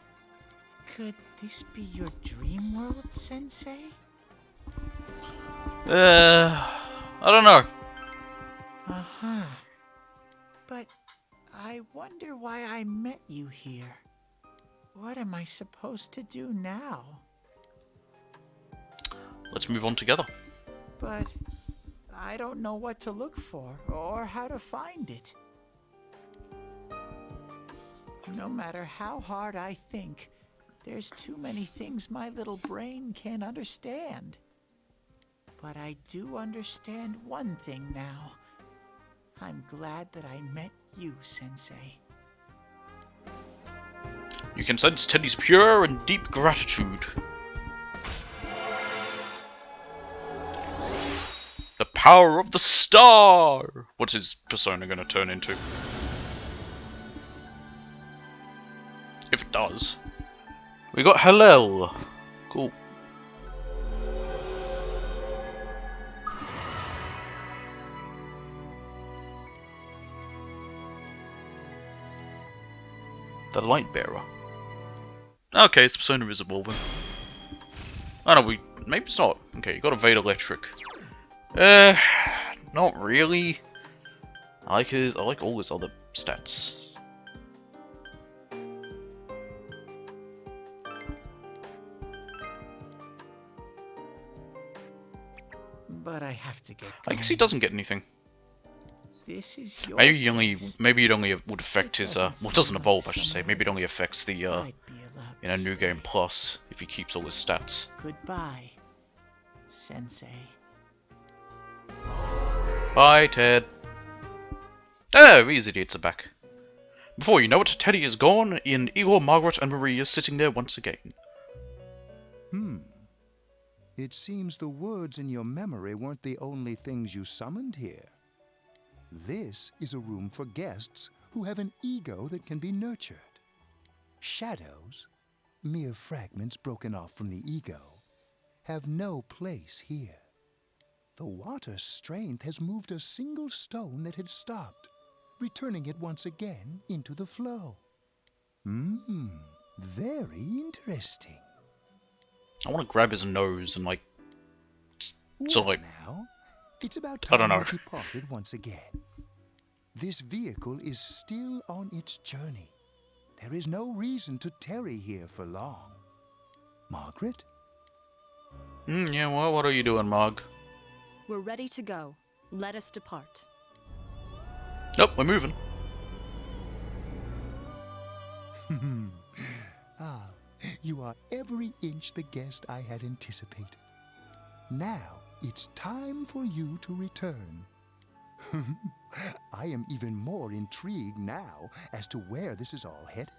Could this be your dream world, Sensei? I don't know. Uh-huh. But I wonder why I met you here. What am I supposed to do now? Let's move on together. But I don't know what to look for or how to find it. No matter how hard I think, there's too many things my little brain can't understand. But I do understand one thing now. I'm glad that I met you, Sensei. You can sense Teddy's pure and deep gratitude. The power of the star! What's his persona gonna turn into? If it does. We got Hallel. Cool. The Light Bearer. Okay, it's Persona Visible then. Oh no, maybe it's not. Okay, you got Evade Electric. Not really. I like all his other stats. But I have to get I guess he doesn't get anything. This is your Maybe it only would affect his well, it doesn't evolve, I should say. Maybe it only affects the New Game Plus if he keeps all his stats. Goodbye, Sensei. Bye, Ted. Oh, these idiots are back. Before you know it, Teddy is gone, and Igor, Margaret, and Marie are sitting there once again. It seems the words in your memory weren't the only things you summoned here. This is a room for guests who have an ego that can be nurtured. Shadows, mere fragments broken off from the ego, have no place here. The water's strength has moved a single stone that had stopped, returning it once again into the flow. Very interesting. I want to grab his nose and Now, it's about I don't time know. we departed once again. This vehicle is still on its journey. There is no reason to tarry here for long. Margaret? Yeah, well, what are you doing, Marg? We're ready to go. Let us depart. Nope, we're moving. You are every inch the guest I had anticipated. Now, it's time for you to return. I am even more intrigued now as to where this is all headed.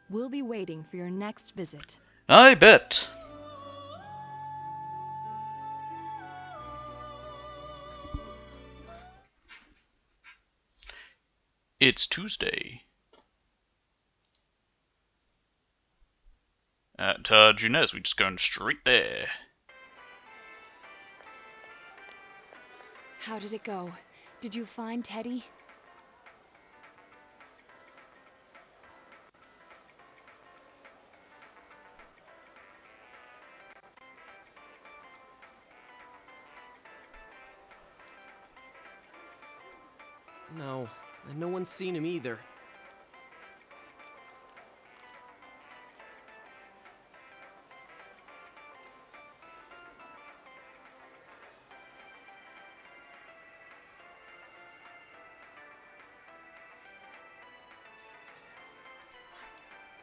We'll be waiting for your next visit. I bet. It's Tuesday. At Junes, we're just going straight there. How did it go? Did you find Teddy? No, and no one's seen him either.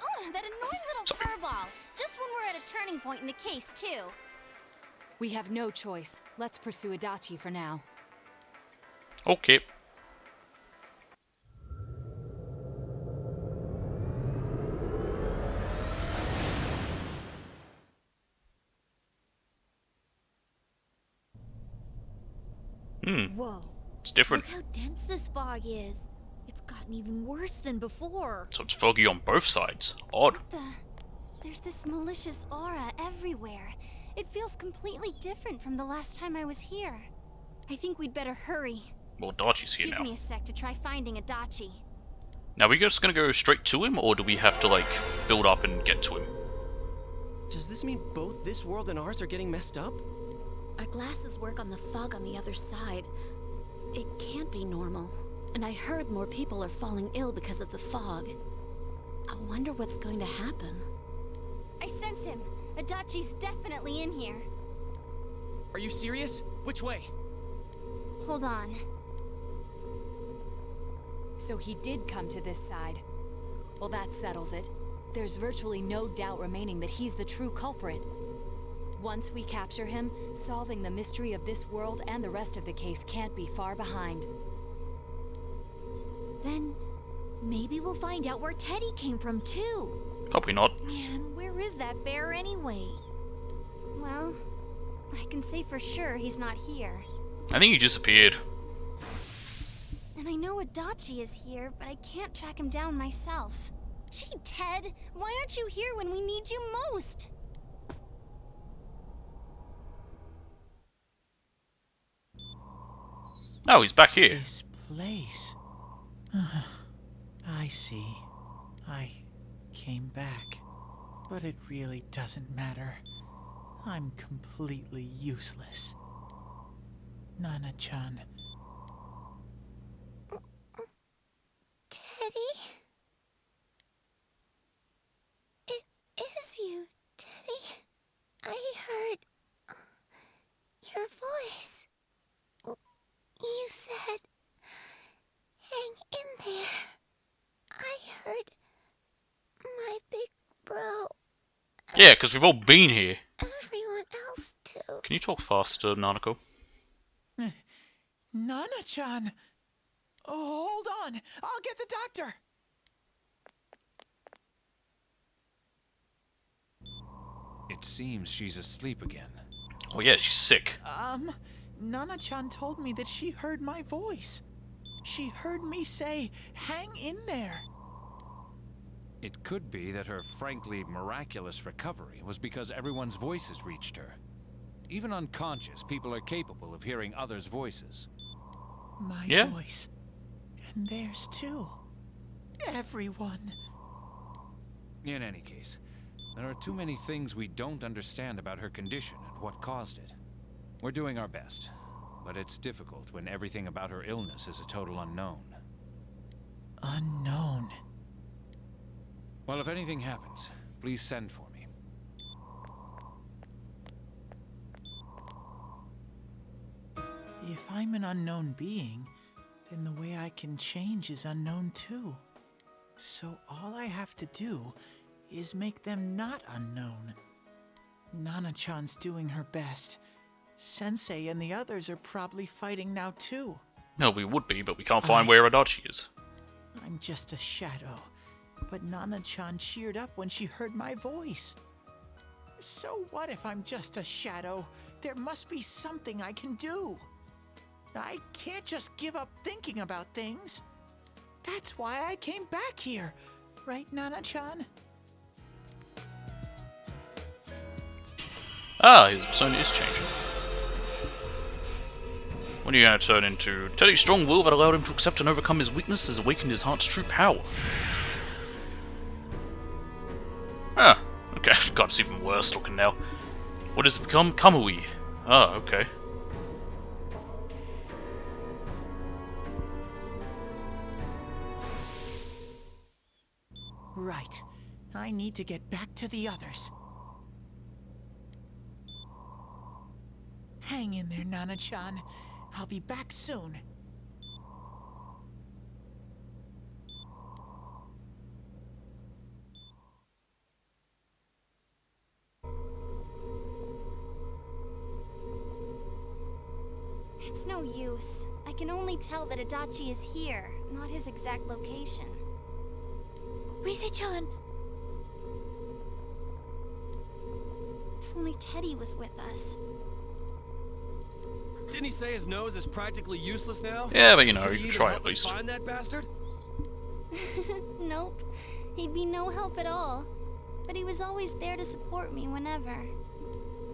Oh, that annoying little furball! Just when we're at a turning point in the case, too. We have no choice. Let's pursue Adachi for now. Okay. Whoa. It's different. Look how dense this fog is. It's gotten even worse than before. So it's foggy on both sides. Odd. There's this malicious aura everywhere. It feels completely different from the last time I was here. I think we'd better hurry. Well, Dachi's here Give now. me a sec to try finding Adachi. Now, are we just gonna go straight to him, or do we have to, build up and get to him? Does this mean both this world and ours are getting messed up? Our glasses work on the fog on the other side. It can't be normal. And I heard more people are falling ill because of the fog. I wonder what's going to happen. I sense him. Adachi's definitely in here. Are you serious? Which way? Hold on. So he did come to this side. Well, that settles it. There's virtually no doubt remaining that he's the true culprit. Once we capture him, solving the mystery of this world and the rest of the case can't be far behind. Then maybe we'll find out where Teddy came from too. Probably not. Man, where is that bear anyway? Well, I can say for sure he's not here. I think he disappeared. And I know Adachi is here, but I can't track him down myself. Gee, Ted, why aren't you here when we need you most? Oh, he's back here. This place. I see. I came back. But it really doesn't matter. I'm completely useless. Nana-chan. Teddy? It is you, Teddy. I heard your voice. You said, hang in there. I heard my big bro. Yeah, because we've all been here. Everyone else too. Can you talk faster, Nanako? Nana-chan! Oh, hold on! I'll get the doctor! It seems she's asleep again. Oh yeah, she's sick. Nana-chan told me that she heard my voice. She heard me say, hang in there. It could be that her frankly miraculous recovery was because everyone's voices reached her. Even unconscious, people are capable of hearing others' voices. My voice. And theirs too. Everyone. In any case, there are too many things we don't understand about her condition and what caused it. We're doing our best, but it's difficult when everything about her illness is a total unknown. Unknown? Well, if anything happens, please send for me. If I'm an unknown being, then the way I can change is unknown too. So all I have to do is make them not unknown. Nana-chan's doing her best. Sensei and the others are probably fighting now too. No, we would be, but we can't find where Adachi is. I'm just a shadow, but Nana-chan cheered up when she heard my voice. So what if I'm just a shadow? There must be something I can do. I can't just give up thinking about things. That's why I came back here. Right, Nana-chan? Ah, his persona is changing. When are you going to turn into? Teddy's strong will that allowed him to accept and overcome his weakness has awakened his heart's true power. Ah, okay, God, it's even worse looking now. What has it become? Kamui. Ah, okay. Right. I need to get back to the others. Hang in there, Nana-chan. I'll be back soon. It's no use. I can only tell that Adachi is here, not his exact location. Rise-chan! If only Teddy was with us. Didn't he say his nose is practically useless now? Yeah, but you know, Could you he can even try help at us least. Find that bastard? Nope. He'd be no help at all. But he was always there to support me whenever.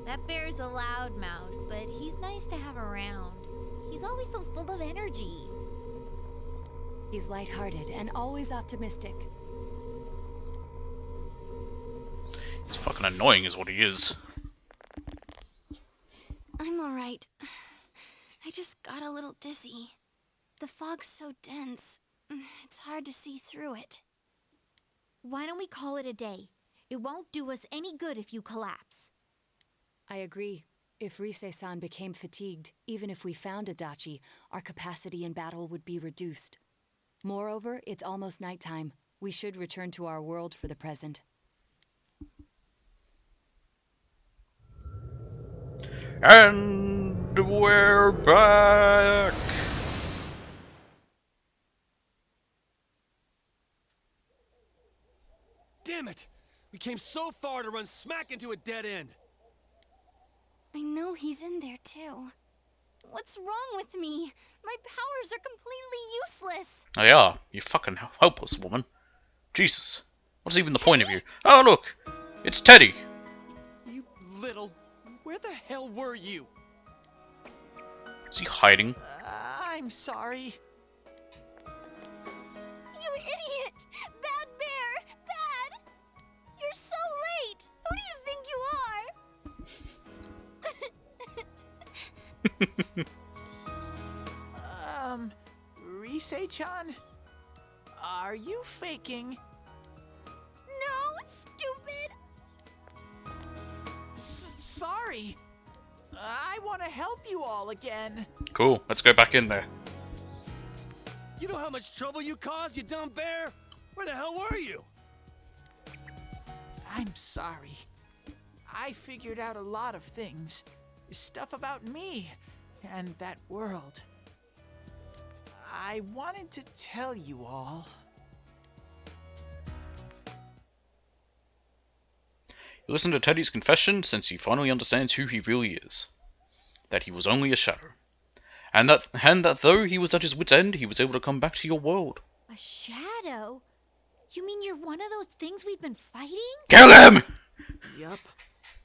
That bear's a loudmouth, but he's nice to have around. He's always so full of energy. He's lighthearted and always optimistic. It's fucking annoying is what he is. I'm alright. I just got a little dizzy. The fog's so dense, it's hard to see through it. Why don't we call it a day? It won't do us any good if you collapse. I agree. If Rise-san became fatigued, even if we found Adachi, our capacity in battle would be reduced. Moreover, it's almost nighttime. We should return to our world for the present. And we're back! Damn it! We came so far to run smack into a dead end. I know he's in there too. What's wrong with me? My powers are completely useless. They are. You fucking hopeless woman. Jesus. What's even the point of you? Oh, look! It's Teddy! You little... Where the hell were you? Is he hiding? I'm sorry. You idiot! Bad bear! Bad! You're so Rise-chan? Are you faking? No, stupid! Sorry. I want to help you all again. Cool, let's go back in there. You know how much trouble you caused, you dumb bear? Where the hell were you? I'm sorry. I figured out a lot of things. Stuff about me and that world. I wanted to tell you all. You listen to Teddy's confession since he finally understands who he really is. That he was only a shadow. And that though he was at his wit's end, he was able to come back to your world. A shadow? You mean you're one of those things we've been fighting? Kill him! Yup.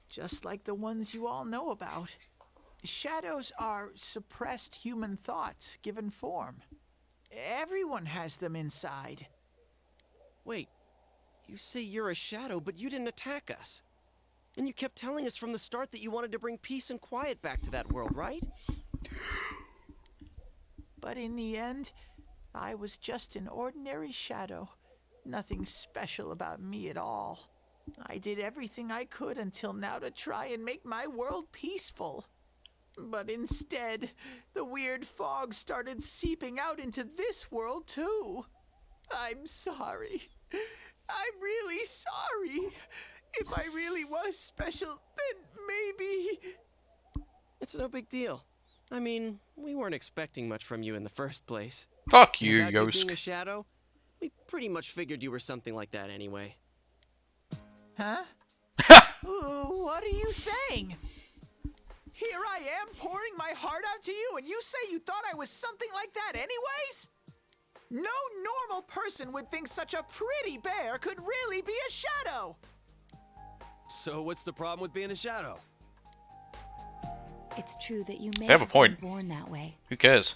Just like the ones you all know about. Shadows are suppressed human thoughts given form. Everyone has them inside. Wait, you say you're a shadow, but you didn't attack us. And you kept telling us from the start that you wanted to bring peace and quiet back to that world, right? But in the end, I was just an ordinary shadow. Nothing special about me at all. I did everything I could until now to try and make my world peaceful. But instead, the weird fog started seeping out into this world too. I'm sorry. I'm really sorry. If I really was special, then maybe... It's no big deal. I mean, we weren't expecting much from you in the first place. Fuck you, About you Yosk. being a shadow, we pretty much figured you were something like that anyway. Huh? What are you saying? Here I am pouring my heart out to you, and you say you thought I was something like that anyways? No normal person would think such a pretty bear could really be a shadow. So what's the problem with being a shadow? It's true that you may They have a point. been born that way, Who cares?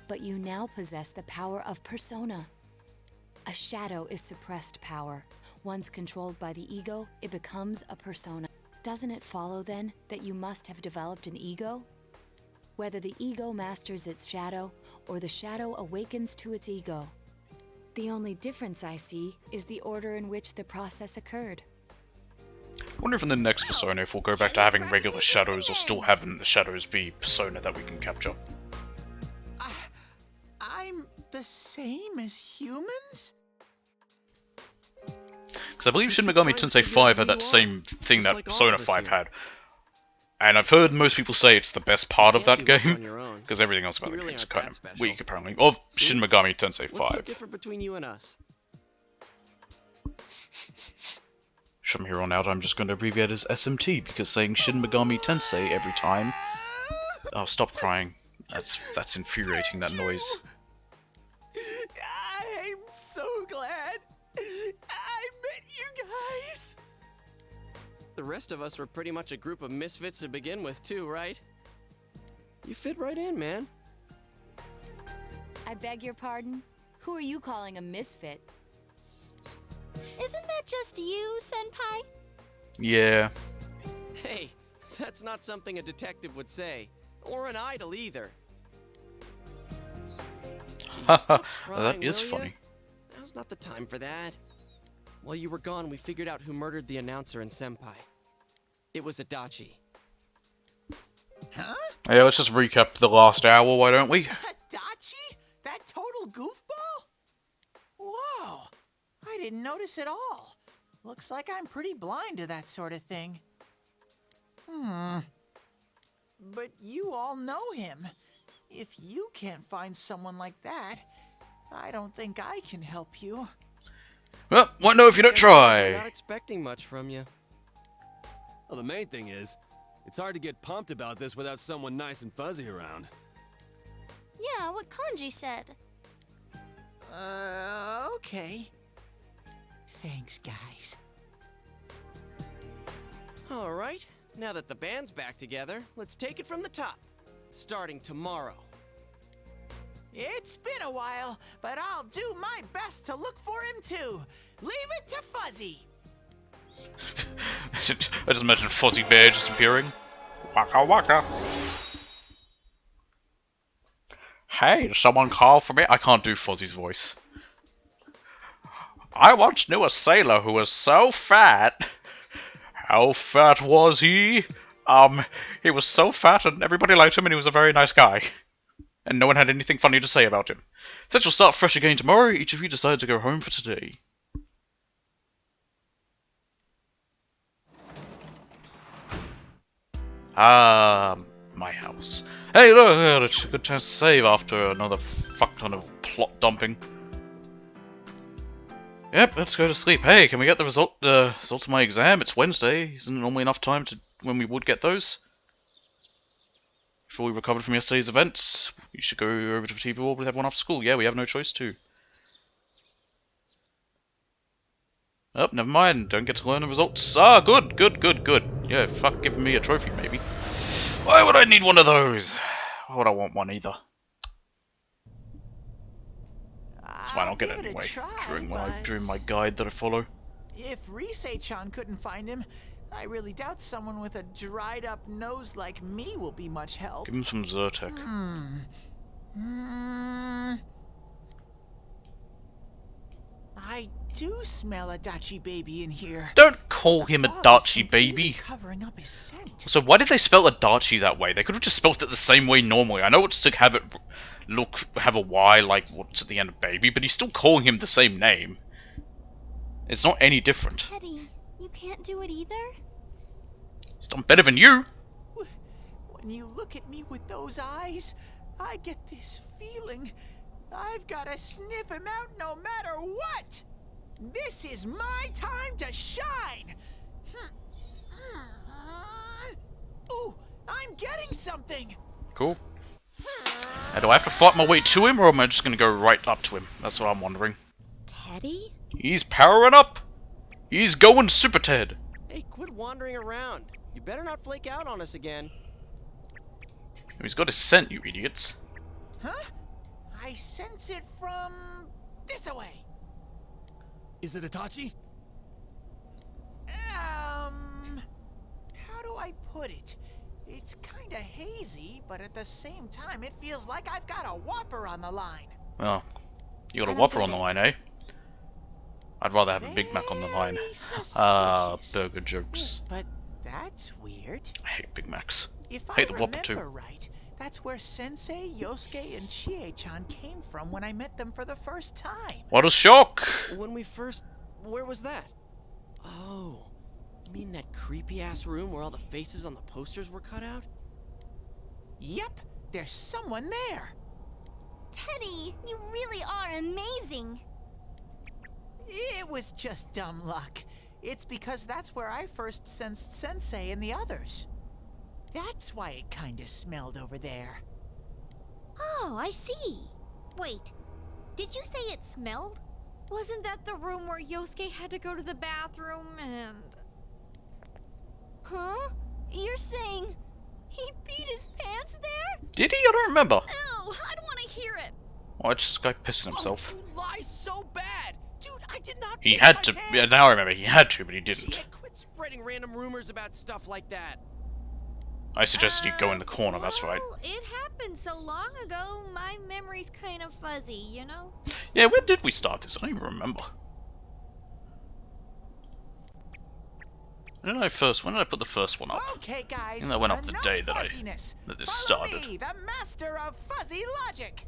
but you now possess the power of persona. A shadow is suppressed power. Once controlled by the ego, it becomes a persona. Doesn't it follow then that you must have developed an ego? Whether the ego masters its shadow or the shadow awakens to its ego. The only difference I see is the order in which the process occurred. I wonder if in the next Persona if we'll go back to having regular shadows or still having the shadows be Persona that we can capture. I'm the same as humans? Because I believe Shin Megami Tensei 5 had that same thing that Persona 5 had. And I've heard most people say it's the best part of that game, because everything else about the game is kind of weak, apparently. Of Shin Megami Tensei 5. What's so different between you and us? From here on out, I'm just going to abbreviate it as SMT, because saying Shin Megami Tensei every time... Oh, stop crying. That's infuriating, that noise. I'm so glad I met you guys. The rest of us were pretty much a group of misfits to begin with, too, right? You fit right in, man. I beg your pardon? Who are you calling a misfit? Isn't that just you, Senpai? Yeah. Hey, that's not something a detective would say. Or an idol, either. Haha, Crying, that is will ya? funny. Now's not the time for that. While you were gone, we figured out who murdered the announcer and Senpai. It was Adachi. Huh? Yeah, let's just recap the last hour, why don't we? Adachi? That total goofball? Whoa! I didn't notice at all. Looks like I'm pretty blind to that sort of thing. But you all know him. If you can't find someone like that, I don't think I can help you. Well, why not if you don't We're try? not expecting much from you. Well, the main thing is, it's hard to get pumped about this without someone nice and fuzzy around. Yeah, what Kanji said. Okay. Thanks, guys. All right, now that the band's back together, let's take it from the top. Starting tomorrow. It's been a while, but I'll do my best to look for him too. Leave it to Fuzzy. I just imagine Fuzzy Bear just appearing. Waka waka. Hey, did someone call for me? I can't do Fozzie's voice. I once knew a sailor who was so fat. How fat was he? He was so fat and everybody liked him and he was a very nice guy. And no one had anything funny to say about him. Since you'll start fresh again tomorrow, each of you decide to go home for today. My house. Hey, look, it's a good chance to save after another fuck ton of plot dumping. Yep, let's go to sleep. Hey, can we get the results of my exam? It's Wednesday. Isn't it normally enough time to when we would get those? Before we recovered from yesterday's events, we should go over to the TV World with everyone after school. Yeah, we have no choice to. Oh, never mind. Don't get to learn the results. Ah, good. Yeah, fuck giving me a trophy, maybe. Why would I need one of those? Why would I want one either? That's fine, I'll get it anyway. During my guide that I follow. If Risei-chan couldn't find him, I really doubt someone with a dried up nose like me will be much help. Give him some Zyrtec. I do smell a Dachi baby in here. Don't call him a Dachi baby. Covering up his scent. So why did they spell a Dachi that way? They could have just spelled it the same way normally. I know it's to have it have a Y like what's at the end of baby, but he's still calling him the same name. It's not any different. Teddy, you can't do it either? He's done better than you. When you look at me with those eyes, I get this feeling I've got to sniff him out no matter what. This is my time to shine. Ooh, I'm getting something. Cool. Now, do I have to fight my way to him, or am I just going to go right up to him? That's what I'm wondering. Teddy? He's powering up. He's going Super Ted. Hey, quit wandering around. You better not flake out on us again. He's got his scent, you idiots. Huh? I sense it from this away. Is it Itachi? How do I put it? It's kinda hazy, but at the same time it feels like I've got a Whopper on the line. Well, you got a Whopper on the line, eh? I'd rather have a Big Mac on the line. Burger jokes. Yes, but that's weird. I hate Big Macs. If I hate the I Whopper remember too. right, that's where Sensei, Yosuke, and Chie-chan came from when I met them for the first time. What a shock! When we first... Where was that? Oh, you mean that creepy-ass room where all the faces on the posters were cut out? Yep, there's someone there. Teddy, you really are amazing. It was just dumb luck. It's because that's where I first sensed Sensei and the others. That's why it kinda smelled over there. Oh, I see. Wait, did you say it smelled? Wasn't that the room where Yosuke had to go to the bathroom and... Huh? You're saying he peed his pants there? Did he? I don't remember. Ew, I don't want to hear it. Why is this guy pissing himself? Oh, you lie so bad! Dude, I did not He piss had my to. pants. Yeah, now I remember. He had to, but he didn't. Gee, quit spreading random rumors about stuff like that. I suggested you go in the corner, that's right. Well, it happened so long ago, my memory's kind of fuzzy, you know? Yeah, when did we start this? I don't even remember. When did I put the first one up? Okay, guys. I think that went up the enough day that fuzziness. this Follow started. me, the master of fuzzy logic.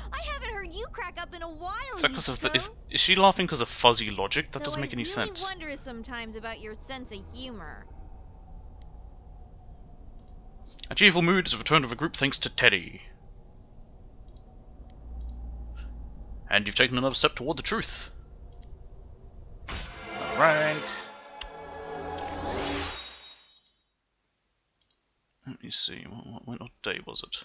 I haven't heard you crack up in a while. Is that because of the, is she laughing because of fuzzy logic? That doesn't make any sense. I wonder sometimes about your sense of humor. A cheerful mood is a return of the group thanks to Teddy. And you've taken another step toward the truth. Alright. Let me see, what day was it?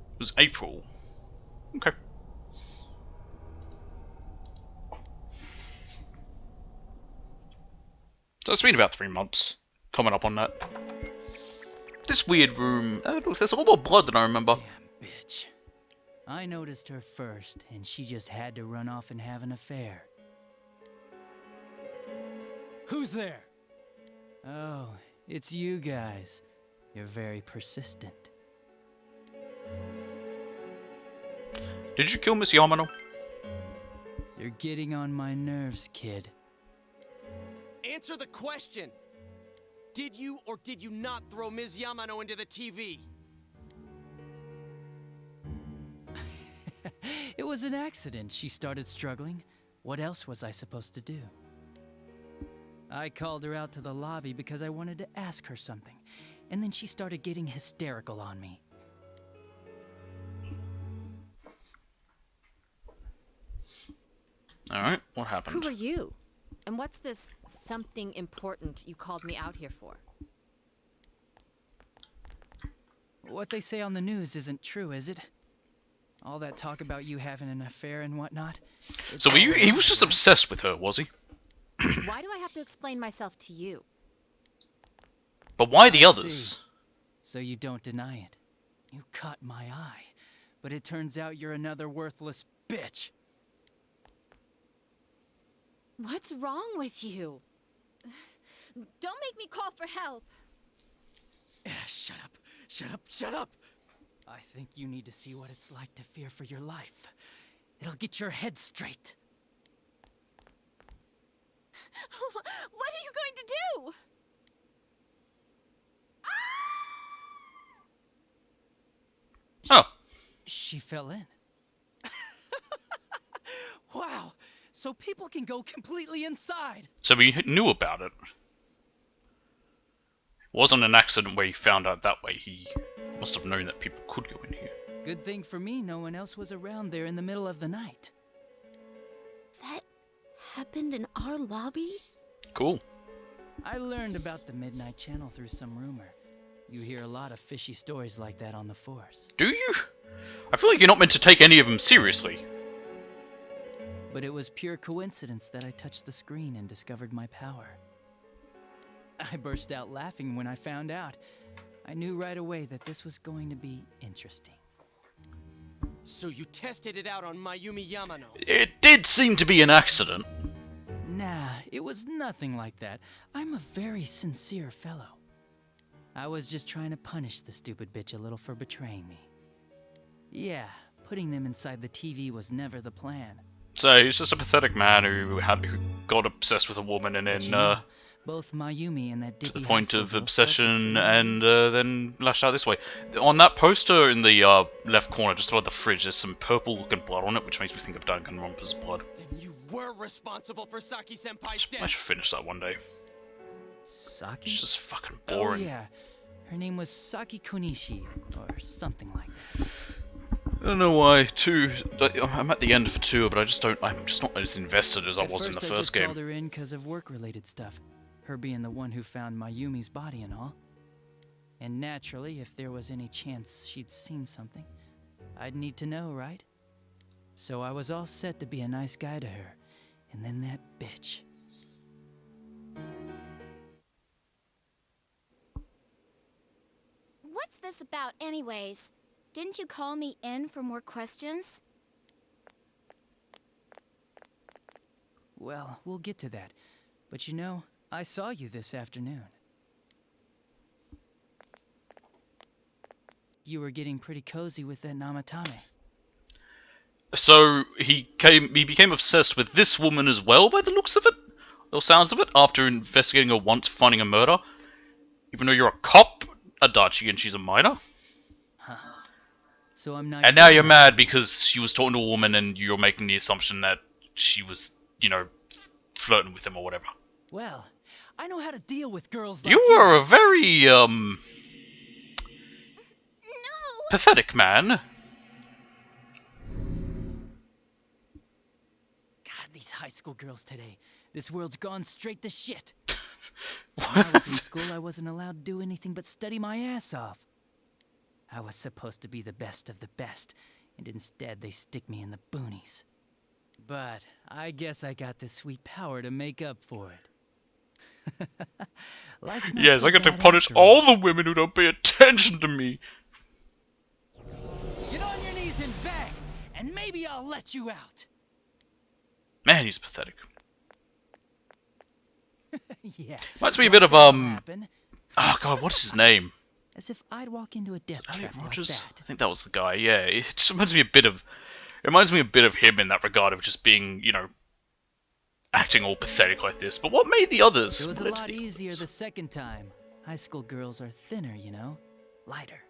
It was April. Okay. So it's been about 3 months. Coming up on that. This weird room. Look, there's a lot more blood than I remember. Bitch. I noticed her first, and she just had to run off and have an affair. Who's there? Oh, it's you guys. You're very persistent. Did you kill Miss Yamano? You're getting on my nerves, kid. Answer the question! Did you or did you not throw Ms. Yamano into the TV? It was an accident. She started struggling. What else was I supposed to do? I called her out to the lobby because I wanted to ask her something, and then she started getting hysterical on me. Alright, what happened? Who are you? And what's this something important you called me out here for? What they say on the news isn't true, is it? All that talk about you having an affair and whatnot. So he was just obsessed with her, was he? Why do I have to explain myself to you? But why the I others? see. So you don't deny it. You caught my eye. But it turns out you're another worthless bitch. What's wrong with you? Don't make me call for help. Shut up. Shut up. Shut up. I think you need to see what it's like to fear for your life. It'll get your head straight. What are you going to do? Oh. She fell in. Wow. So people can go completely inside. So he knew about it. It wasn't an accident where he found out that way. He must have known that people could go in here. Good thing for me, no one else was around there in the middle of the night. That happened in our lobby? Cool. I learned about the Midnight Channel through some rumor. You hear a lot of fishy stories like that on the Force. Do you? I feel like you're not meant to take any of them seriously. But it was pure coincidence that I touched the screen and discovered my power. I burst out laughing when I found out. I knew right away that this was going to be interesting. So you tested it out on Mayumi Yamano? It did seem to be an accident. Nah, it was nothing like that. I'm a very sincere fellow. I was just trying to punish the stupid bitch a little for betraying me. Yeah, putting them inside the TV was never the plan. So he's just a pathetic man who got obsessed with a woman and But you then know, both Mayumi and that to the dippy point high of school girl obsession and then lashed out this way. On that poster in the left corner, just above the fridge, there's some purple-looking blood on it, which makes me think of Danganronpa's blood. Then you were responsible for Saki-senpai's death! I should finish that one day. Saki? It's just fucking Oh boring. yeah, her name was Saki Konishi, or something like that. I don't know why 2. I'm at the end for 2, but I'm just not as invested as I was in the I first just game. called her in because of work-related stuff. Her being the one who found Mayumi's body and all. And naturally, if there was any chance she'd seen something, I'd need to know, right? So I was all set to be a nice guy to her. And then that bitch. What's this about, anyways? Didn't you call me in for more questions? Well, we'll get to that. But you know, I saw you this afternoon. You were getting pretty cozy with that Namatame. So he became obsessed with this woman as well, by the looks of it, or sounds of it, after investigating her once, finding a murder. Even though you're a cop, Adachi, and she's a minor. Huh. So I'm not. And now you're mad because she was talking to a woman, and you're making the assumption that she was, you know, flirting with him or whatever. Well, I know how to deal with girls like You are a very pathetic man. God, these high school girls today. This world's gone straight to shit. When I was in school, I wasn't allowed to do anything but study my ass off. I was supposed to be the best of the best, and instead they stick me in the boonies. But I guess I got this sweet power to make up for it. Life's not Yes, so I get to bad punish after all. all the women who don't pay attention to me. Get on your knees and beg, and maybe I'll let you out. Man, he's pathetic. Yeah. Reminds me a bit of Oh god, what's his name? As if I'd walk into a death Elliot trap like Rogers? that. I think that was the guy. Yeah, it just reminds me a bit of. It reminds me a bit of him in that regard of just being, you know, acting all pathetic like this. But what made the others? It was a lot easier the second time. High school girls are thinner, you know? Lighter.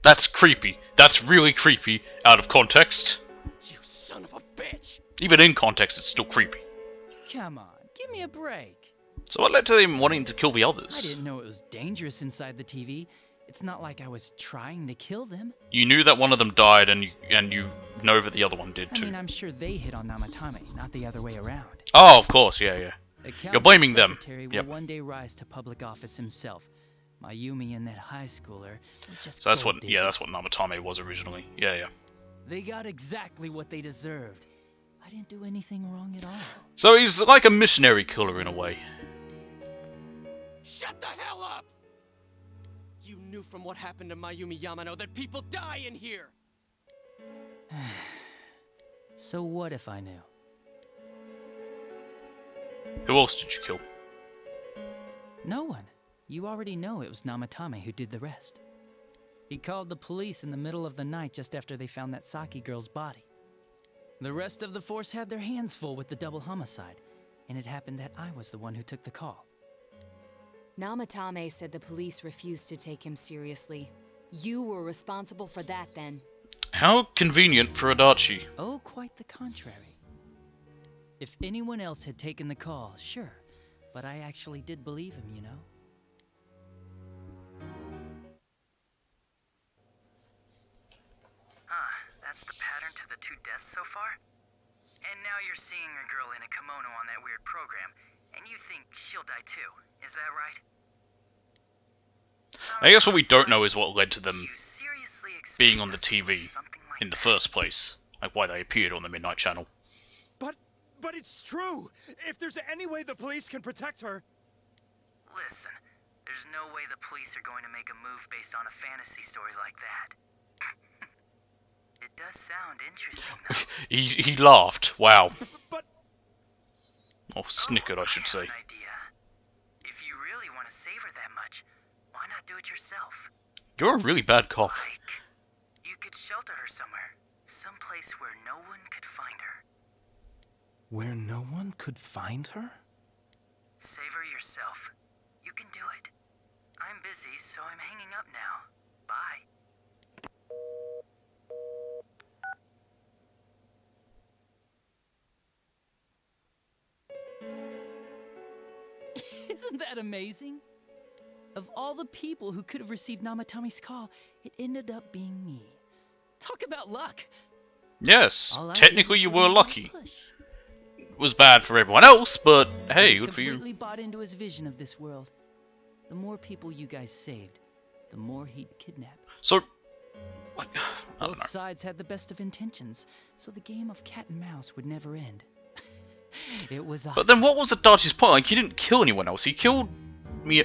That's creepy. That's really creepy out of context. You son of a bitch! Even in context, it's still creepy. Come on, give me a break. So what led to him wanting to kill the I others? didn't know it was dangerous inside the TV. It's not like I was trying to kill them. You knew that one of them died, and you know that the other one did I too. mean, I'm sure they hit on Namatame, not the other way around. Oh, of course, yeah, yeah. The You're county blaming them. secretary will Yep. one day rise to public office himself. Mayumi and that high schooler, they just So that's gold what, digging. yeah, that's what Namatame was originally. Yeah, yeah. They got exactly what they deserved. I didn't do anything wrong at all. So he's like a missionary killer in a way. Shut the hell up! You knew from what happened to Mayumi Yamano that people die in here! So what if I knew? Who else did you kill? No one. You already know it was Namatame who did the rest. He called the police in the middle of the night just after they found that Saki girl's body. The rest of the force had their hands full with the double homicide, and it happened that I was the one who took the call. Namatame said the police refused to take him seriously. You were responsible for that then. How convenient for Adachi. Oh, quite the contrary. If anyone else had taken the call, sure, but I actually did believe him, you know? That's the pattern to the 2 deaths so far? And now you're seeing a girl in a kimono on that weird program, and you think she'll die too, is that right? I guess what we don't know is what led to them being on the TV in the first place. Like why they appeared on the Midnight Channel. But it's true! If there's any way the police can protect her... Listen, there's no way the police are going to make a move based on a fantasy story like that. It does sound interesting, though. he laughed. Wow. Or snickered, I should say. If you really want to save her that much, why not do it yourself? You're a really bad cop. You could shelter her somewhere. Someplace where no one could find her. Where no one could find her? Save her yourself. You can do it. I'm busy, so I'm hanging up now. Bye. Isn't that amazing? Of all the people who could have received Namatame's call, it ended up being me. Talk about luck! Yes, All I did technically was you give were him a lucky. push. It was bad for everyone else, but hey, I good for you. completely bought into his vision of this world. The more people you guys saved, the more he'd kidnap. So, like, I don't Both know. sides had the best of intentions, so the game of cat and mouse would never end. It was awesome. But then what was Adachi's point? Like, he didn't kill anyone else. He killed me.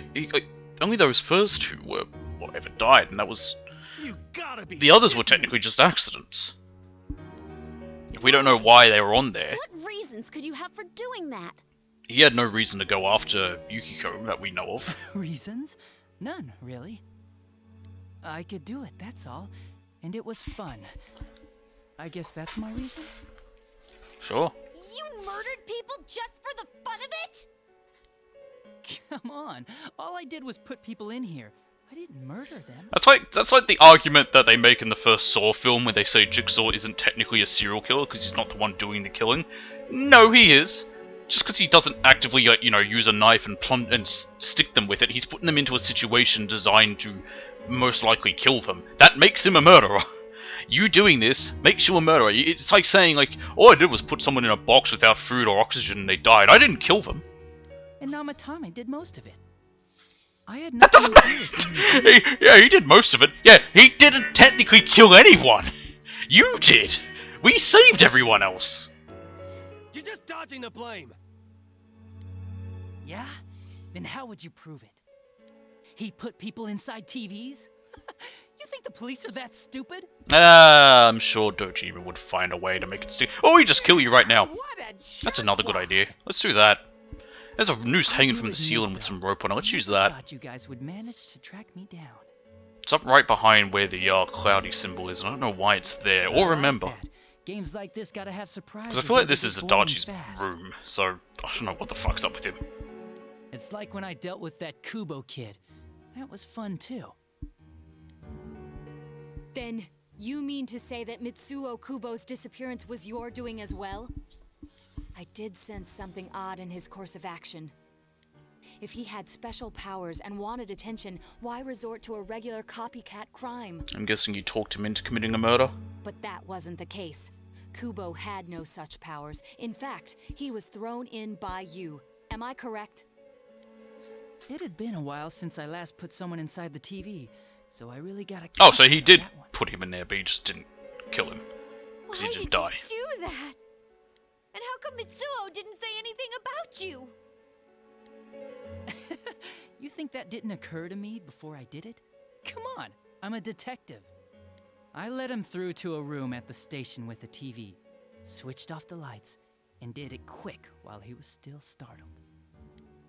Only those first two were whatever died, and that was. You gotta be. The others were technically just accidents. We don't know why they were on there. What reasons could you have for doing that? He had no reason to go after Yukiko that we know of. Reasons? None, really. I could do it, that's all. And it was fun. I guess that's my reason? Sure. You murdered people just for the fun of it? Come on. All I did was put people in here. I didn't murder them. That's like the argument that they make in the first Saw film where they say Jigsaw isn't technically a serial killer because he's not the one doing the killing. No, he is. Just because he doesn't actively, like, you know, use a knife and stick them with it, he's putting them into a situation designed to most likely kill them. That makes him a murderer. You doing this makes you a murderer. It's like saying, like, all I did was put someone in a box without food or oxygen and they died. I didn't kill them. And Namatame did most of it. I had That nothing doesn't. to do with Yeah, he did most of it. Yeah, he didn't technically kill anyone. You did. We saved everyone else. You're just dodging the blame. Yeah? Then how would you prove it? He put people inside TVs? You think the police are that stupid? I'm sure Dojima would find a way to make it stick. Oh, he just kill you right now. That's another good idea. Let's do that. There's a noose hanging from the ceiling with some rope on it. Let's use I that. thought you guys would manage to track me down. It's up right behind where the cloudy symbol is. I don't know why it's there, or remember. Games like this gotta have surprises. Because I feel like this or they is get boring Adachi's fast. room, so I don't know what the fuck's up with him. It's like when I dealt with that Kubo kid. That was fun too. Then, you mean to say that Mitsuo Kubo's disappearance was your doing as well? I did sense something odd in his course of action. If he had special powers and wanted attention, why resort to a regular copycat crime? I'm guessing you talked him into committing a murder? But that wasn't the case. Kubo had no such powers. In fact, he was thrown in by you. Am I correct? It had been a while since I last put someone inside the TV, so I really gotta. Oh, so he did put him in there, but he just didn't kill him. Because he didn't die. Do that? And how come Mitsuo didn't say anything about you? You think that didn't occur to me before I did it? Come on, I'm a detective. I led him through to a room at the station with a TV, switched off the lights, and did it quick while he was still startled.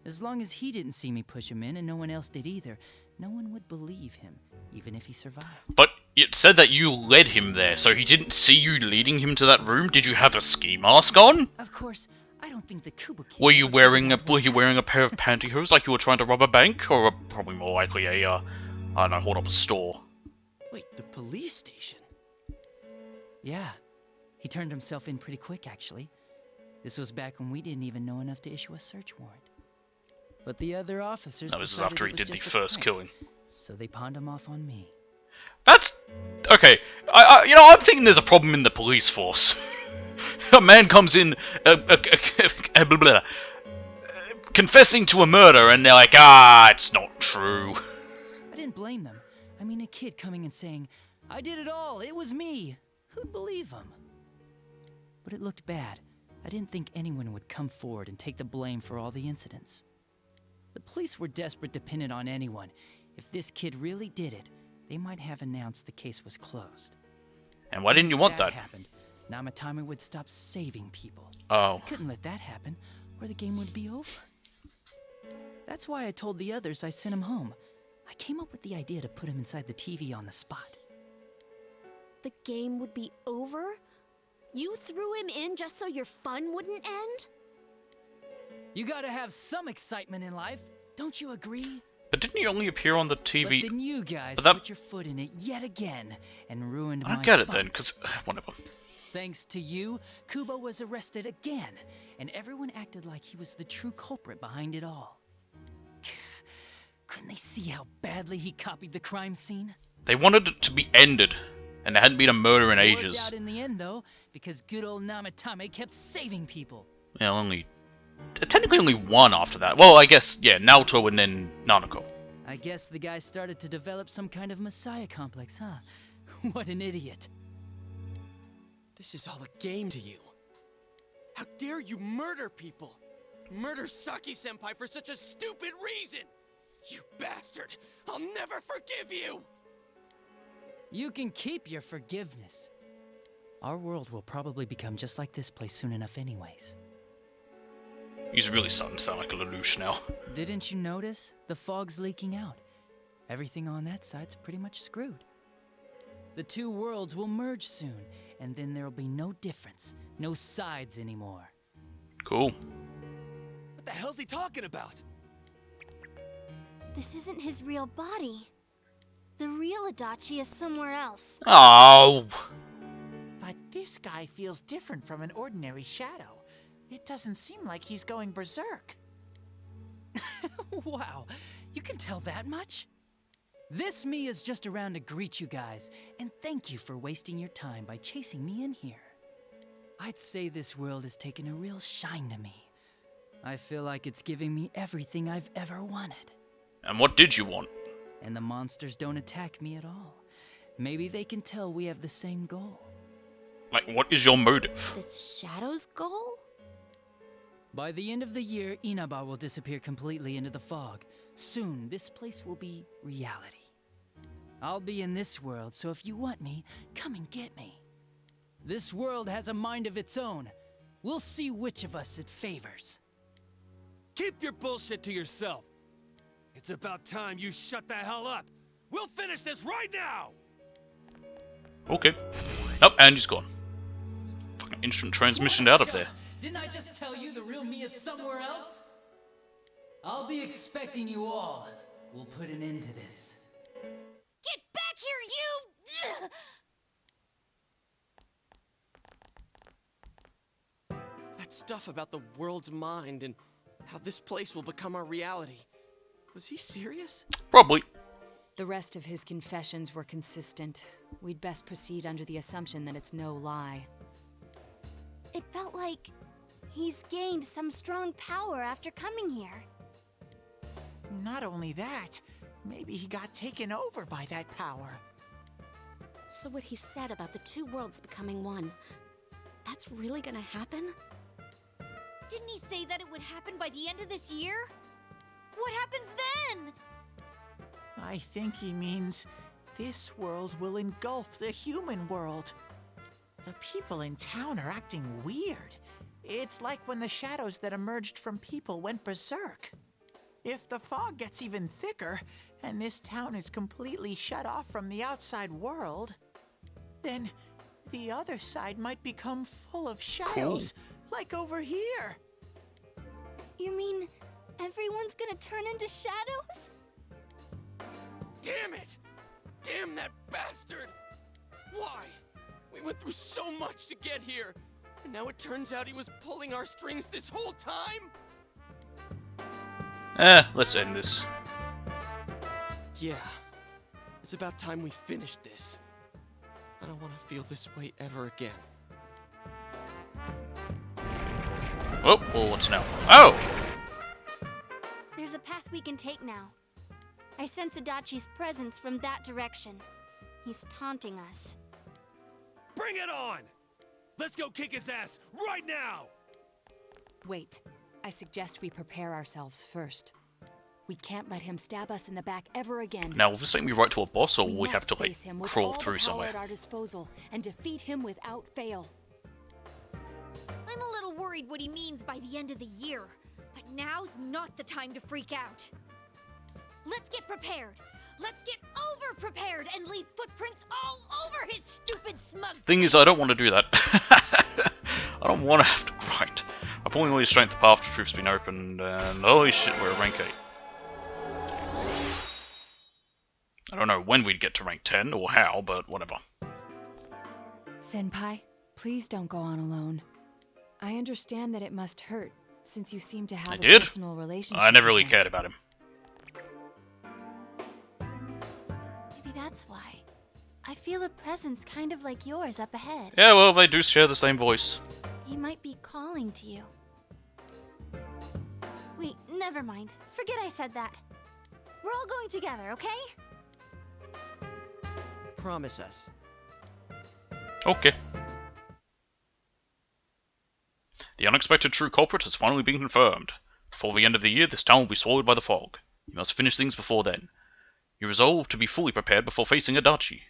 As long as he didn't see me push him in and no one else did either, no one would believe him, even if he survived. But it said that you led him there, so he didn't see you leading him to that room? Did you have a ski mask on? Of course, I don't think the Kubo kid... Were you wearing a pair of pantyhose like you were trying to rob a bank? Or probably more likely a, I don't know, hold up a store? Wait, the police station? Yeah, he turned himself in pretty quick, actually. This was back when we didn't even know enough to issue a search warrant. But the other officers No, this is decided after it he was did the just a first prank, killing. So they pawned him off on me. That's... okay. You know, I'm thinking there's a problem in the police force. A man comes in, confessing to a murder, and they're like, it's not true. I didn't blame them. I mean, a kid coming and saying, I did it all, it was me. Who'd believe him? But it looked bad. I didn't think anyone would come forward and take the blame for all the incidents. The police were desperate to pin it on anyone. If this kid really did it, they might have announced the case was closed. And why didn't you want that? Happened, Namatame would stop saving people. Oh. I couldn't let that happen, or the game would be over. That's why I told the others I sent him home. I came up with the idea to put him inside the TV on the spot. The game would be over? You threw him in just so your fun wouldn't end? You gotta have some excitement in life, don't you agree? But didn't he only appear on the TV? But then you guys But that... put your foot in it yet again and ruined my I don't get it fun. then, because... whatever. Thanks to you, Kubo was arrested again, and everyone acted like he was the true culprit behind it all. Couldn't they see how badly he copied the crime scene? They wanted it to be ended, and there hadn't been a murder in It ages. worked out in the end, though, because good old Namatame kept saving people. Yeah, only... technically only one after that. Well, I guess, yeah, Naoto and then Nanako. I guess the guy started to develop some kind of messiah complex, huh? What an idiot. This is all a game to you. How dare you murder people? Murder Saki-senpai for such a stupid reason! You bastard! I'll never forgive you! You can keep your forgiveness. Our world will probably become just like this place soon enough anyways. He's really starting to sound like a Lelouch now. Didn't you notice? The fog's leaking out. Everything on that side's pretty much screwed. The two worlds will merge soon, and then there'll be no difference, no sides anymore. Cool. What the hell's he talking about? This isn't his real body. The real Adachi is somewhere else. Oh. But this guy feels different from an ordinary shadow. It doesn't seem like he's going berserk. Wow, you can tell that much? This me is just around to greet you guys, and thank you for wasting your time by chasing me in here. I'd say this world has taken a real shine to me. I feel like it's giving me everything I've ever wanted. And what did you want? And the monsters don't attack me at all. Maybe they can tell we have the same goal. Like, what is your motive? The Shadow's goal? By the end of the year, Inaba will disappear completely into the fog. Soon, this place will be reality. I'll be in this world, so if you want me, come and get me. This world has a mind of its own. We'll see which of us it favors. Keep your bullshit to yourself. It's about time you shut the hell up. We'll finish this right now! Okay. Oh, and he's gone. Fucking instant transmission out of there. Didn't I just tell you the real me is somewhere else? I'll be expecting you all. We'll put an end to this. Get back here, you! That stuff about the world's mind and how this place will become our reality. Was he serious? Probably. The rest of his confessions were consistent. We'd best proceed under the assumption that it's no lie. It felt like he's gained some strong power after coming here. Not only that, maybe he got taken over by that power. So what he said about the two worlds becoming one, that's really gonna happen? Didn't he say that it would happen by the end of this year? What happens then? I think he means this world will engulf the human world. The people in town are acting weird. It's like when the shadows that emerged from people went berserk. If the fog gets even thicker, and this town is completely shut off from the outside world, then the other side might become full of shadows, like over here. You mean everyone's gonna turn into shadows? Damn it! Damn that bastard! Why? We went through so much to get here, and now it turns out he was pulling our strings this whole time? Let's end this. Yeah. It's about time we finished this. I don't want to feel this way ever again. Oh, well, what's now? Oh! There's a path we can take now. I sense Adachi's presence from that direction. He's taunting us. Bring it on! Let's go kick his ass right now! Wait. I suggest we prepare ourselves first. We can't let him stab us in the back ever again. Now, will this take me right to a boss, or will we must have to, like, face him with crawl all through the power somewhere? at our disposal and defeat him without fail. I'm a little worried what he means by the end of the year, but now's not the time to freak out. Let's get prepared. Let's get over-prepared and leave footprints all over his stupid smug... Thing is, I don't want to do that. I don't want to have to grind. I've only got strength up after Truth's been opened, and holy shit, we're at rank 8. I don't know when we'd get to rank 10 or how, but whatever. Senpai, please don't go on alone. I understand that it must hurt, since you seem to have a personal relationship. I never with really him. cared about him. Maybe that's why. I feel a presence kind of like yours up ahead. Yeah, well, they do share the same voice. He might be calling to you. Wait, never mind. Forget I said that. We're all going together, okay? Promise us. Okay. The unexpected true culprit has finally been confirmed. Before the end of the year, this town will be swallowed by the fog. You must finish things before then. You resolve to be fully prepared before facing Adachi.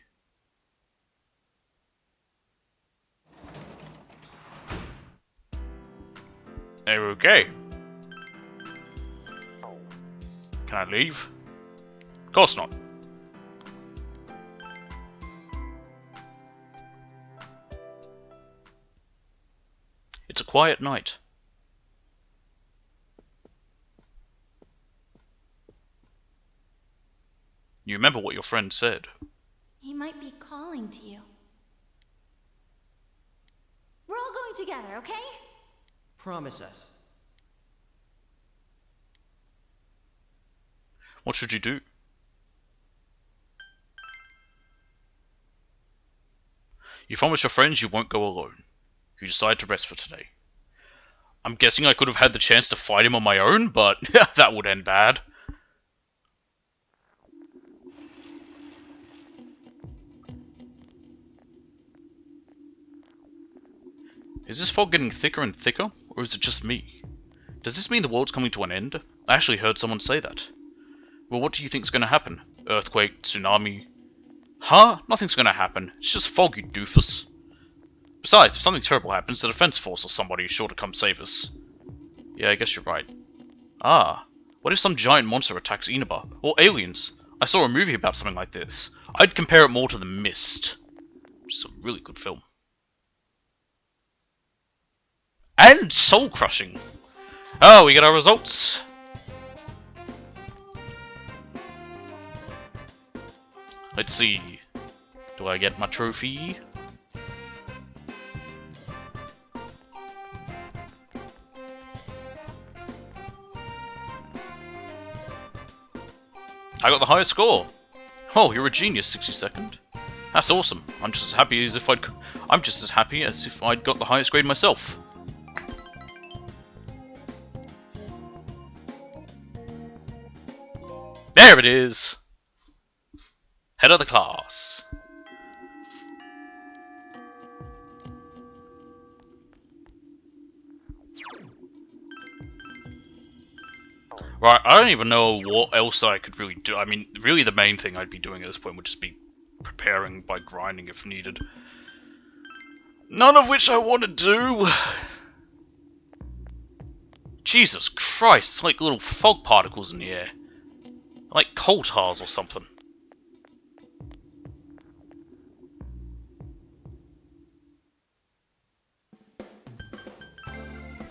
Okay. Can I leave? Of course not. It's a quiet night. You remember what your friend said. He might be calling to you. We're all going together, okay? Promise us. What should you do? You promise your friends you won't go alone. You decide to rest for today. I'm guessing I could have had the chance to fight him on my own, but that would end bad. Is this fog getting thicker and thicker, or is it just me? Does this mean the world's coming to an end? I actually heard someone say that. Well, what do you think's gonna happen? Earthquake? Tsunami? Huh? Nothing's gonna happen. It's just fog, you doofus. Besides, if something terrible happens, the defense force or somebody is sure to come save us. Yeah, I guess you're right. Ah, what if some giant monster attacks Inaba? Or aliens? I saw a movie about something like this. I'd compare it more to The Mist, which is a really good film. And soul crushing. Oh, we get our results. Let's see. Do I get my trophy? I got the highest score. Oh, you're a genius, 62nd. That's awesome. I'm just as happy as if I'd got the highest grade myself. There it is. Head of the class. Right, I don't even know what else I could really do. I mean, really the main thing I'd be doing at this point would just be preparing by grinding if needed. None of which I want to do! Jesus Christ, it's like little fog particles in the air. Like coal tars or something.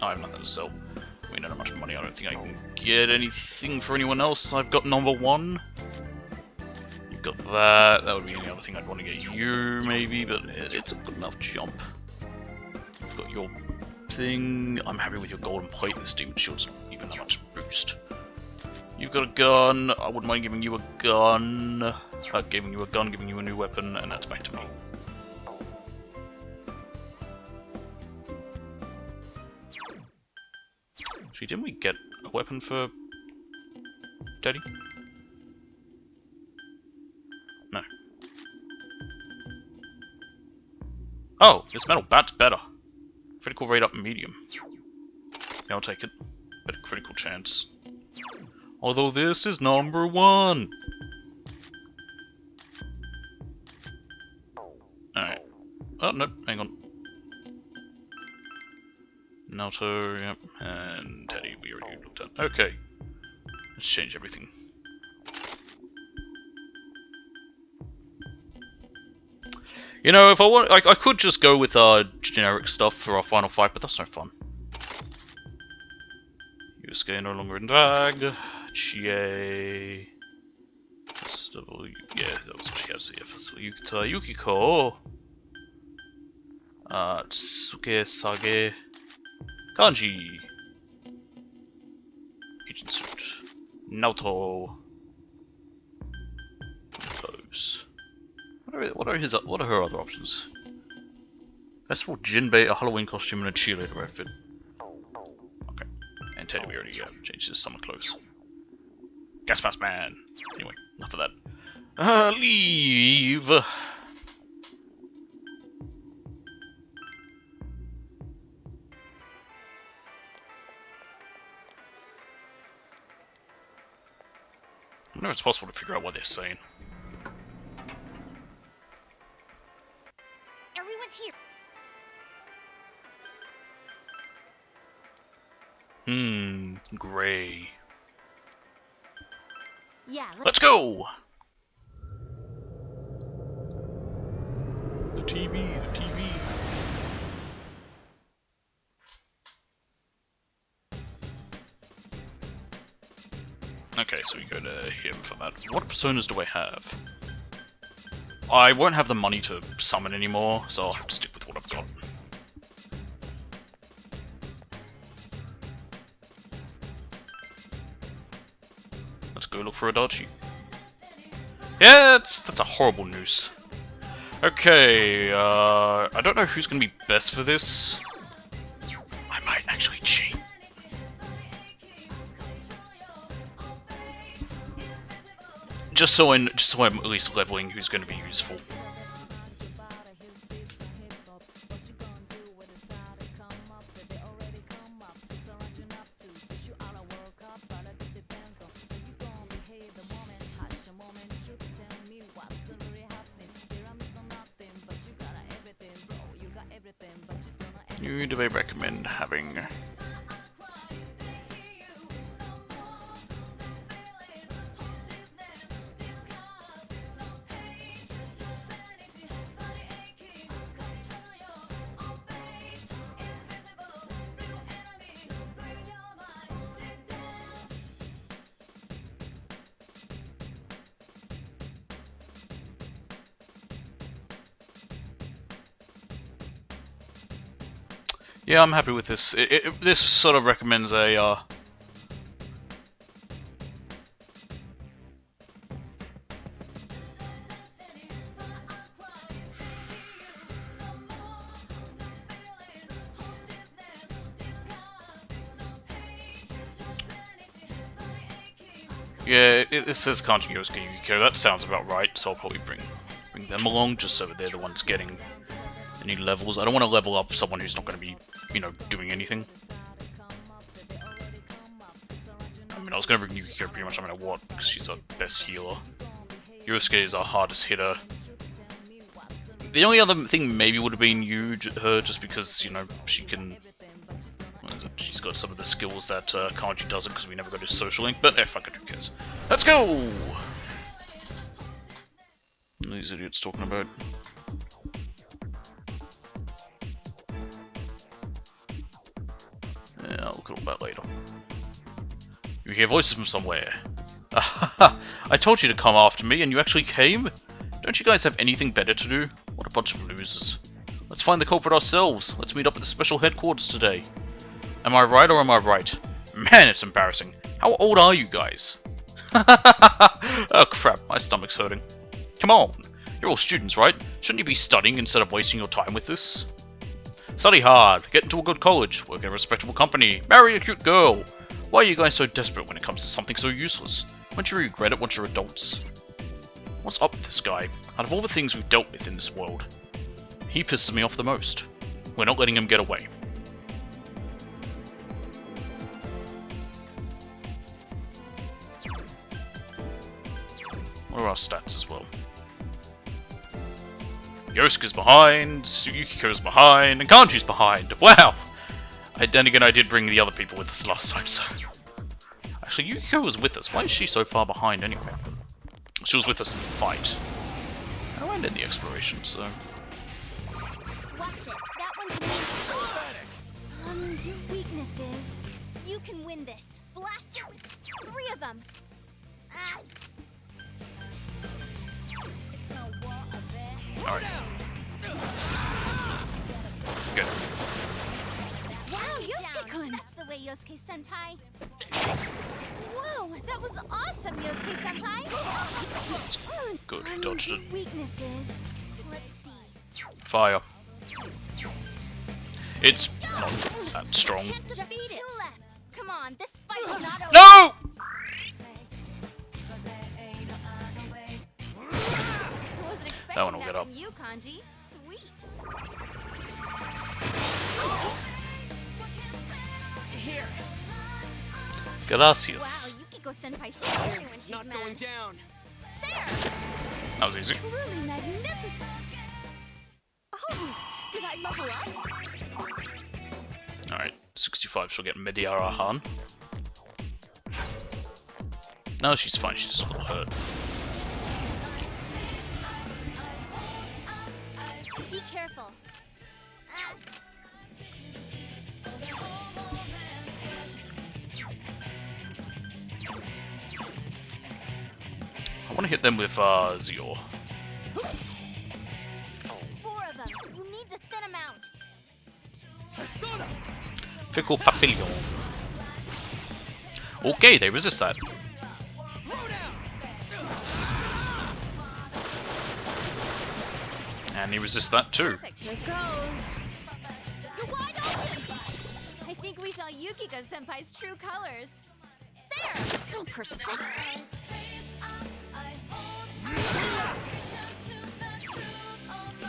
I have nothing to sell. I mean, not much money. I don't think I can get anything for anyone else. I've got number 1. You've got that. That would be the other thing I'd want to get you, maybe, but it's a good enough jump. You've got your thing. I'm happy with your golden plate. This demon shield's not even that much boost. You've got a gun. I wouldn't mind giving you a gun. Giving you a gun, giving you a new weapon, and that's back to me. Actually, didn't we get a weapon for Daddy? No. Oh, this metal bat's better. Critical rate up medium. Yeah, I'll take it. Better critical chance. Although this is number 1. Alright. Oh, no, hang on. Naoto, yep, and Teddy, we already looked at. Okay. Let's change everything. You know, if I want, I could just go with generic stuff for our final fight, but that's no fun. Yusuke no longer in drag. Chie. Yeah, that was what she has here. Yukita Yukiko. Tsuke Sage. Kanji. Agent suit. Naoto. Clothes. What are her other options? That's for Jinbei, a Halloween costume, and a cheerleader outfit. Okay. And Teddy, we already changed his summer clothes. Gas Mask Man. Anyway, enough of that. Leave. I know it's possible to figure out what they're saying. Everyone's here. Gray. Yeah, let's go! The TV. Okay, so we go to him for that. What personas do I have? I won't have the money to summon anymore, so I'll have to stick with what I've got. Let's go look for Adachi. Yeah, that's a horrible noose. Okay, I don't know who's gonna be best for this. I might actually cheat. Just so I'm at least leveling who's going to be useful. Who do they recommend having? Yeah, I'm happy with this. This sort of recommends a, yeah, it says Kanji, Yosuke, Yukiko. That sounds about right, so I'll probably bring them along, just so that they're the ones getting the new levels. I don't want to level up someone who's not going to be, you know, doing anything. I mean, I was going to bring Yukiko pretty much no matter what, because she's our best healer. Yosuke is our hardest hitter. The only other thing maybe would have been her, just because, you know, she can... She's got some of the skills that Kanji doesn't, because we never got his social link, but fuck it, who cares. Let's go! What are these idiots talking about? Yeah, I'll look at all that later. You hear voices from somewhere. I told you to come after me, and you actually came? Don't you guys have anything better to do? What a bunch of losers. Let's find the culprit ourselves. Let's meet up at the special headquarters today. Am I right or am I right? Man, it's embarrassing. How old are you guys? Oh crap, my stomach's hurting. Come on, you're all students, right? Shouldn't you be studying instead of wasting your time with this? Study hard, get into a good college, work in a respectable company, marry a cute girl. Why are you guys so desperate when it comes to something so useless? Won't you regret it once you're adults? What's up with this guy? Out of all the things we've dealt with in this world, he pisses me off the most. We're not letting him get away. What are our stats as well? Yosuke's behind, Yukiko's behind, and Kanji's behind. Wow! Then again, I did bring the other people with us last time, so... Actually, Yukiko was with us. Why is she so far behind anyway? She was with us in the fight. Oh, and in the exploration, so... Watch it. That one's amazing. Your weaknesses. You can win this. Blast it with 3 of them. Ah. Alright. Good. Wow, Yosuke-kun! That's the way, Yosuke-senpai. Whoa, that was awesome, Yosuke-senpai. Good, he dodged it. Weaknesses. Let's see. Fire. It's not that strong. Just 2 left. Come on, this fight's not over. No! That one will get up. You, Kanji. Sweet. Here. Gracias. Wow, Yukiko-senpai scary when she's not mad. going down. There. That was easy. Truly magnificent. Oh, did I level up? Alright, 65, she'll get Mediara Han. No, she's fine, she's just a little hurt. Be careful. I want to hit them with Zior. 4 of them. You need to thin them out. Fickle Papillon. Okay, they resist that. And he resists that too. Here goes. You're wide open. I think we saw Yukiko-senpai's true colors. There. So persistent.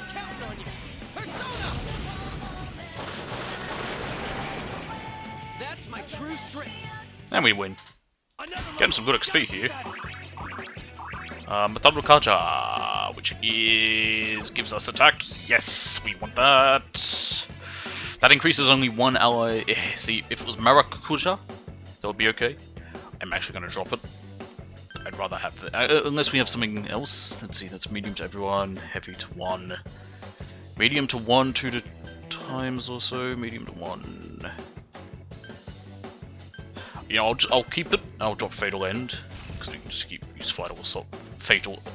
Counting on you. Persona! That's my true strength. And we win. Getting some good XP here. Methodal Kaja, which gives us attack. Yes, we want that. That increases only one ally. See, if it was Maracuja, that would be okay. I'm actually going to drop it. I'd rather have the... unless we have something else. Let's see, that's medium to everyone, heavy to 1. Medium to 1, 2 times or so, medium to 1. You know, I'll keep it. I'll drop Fatal End, because we can just use Vital Assault.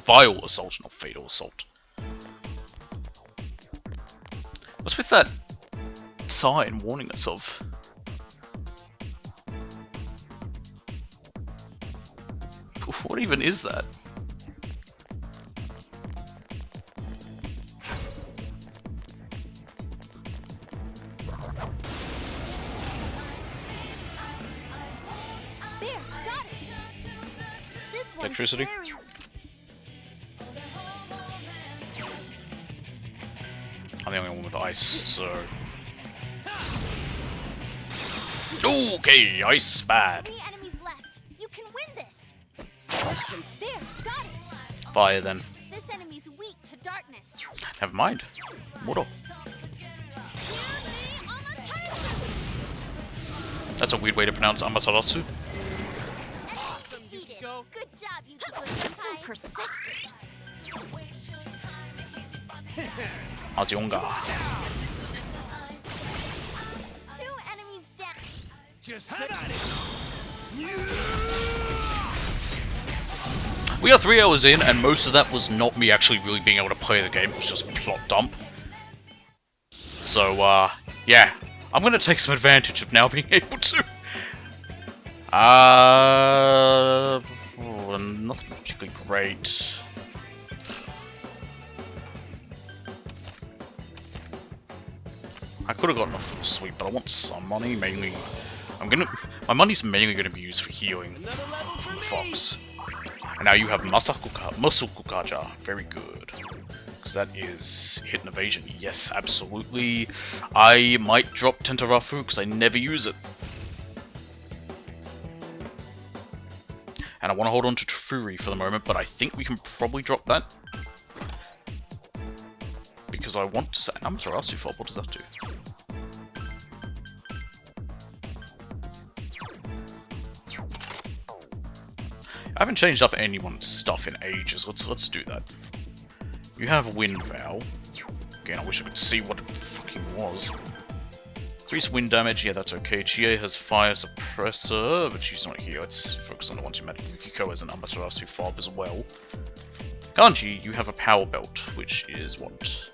Vile Assault, not Fatal Assault. What's with that sign warning us of? What even is that? There, got it. This one's Electricity? very... I'm the only one with ice, so... Okay, ice bad. 3 enemies left. You can win this. There, got it. Fire then. This enemy's weak to darkness. Never mind. Water. That's a weird way to pronounce Amaterasu. Good job, you so persistent. Azionga. 2 enemies down. Just sit on it. We are 3 hours in, and most of that was not me actually really being able to play the game. It was just plot dump. So, yeah. I'm gonna take some advantage of now being able to. Nothing particularly great. I could have gotten a full sweep, but I want some money, mainly. My money's mainly gonna be used for healing from the fox. And now you have Muscle Kukaja. Very good. Because that is hidden evasion. Yes, absolutely. I might drop Tentarafu because I never use it. And I want to hold on to Trifuri for the moment, but I think we can probably drop that. Because I want to set an Amaterasu fob. What does that do? I haven't changed up anyone's stuff in ages. Let's do that. You have Wind Vow. Again, I wish I could see what it fucking was. Increase wind damage, yeah, that's okay. Chie has Fire Suppressor, but she's not here. Let's focus on the ones who met. Yukiko as an Amaterasu fob as well. Kanji, you have a Power Belt, which is what?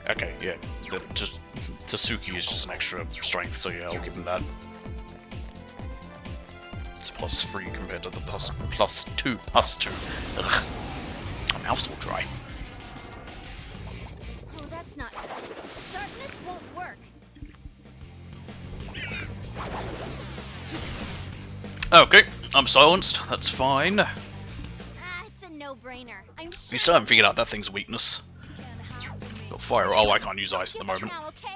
Okay, yeah. Tasuki is just an extra strength, so yeah, I'll give him that. It's +3 compared to the +2. Ugh. My mouth's all dry. Oh, that's not good. Darkness won't work. Okay, I'm silenced. That's fine. It's a no-brainer. I'm sure. We still haven't figured out that thing's weakness. Got fire. Oh, I can't use ice at the moment. Now, okay?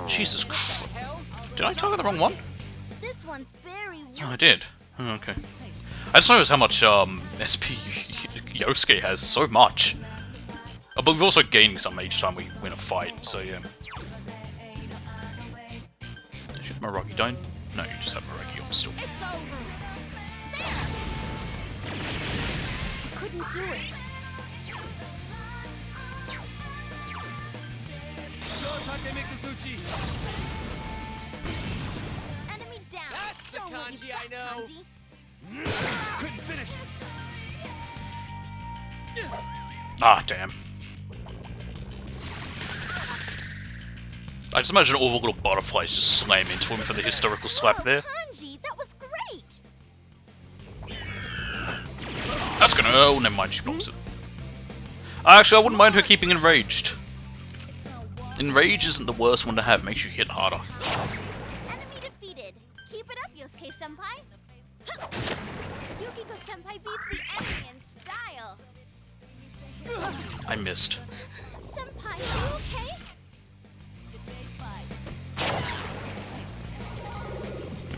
Jesus Christ. Did I target the wrong one? This one's very weak. Oh, I did. Oh, okay. I just noticed how much SP Yosuke has. So much. But we're also gaining some each time we win a fight, so yeah. Did you have Maragi down? No, you just have Maragi on still. It's over. There. Couldn't do it. Enemy down. That's the Show what kanji you've got, I know. Kanji. Couldn't finish it. Ah, damn. I just imagine all the little butterflies just slam into him for the historical slap there. Kanji, that was great. That's gonna... Oh, never mind, she blocks it. Actually, I wouldn't mind her keeping enraged. Enrage isn't the worst one to have, makes you hit harder. Enemy defeated. Yukiko-senpai beats the enemy in style. I missed. Senpai, are you okay?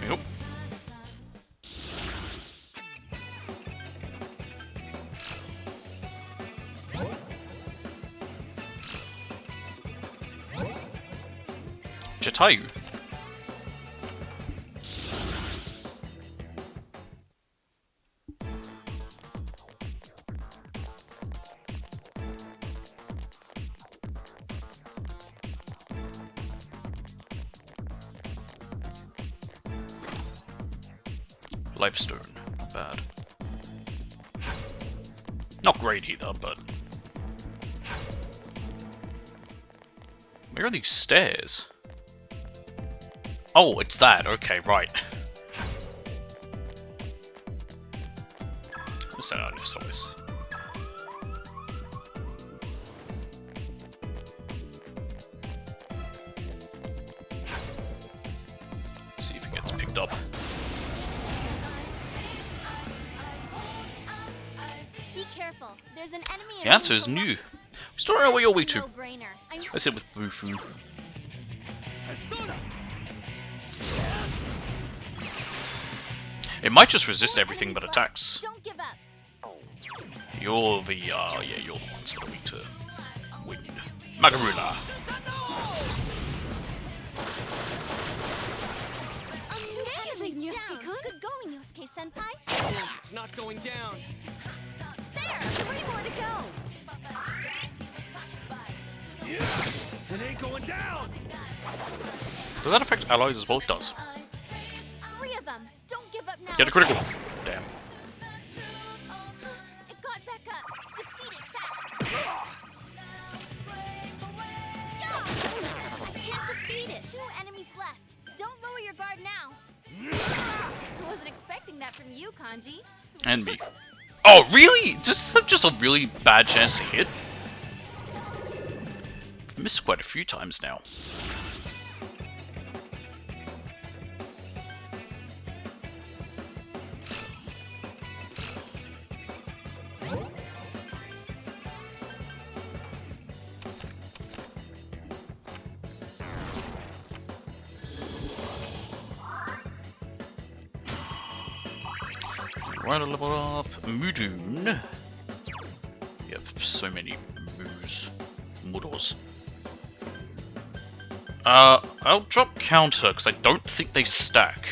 Yep. Jatayu. Lifestone, not bad. Not great either, but... Where are these stairs? Oh, it's that. Okay, right. Let's send out this always. See if it gets picked up. Be careful. There's an enemy. The answer is new. We still don't know where you're way to. No-brainer. Let's hit with Bufu. It might just resist everything but attacks. Don't give up. You're the, yeah, you're the ones that are weak to wind. Magaruna. Amazing, Yosuke-kun. Good going, Yosuke-senpai. It's not going down. There, 3 more to go. It ain't going down! Does that affect allies as well? It does. 3 of them. Don't give up now. Get a critical. Damn. It got back up. Defeat it fast. I can't defeat it. 2 enemies left. Don't lower your guard now. I wasn't expecting that from you, Kanji. Sweet. And me. Oh, really? Just a really bad chance to hit? I've missed quite a few times now. Right, a level up. Mudun. You have so many moves. Mudos. I'll drop counter, because I don't think they stack.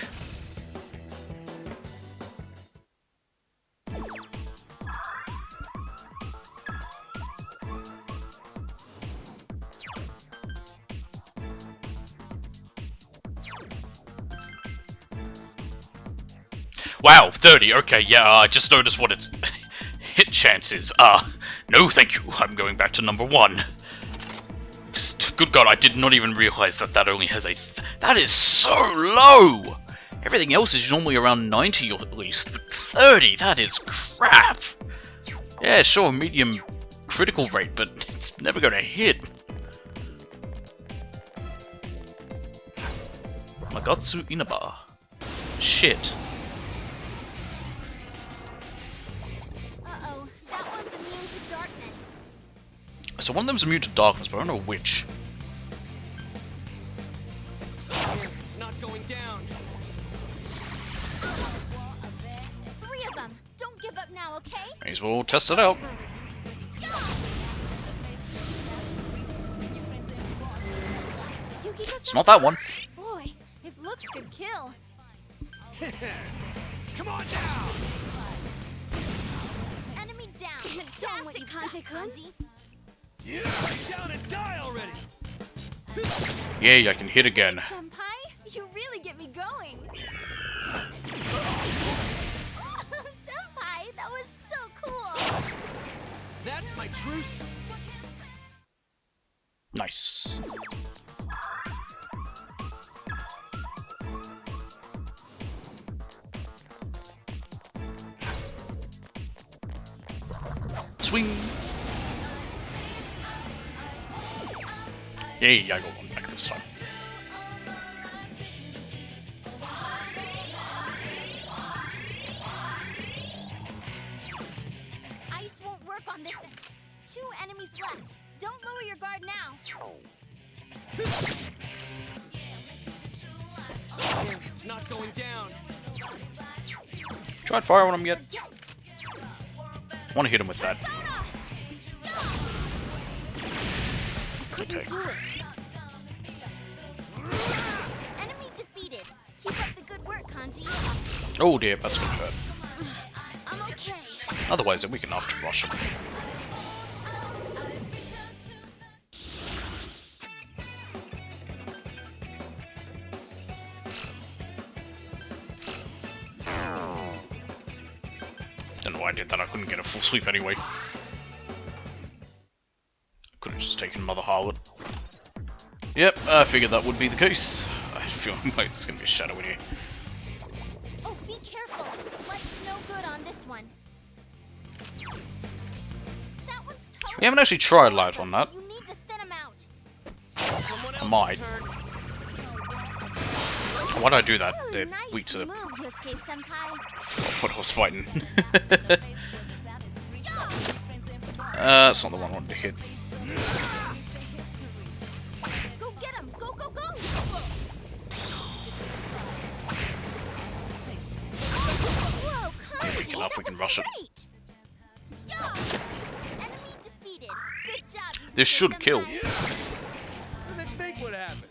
Wow, 30, okay, yeah, I just noticed what its hit chance is. No thank you, I'm going back to number 1. Just, good god, I did not even realize that that only has a... that is so low! Everything else is normally around 90 or at least, but 30, that is crap! Yeah, sure, medium critical rate, but it's never gonna hit. Magatsu Inaba. Shit. Uh-oh, that one's immune to darkness. So one of them's immune to darkness, but I don't know which. It's not going down. 3 of them. Don't give up now, okay? May as well test it out. It's not that one. Boy, if looks could kill. Come on down! Enemy down. Fantastic, Kanji-kun. Down and die already! Yay, I can hit again. Senpai, you really get me going. Senpai, that was so cool. That's my true style. Nice. Swing. Yay, I got one back this time. 2 enemies left. Don't lower your guard now. It's not going down. Tried fire on him yet? Want to hit him with that. Okay. Do it. Enemy defeated. Keep up the good work, Kanji. Oh dear, that's gonna hurt. I'm okay. Otherwise, we can have to rush him. Don't know why I did that, I couldn't get a full sweep anyway. Could have just taken Mother Harwood. Yep, I figured that would be the case. I feel like there's gonna be a shadow in here. Oh, be careful. Light's no good on this one. That one's totally. We haven't actually tried light on that. You need to thin him out. I might. Why did I do that? They're weak to Move, Yosuke Senpai. what I was fighting. That's not the one I wanted to hit. Go get him! Go, go, go! Whoa, Yeah, weak enough, we can rush it. Enemy defeated. Good job. This should kill. What do they think would happen?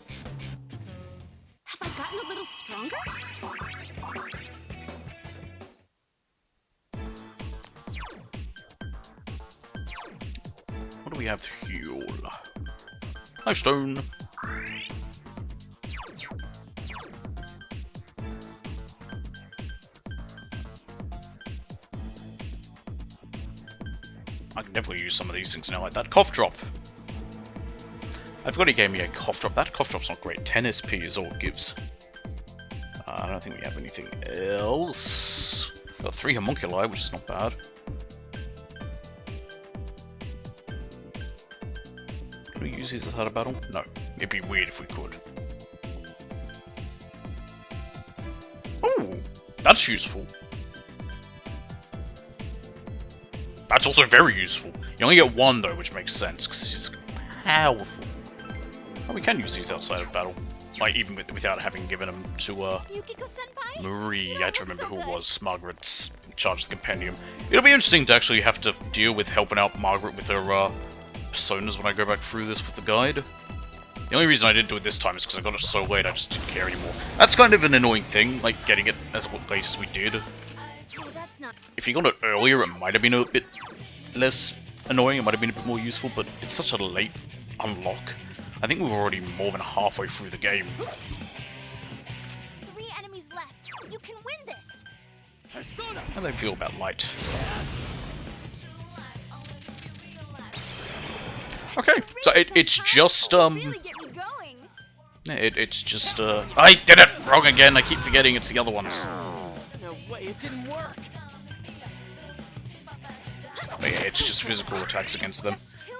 Have I gotten a little stronger? What do we have here? Nice stone. I can definitely use some of these things now, like that cough drop. I forgot he gave me a cough drop. That cough drop's not great. 10 SP is all it gives. I don't think we have anything else. We've got 3 homunculi, which is not bad. Can we use these as a battle? No. It'd be weird if we could. Ooh, that's useful. That's also very useful. You only get 1 though, which makes sense, because he's powerful. Oh, we can use these outside of battle. Like, even without having given them to, Yukiko-senpai? Marie. I don't remember who it was. Margaret's in charge of the compendium. It'll be interesting to actually have to deal with helping out Margaret with her, personas when I go back through this with the guide. The only reason I didn't do it this time is because I got it so late I just didn't care anymore. That's kind of an annoying thing, like getting it as late as we did. Oh, that's not. If you got it earlier, it might have been a bit less annoying, it might have been a bit more useful, but it's such a late unlock. I think we're already more than halfway through the game. 3 enemies left. You can win this. How do I feel about light? Okay, so it's just, it's just, I did it wrong again, I keep forgetting it's the other ones. No way, it didn't work. But yeah, it's just physical attacks against them.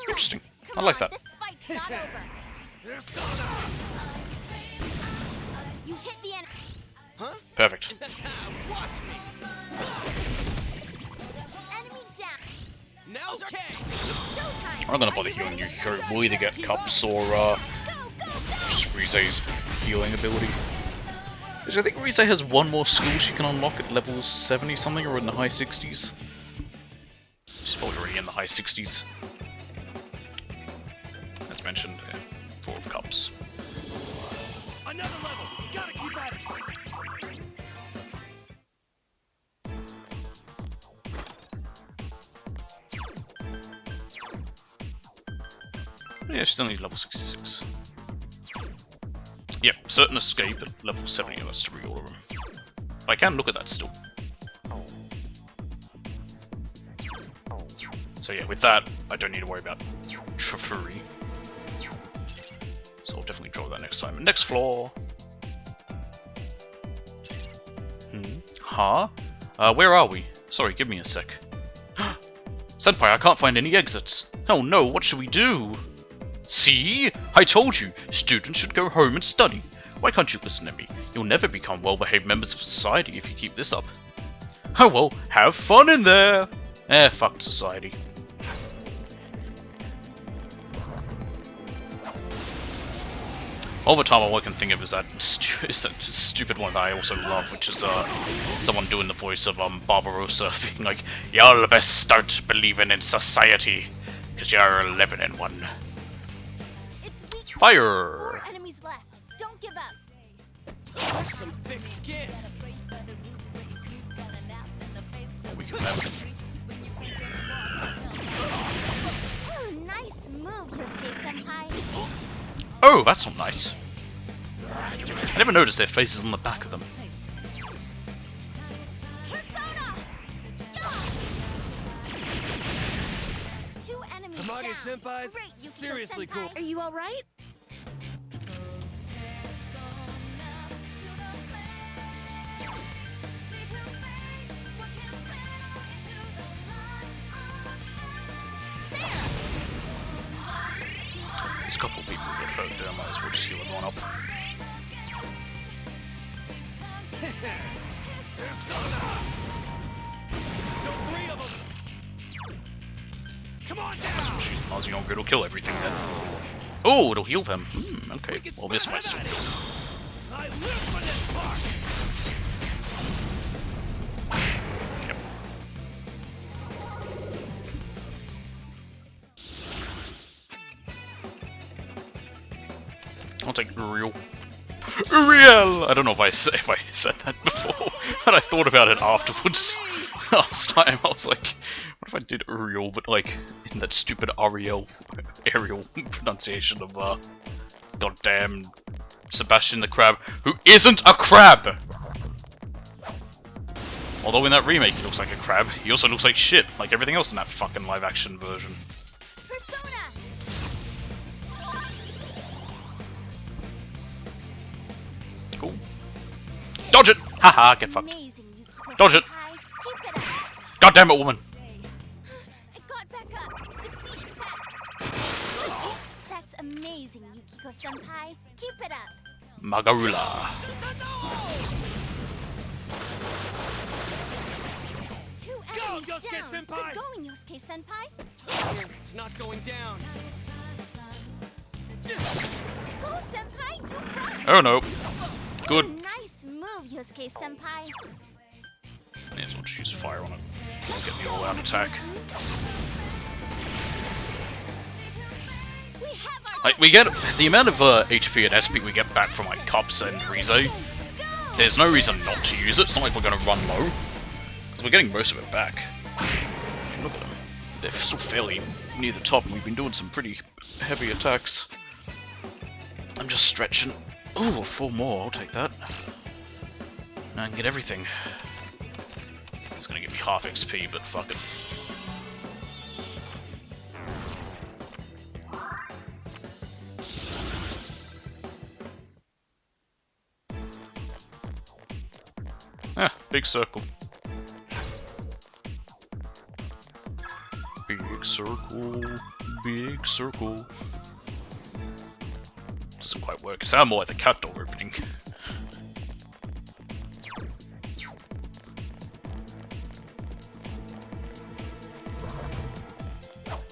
Interesting. I like that. This fight's not over. You hit the enemy. Huh? Perfect. Watch me. Enemy down. Now, okay. It's showtime. I'm not gonna bother healing you, Hiro. We'll either get cups or, just Rize's healing ability. Because I think Rize has 1 more skill she can unlock at level 70 something, or in the high 60s. She's probably already in the high 60s. As mentioned, 4 of cups. Another level. Gotta keep at it. Yeah, still need level 66. Yep, certain escape at level 70, that's to reorder them. But I can look at that still. So yeah, with that, I don't need to worry about Trifuri. So I'll definitely draw that next time. Next floor! Huh? Where are we? Sorry, give me a sec. Senpai, I can't find any exits. Oh no, what should we do? See? I told you, students should go home and study. Why can't you listen to me? You'll never become well-behaved members of society if you keep this up. Oh well, have fun in there! Fuck society. All the time, all I can think of is that stupid one that I also love, which is someone doing the voice of Barbarossa, being like, "Y'all best start believing in society, cause you're living in one." Fire! 4 enemies left. Don't give up. That's some thick skin. Nice move, Yosuke-senpai. Oh, that's not nice. I never noticed their faces on the back of them. Tamage-senpai's seriously cool. Are you alright? There's a couple of people who get hurt there, I might as well just heal everyone up. Still 3 of them. Come on That's what she's Marzion good, will kill everything then. Oh, it'll heal them. Okay, well this might still heal. I live for this part. Yep. I'll take Uriel. Uriel! I don't know if I said that before, but I thought about it afterwards. Last time I was like, what if I did Uriel, but like in that stupid Ariel pronunciation of goddamn Sebastian the Crab, who isn't a crab! Although in that remake he looks like a crab, he also looks like shit, like everything else in that fucking live action version. Cool. Dodge it! Haha, get fucked. Dodge it! God damn it, woman! It got back up. Defeated fast. That's amazing, Yukiko-senpai. Keep it up. Magarula. 2 enemies Yosuke down. senpai! Good going, Yosuke-senpai. It's not going down. Go, senpai. You rock. Oh no. Good. Nice move, Yosuke-senpai. May as well just use fire on it. Get the all-out attack. Like, we get the amount of HP and SP we get back from like Cups and Rize. There's no reason not to use it. It's not like we're gonna run low, because we're getting most of it back. Look at them; they're still fairly near the top, and we've been doing some pretty heavy attacks. I'm just stretching. Ooh, 4 more. I'll take that. Now I can get everything. It's gonna give me half XP, but fuck it. Ah, big circle. Big circle. Big circle. Doesn't quite work. It sounds more like the cat door opening.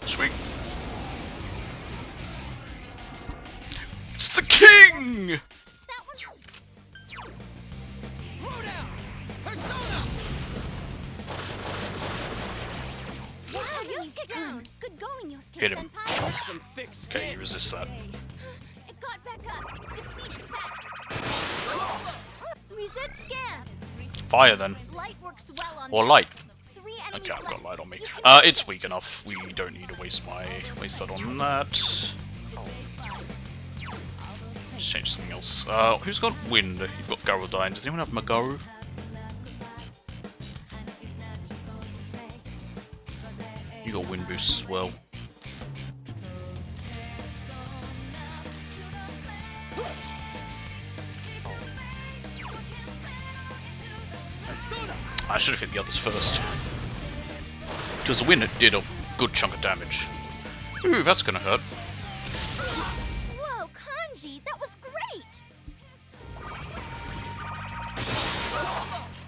Sweet. It's the king! Wow, Yosuke-kun. Good going, Hit him. Yosuke-senpai. Some thick Okay, you resist that. It got back up. Defeated fast. Reset scan. Fire then. Light works well on Or this. light. 3 enemies Okay, I've got left. light on me. It's weak enough. We don't need to waste that on that. Just change something else. Who's got wind? You've got Garudyne. Does anyone have Magaru? You got wind boost as well. I should have hit the others first. Because the wind did a good chunk of damage. Ooh, that's gonna hurt. Whoa, Kanji, that was great!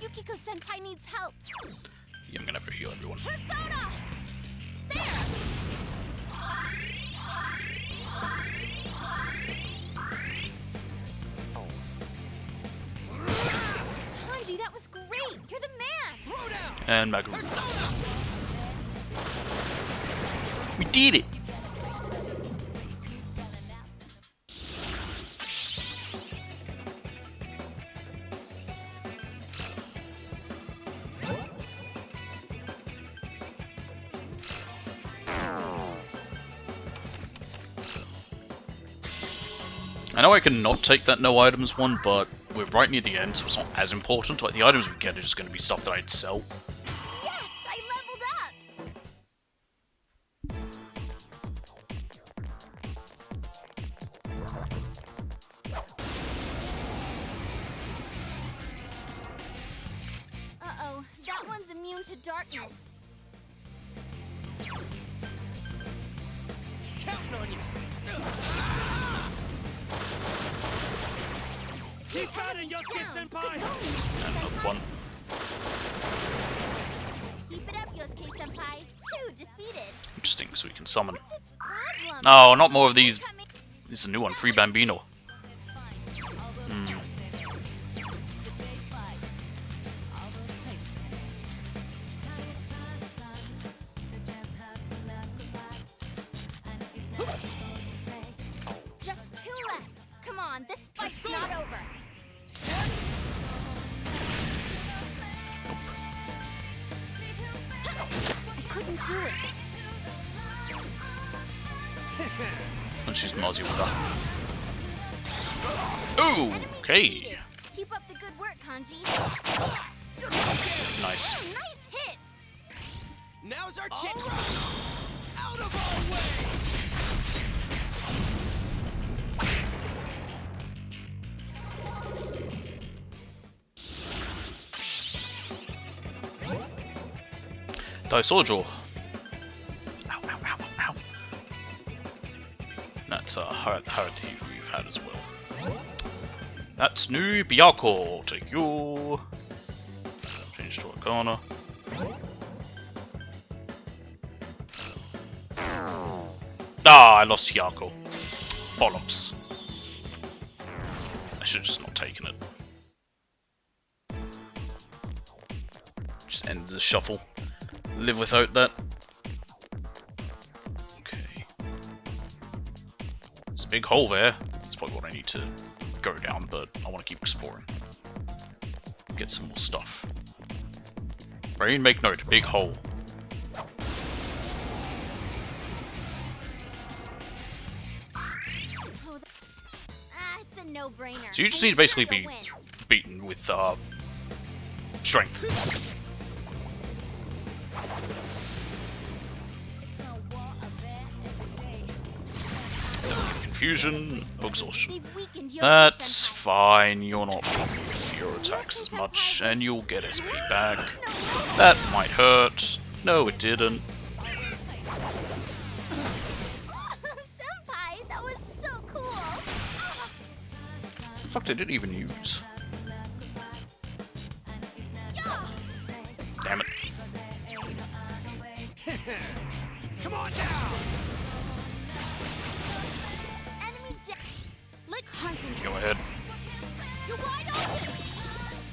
Yukiko-senpai needs help. Yeah, I'm gonna have to heal everyone. Persona! Kanji, that was great! You're the man! Throw down! And Magaru. Persona! We did it! I know I can not take that no items one, but we're right near the end, so it's not as important. Like, the items we get are just going to be stuff that I'd sell. Yes! I leveled up! Uh-oh, that one's immune to darkness. Counting on you! Keep at it, Yosuke-senpai! And another one. Keep it up, Yosuke-senpai. 2 defeated. Interesting, so we can summon. What's its problem? Oh, not more of these. This is a new one, Free Bambino. Hmm. Just 2 left. Come on, this fight's not over. I couldn't do it. And she's nausea with that. Ooh, okay. Keep up the good work, Kanji. Nice. Oh, nice hit. Now's our chance! Out of our way! Daisojo. Ow, ow, ow, ow. That's Harati who we've had as well. That's new Byakuo. Take you. Change to Arcana. Ah, I lost Hyako. Bollocks. I should have just not taken it. Just end the shuffle. Live without that. Okay. There's a big hole there. That's probably what I need to go down, but I want to keep exploring. Get some more stuff. Brain, make note. Big hole. It's a no-brainer. So you just need to basically be beaten with strength. Confusion, exhaustion. That's fine, you're not blocking with your attacks as much, and you'll get SP back. That might hurt. No, it didn't. Senpai, that was so cool. The fuck did it even use? Damn it. Come on down! Like concentrate. Go ahead. You're wide open.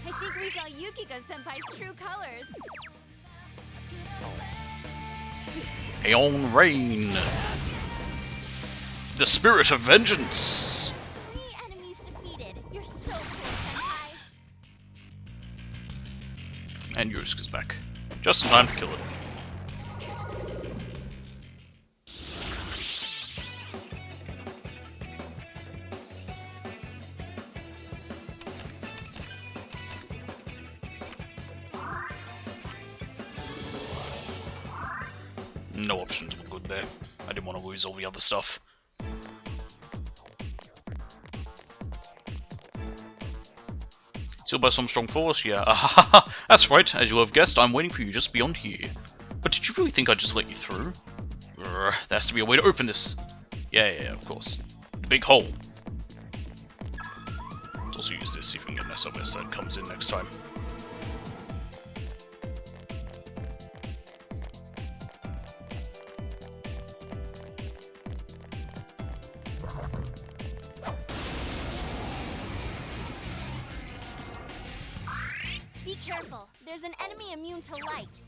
I think we saw Yukiko Senpai's true colors. Aeon Rain. The spirit of vengeance. 3 enemies defeated. You're so cool, Senpai. And Yusuke's back. Just in time to kill it. No options were good there. I didn't want to lose all the other stuff. Sealed by some strong force? Yeah. That's right, as you'll have guessed, I'm waiting for you just beyond here. But did you really think I'd just let you through? There has to be a way to open this. Yeah, of course. The big hole. Let's also use this, see if we can get an SOS that comes in next time. There's an enemy immune to light.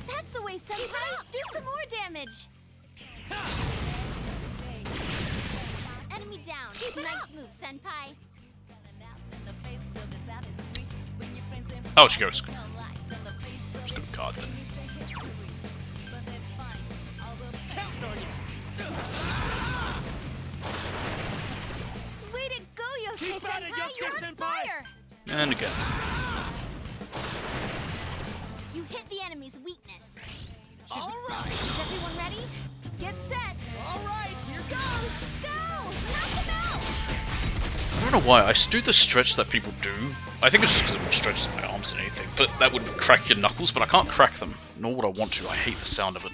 That's the way, Senpai! Do some more damage! Enemy down. Nice move, Senpai. Oh, she goes. Just gonna card then. Way to go, Yosuke Senpai! You're on fire! And again. You hit the enemy's weakness. All right. Is everyone ready? Get set. All right, here goes. Go! Knock him out! I don't know why, I do the stretch that people do. I think it's just because it more stretches my arms than anything, but that would crack your knuckles, but I can't crack them. Nor would I want to, I hate the sound of it.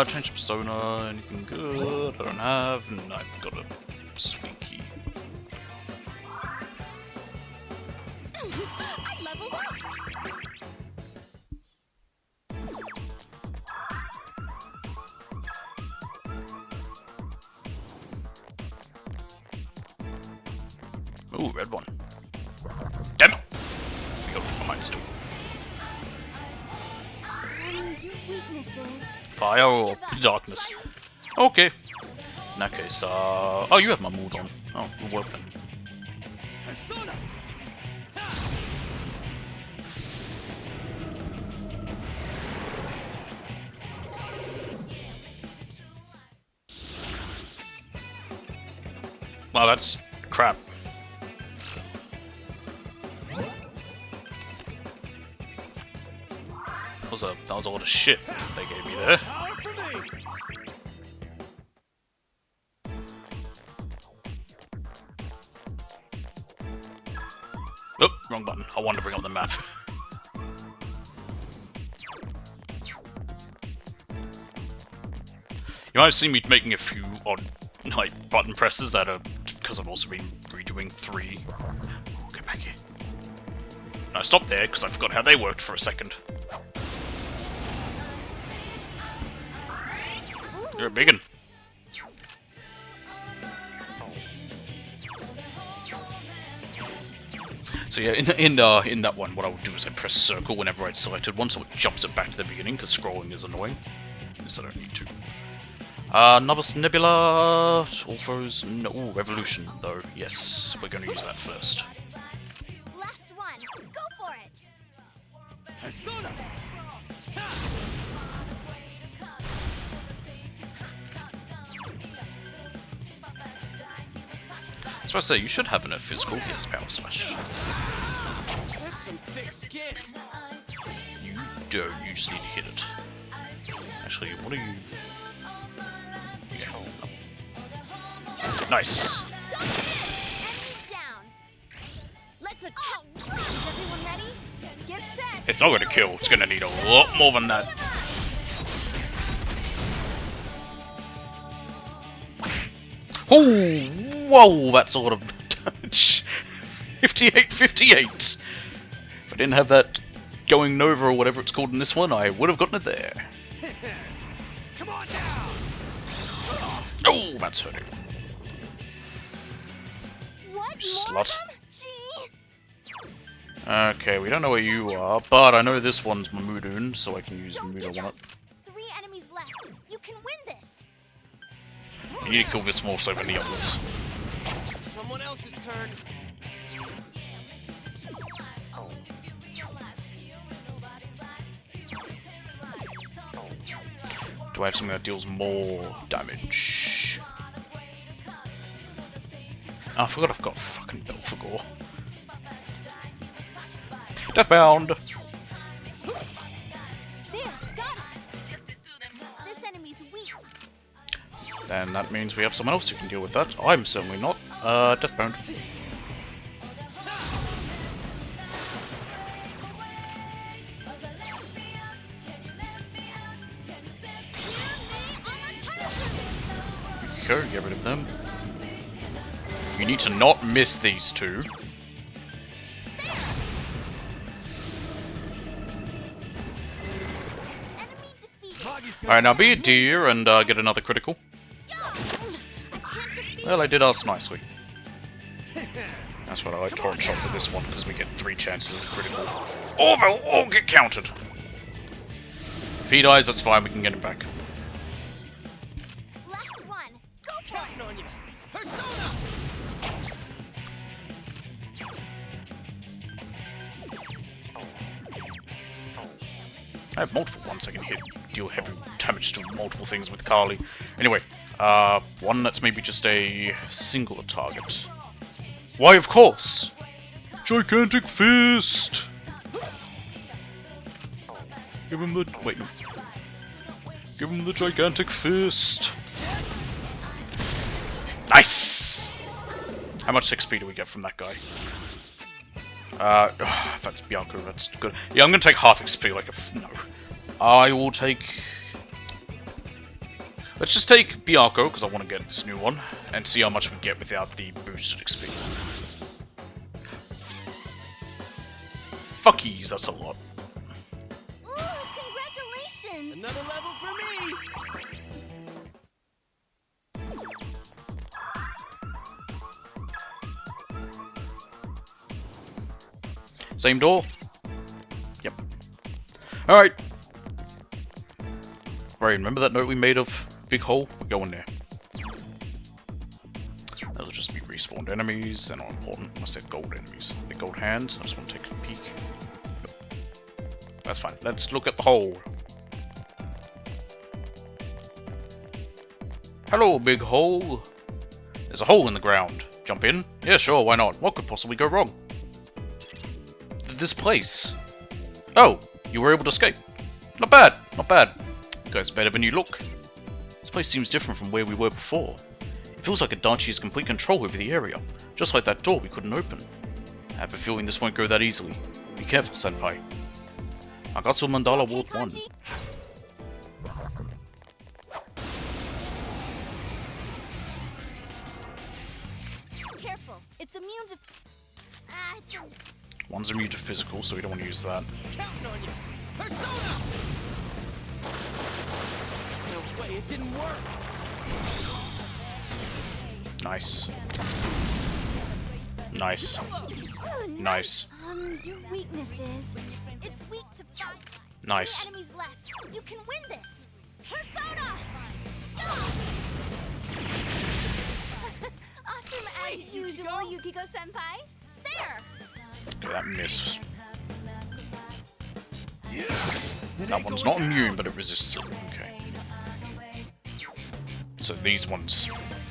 Change persona, anything good? I don't have, and I've got a sweet key. I leveled up! Ooh, red one. Damn it! We got from behind still. Your weaknesses. Fire or darkness. Okay. In that case, oh, you have my mood on. Oh, we'll work then. Wow, that's crap. That was a lot of shit they gave me there. Oh, wrong button. I wanted to bring up the map. You might have seen me making a few odd like button presses that are because I've also been redoing 3. Oh, get back here. No, stop there because I forgot how they worked for a second. You're a big one. So yeah, in that one, what I would do is I press circle whenever I'd selected one, so it jumps it back to the beginning, because scrolling is annoying. So I don't need to. Novus Nebula, Orthos, no, ooh, Revolution, though, yes, we're going to use that first. Last one. Go for it. Persona. That's what I say, you should have a physical, yes, Power Slash. That's some thick skin. You don't, you just need to hit it. Actually, what are you... Yeah. Nice! Let's attack. Is everyone ready? Get set. It's not going to kill, it's going to need a lot more than that. Oh, whoa, that's a lot of damage. 58. If I didn't have that going Nova or whatever it's called in this one, I would have gotten it there. Come on down. Oh, that's hurting. What? You slut. Gee. Okay, we don't know where you are, but I know this one's Mamudun, so I can use Mamuda on it. 3 enemies left. You can win this. You need to kill this more so than the others. Someone else's turn. Do I have something that deals more damage? Oh, I forgot I've got fucking Belphegor. Deathbound! There, got it. This enemy's weak. Then that means we have someone else who can deal with that. I'm certainly not. Deathbound. Okay, get rid of them. You need to not miss these two. Moggy said Alright, now be a deer and get another critical. Well, I did ask nicely. That's what I like Torrent Shot for this one, because we get 3 chances of critical. Oh, they'll all get countered! If he dies, that's fine, we can get him back. Last one. Go Counting on you. Persona! I have multiple ones I can hit, deal heavy damage to multiple things with Carly. Anyway, one that's maybe just a singular target. Why, of course! Gigantic Fist! Give him the... wait. Give him the Gigantic Fist! Nice! How much XP do we get from that guy? If that's Bianco, that's good. Yeah, I'm gonna take half XP, like a... no. I will take... let's just take Bianco, because I want to get this new one, and see how much we get without the boosted XP. Fuckies, that's a lot. Ooh, congratulations! Another level for me! Same door? Yep. Alright. Right, remember that note we made of Big Hole? We're going there. Those will just be respawned enemies. They're not important unless they're gold enemies. They're gold hands. I just want to take a peek. That's fine. Let's look at the hole. Hello, Big Hole. There's a hole in the ground. Jump in? Yeah, sure, why not? What could possibly go wrong? This place. Oh, you were able to escape. Not bad, not bad. You guys are better than you look. This place seems different from where we were before. It feels like Adachi has complete control over the area, just like that door we couldn't open. I have a feeling this won't go that easily. Be careful, Senpai. Agatsu Mandala Ward 1. Careful, it's immune to... it's a... One's immune to physical, so we don't want to use that. Counting on you. Persona! No way, it didn't work. Nice. Nice. Oh, Nice. Your weakness is... it's weak to fire. Nice. 3 enemies left. You can win this. Persona! Awesome as usual, Yukiko-senpai. There! Okay, that miss. That one's not immune, but it resists it. Okay. So these ones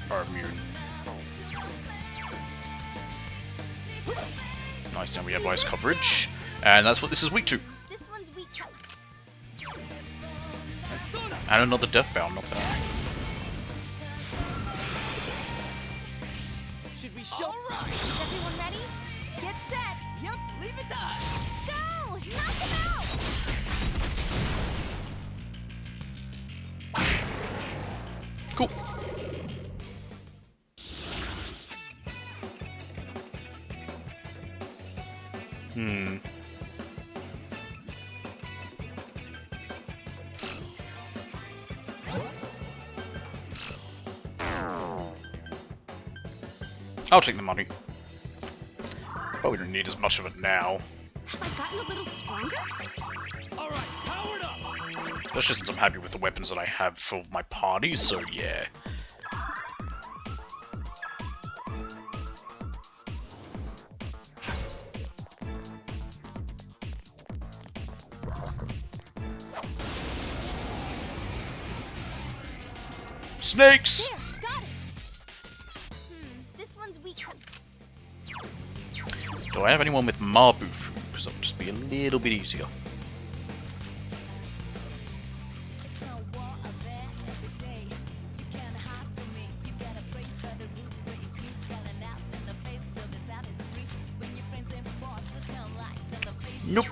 are immune. Nice, now we have ice coverage. And that's what this is weak to. This one's weak to... And another Deathbound, not bad. Should we show right? Is everyone ready? Get set! Yep, leave it to us! Go! Knock him out! Cool. I'll take the money. But we don't need as much of it now. Have I gotten a little stronger? Alright, powered up! That's just since I'm happy with the weapons that I have for my party, so yeah. Snakes! There, got it! This one's weak to... Do I have anyone with Mabufu? Because that would just be a little bit easier. Nope.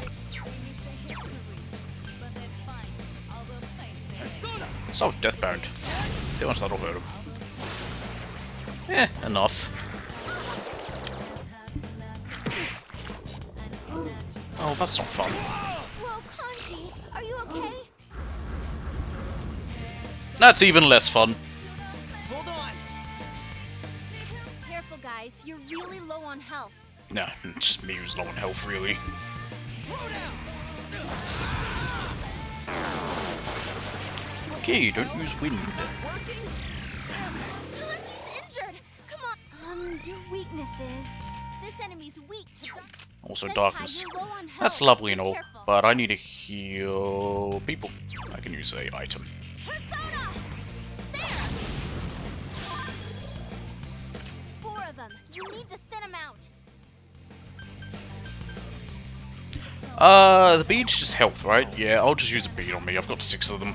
So Deathbound. See how much that'll hurt him. Eh, enough. Oh, that's not fun. Whoa, Kanji, are you okay? That's even less fun. Hold on! guys. You're really low on health. Nah, it's just me who's low on health, really. Okay, don't use wind. Kanji's injured. Come on. Your weaknesses. This enemy's weak to Also Senpai, darkness. you're low on health. That's lovely and Be all, careful. but I need to heal people. I can use a item. Persona! There! 4 of them. You need to thin them out. The bead's just health, right? Yeah, I'll just use a bead on me. I've got 6 of them.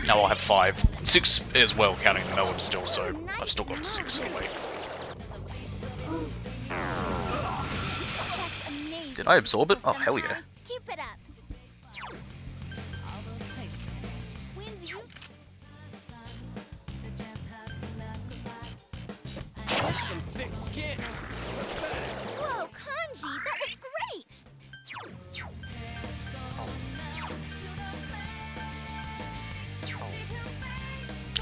Now I'll have 5. 6 as well, counting the Noah still, so I've still got 6 anyway. That's amazing. Did I absorb it? Oh, hell yeah. Keep it up. Wins you. Some thick skin. Whoa, Kanji, that was great.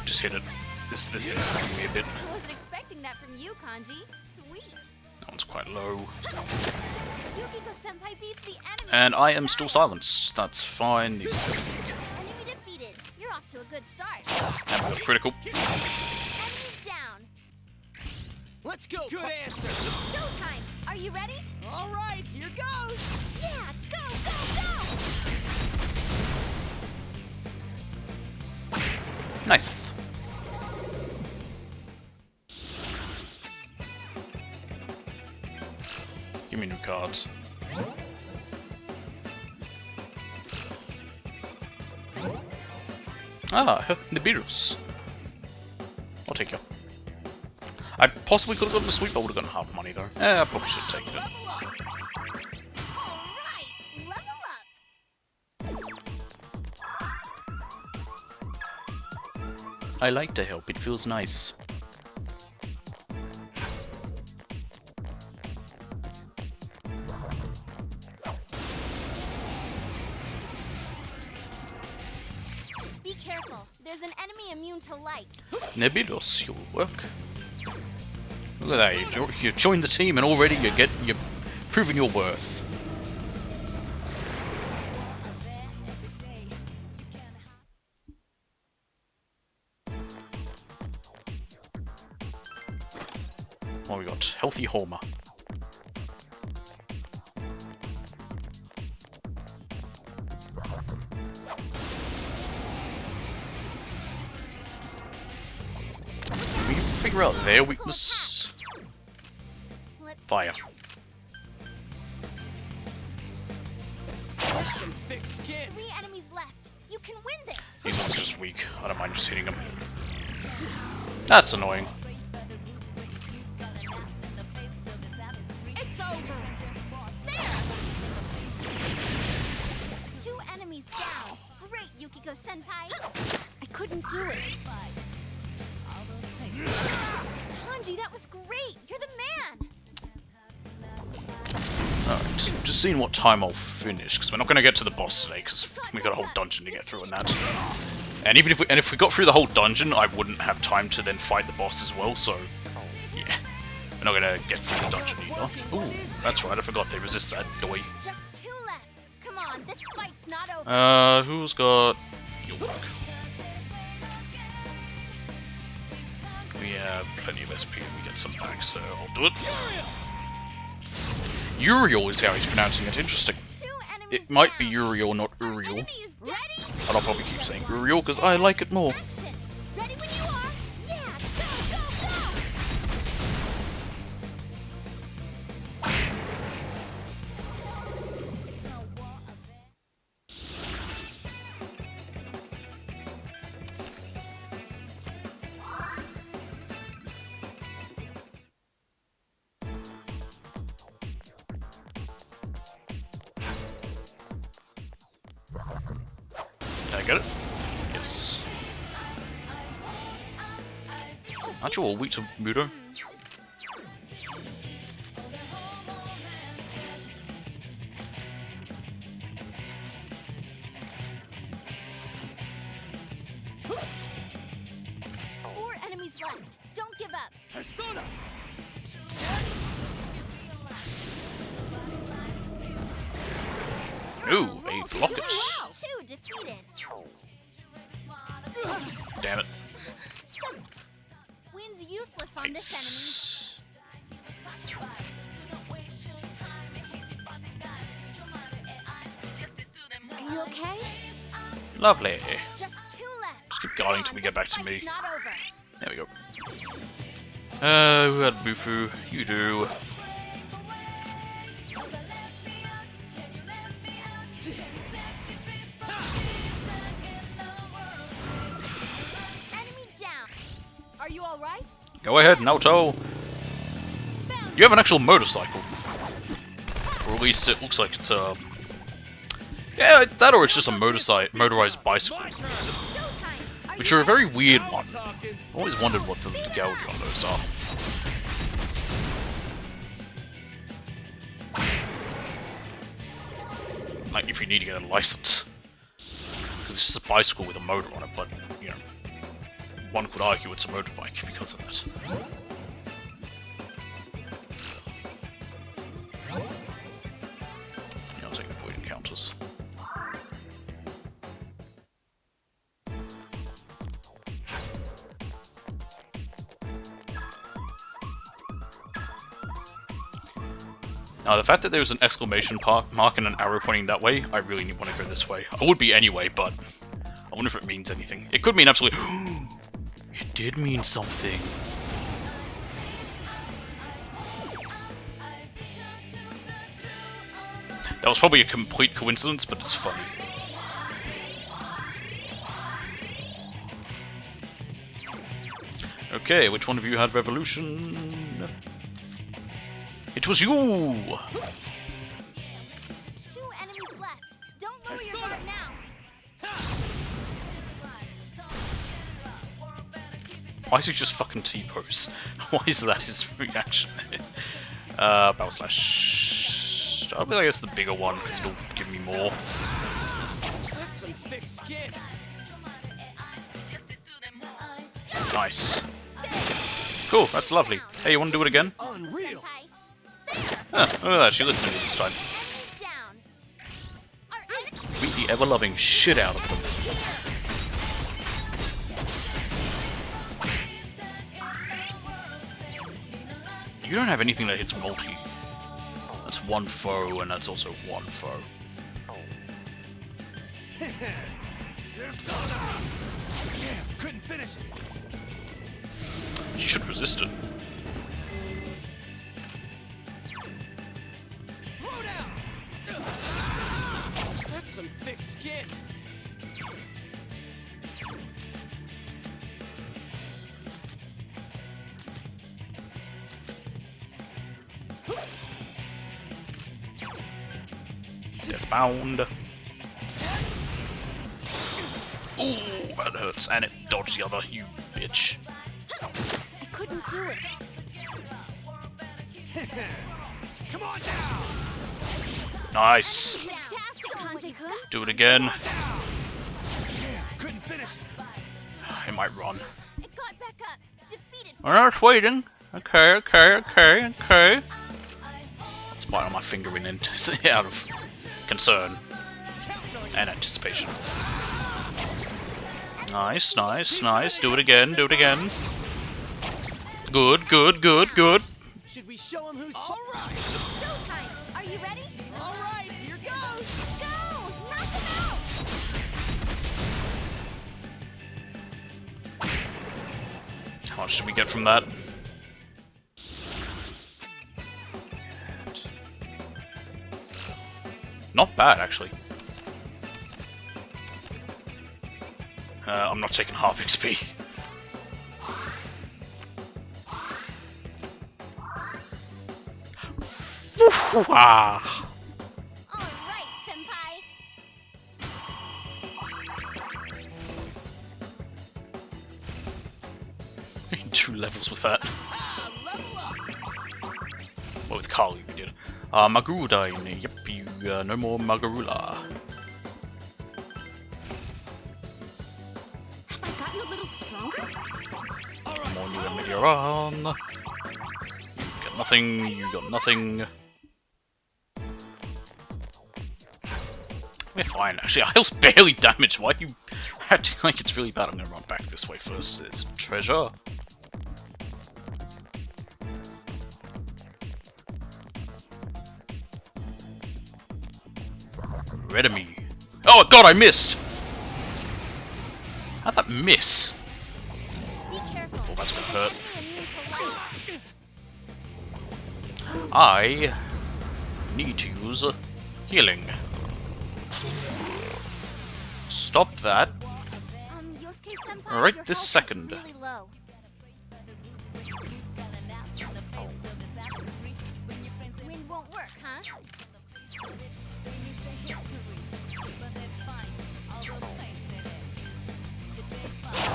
Just hit it. This thing's making me a bit. I wasn't expecting that from you, Kanji. Sweet. That one's quite low. Yukiko Senpai beats the enemy. And I am still silenced. That's fine. These are Enemy defeated. You're off to a good start. and we got critical. Enemy down. Let's go. Good answer. It's showtime. Are you ready? All right, here goes. Yeah, go, go, go. Nice. Give me new cards. Ah, Nibiru's. I'll take you. I possibly could have gotten a sweep, I would have gotten half money though. I probably should have taken it. I like to help, it feels nice. Be careful. There's an enemy immune to light. Nebilos, your work. Look at that, you joined the team and already you're proving your worth. What we got? Healthy Homer. We can figure out their weakness. Fire. Some thick skin. 3 enemies left. You can win this. These ones are just weak. I don't mind just hitting them. That's annoying. It's over. There. 2 enemies down. Great, Yukiko Senpai. I couldn't do it. Kanji, that was great. You're the man. Alright, just seeing what time I'll finish, because we're not going to get to the boss today, because we got a whole dungeon to get through and that. And even if we got through the whole dungeon, I wouldn't have time to then fight the boss as well, so yeah. We're not going to get through the dungeon either. Ooh, that's right, I forgot they resist that doi. Just 2 left. Come on, this fight's not over. Who's got your work? We have plenty of SP and we get some back, so I'll do it. Uriel is how he's pronouncing it, interesting. It might be Uriel, not Uriel. But I'll probably keep saying Uriel because I like it more. Ready when you are. Yeah, go, go, go. Did I get it? Yes. Aren't you all weak to Mudo? Four enemies left. Don't give up. Persona. Ooh, a blocket. Two defeated. Damn it. Some wind's useless on this enemy. Are you okay? Lovely. Just two left. Just keep going till we get back to me. It's not over. There we go. Who had Bufu? You do. Enemy down. Are you all right? Go ahead, Naoto. You have an actual motorcycle. Or at least it looks like it's a... Yeah, that or it's just a motorized bicycle. Which are a very weird one. I've always wondered what the legality on those are. Like, if you need to get a license. Because it's just a bicycle with a motor on it, but, you know, one could argue it's a motorbike because of that. Yeah, I'll take the void encounters. Now, the fact that there's an exclamation mark and an arrow pointing that way, I really want to go this way. I would be anyway, but I wonder if it means anything. It could mean absolutely... It did mean something. That was probably a complete coincidence, but it's funny. Okay, which one of you had revolution? It was you! 2 enemies left. Don't lower your guard now. Why is he just fucking T-pose? Why is that his reaction? Battle Slash... I guess the bigger one, because it'll give me more. That's some thick skin. Nice. Cool, that's lovely. Hey, you want to do it again? Unreal. Huh, look at that, she listened to me this time. Beat the ever-loving shit out of them. You don't have anything that hits multi. That's one foe, and that's also one foe. Damn, couldn't finish it. She should resist it. That's some thick skin. Deathbound. Ooh, that hurts. And it dodged the other, you bitch. I couldn't do it. Come on down. Nice. Do it again. Damn, couldn't finish it. It might run. It got back up. Defeated. I'm not waiting. Okay, okay, okay, okay. It's biting on my finger in out of concern and anticipation. Nice, nice, nice. Do it again, do it again. Good, good, good, good. Should we show him who's all right? It's showtime. Are you ready? All right, here goes. Go! Knock him out! How much should we get from that? Not bad, actually. I'm not taking half XP. Ah. All right, senpai. 2 levels with that. Well, with Carly we did. Magurudine. Yep, you no more Magarula. Have I gotten a little stronger? Come on, you Emilion. You can nothing, you got nothing. We're fine, actually. Our health's barely damaged. Why are you acting like it's really bad? I'm gonna run back this way first. There's treasure. Red of me. Oh god, I missed! How'd that miss? Be careful. Oh, that's gonna hurt. I need to use healing. Stop that. Yosuke-senpai, Right your this health is second. really low. Wind won't work, huh?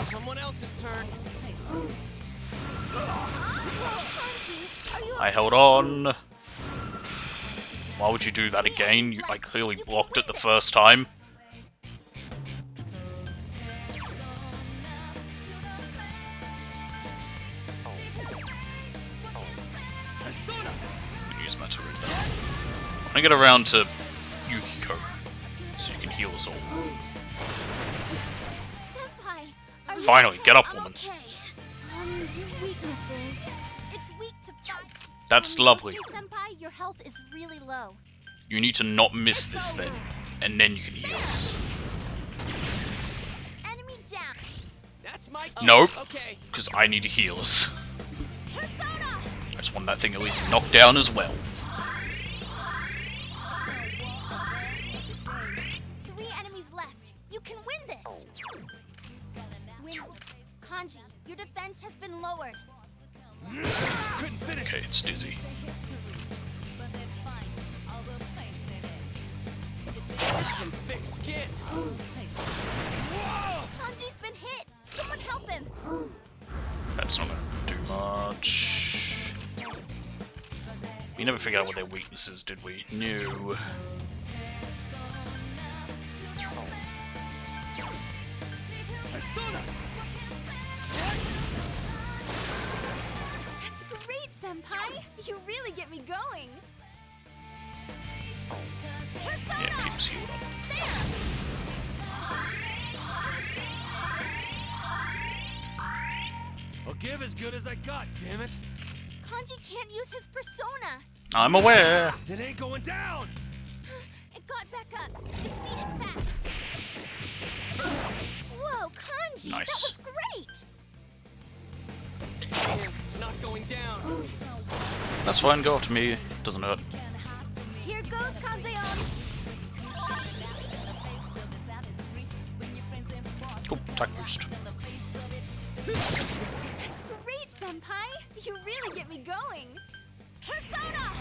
Someone else's turn. I held on. Why would you do that again? I clearly blocked it the first time. Use my turret now. I'm gonna get around to Yukiko, so you can heal us all. Finally, get up, woman. Your weaknesses. It's weak to fight. That's lovely. Yosuke-senpai, your health is really low. You need to not miss this then, and then you can heal us. Enemy down. That's my Nope, Okay. because I need to heal us. I just want that thing at least knocked down as well. 3 enemies left. You can win this. Kanji, your defense has been lowered. Okay, it's dizzy. Some thick skin. Kanji's been hit. Someone help him. That's not gonna do much. We never figured out what their weaknesses, did we? No. That's great, senpai. You really get me going. Yeah, keeps healed up. I'll give as good as I got, damn it. Kanji can't use his persona. I'm aware. It ain't going down. It got back up. Defeat it fast. Whoa, Kanji, Nice. that was great. It's not going down. That's fine, go after me. Doesn't hurt. Here goes Kanzeon. Oh, attack boost. That's great, senpai. You really get me going. Persona.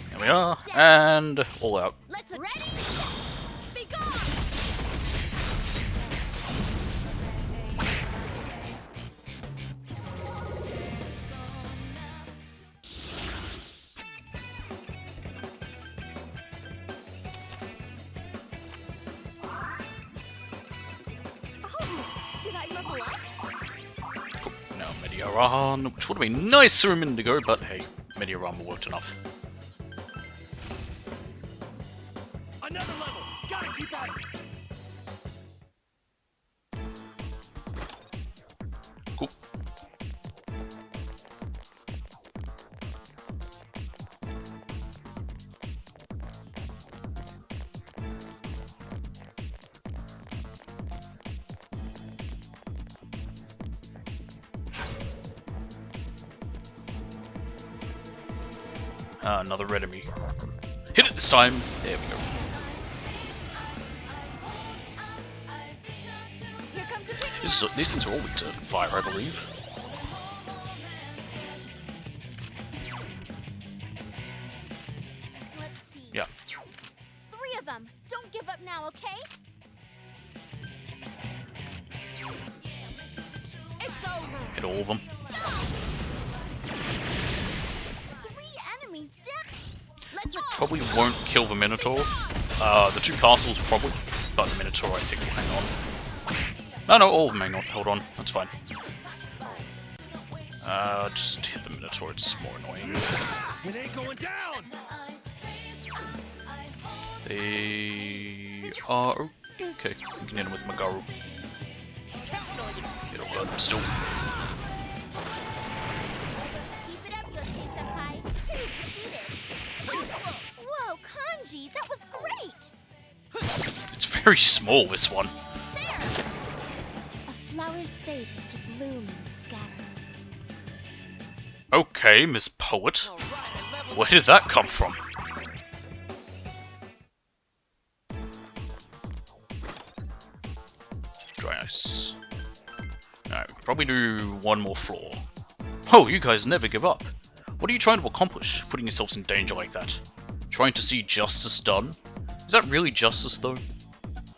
There we are, and all out. Let's ready. Be gone. Did I level up? Now Meteoran, which would have been nicer a minute ago, but hey, Meteoran worked enough. Another level. Gotta keep at it. Cool. Another red enemy. Hit it this time. There we go. Here comes the big These things are all weak to fire, I believe. Let's see. Yeah. 3 of them. Don't give up now, okay? It's over. Hit all of them. 3 enemies down. Let's go. Probably won't kill the Minotaur. The 2 castles probably, but the Minotaur I think will hang on. No, all of them hang on. Hold on, that's fine. Just hit the Minotaur, it's more annoying. It ain't going down! They are okay. We can hit him with Magaru. It'll hurt still. Keep it up, Yosuke-senpai. 2 defeated. Whoa, Kanji, that was great! It's very small, this one. A flower's fate is to bloom and scatter. Okay, Miss Poet. Where did that come from? Dry ice. Alright, we can probably do one more floor. Oh, you guys never give up. What are you trying to accomplish, putting yourselves in danger like that? Trying to see justice done? Is that really justice, though?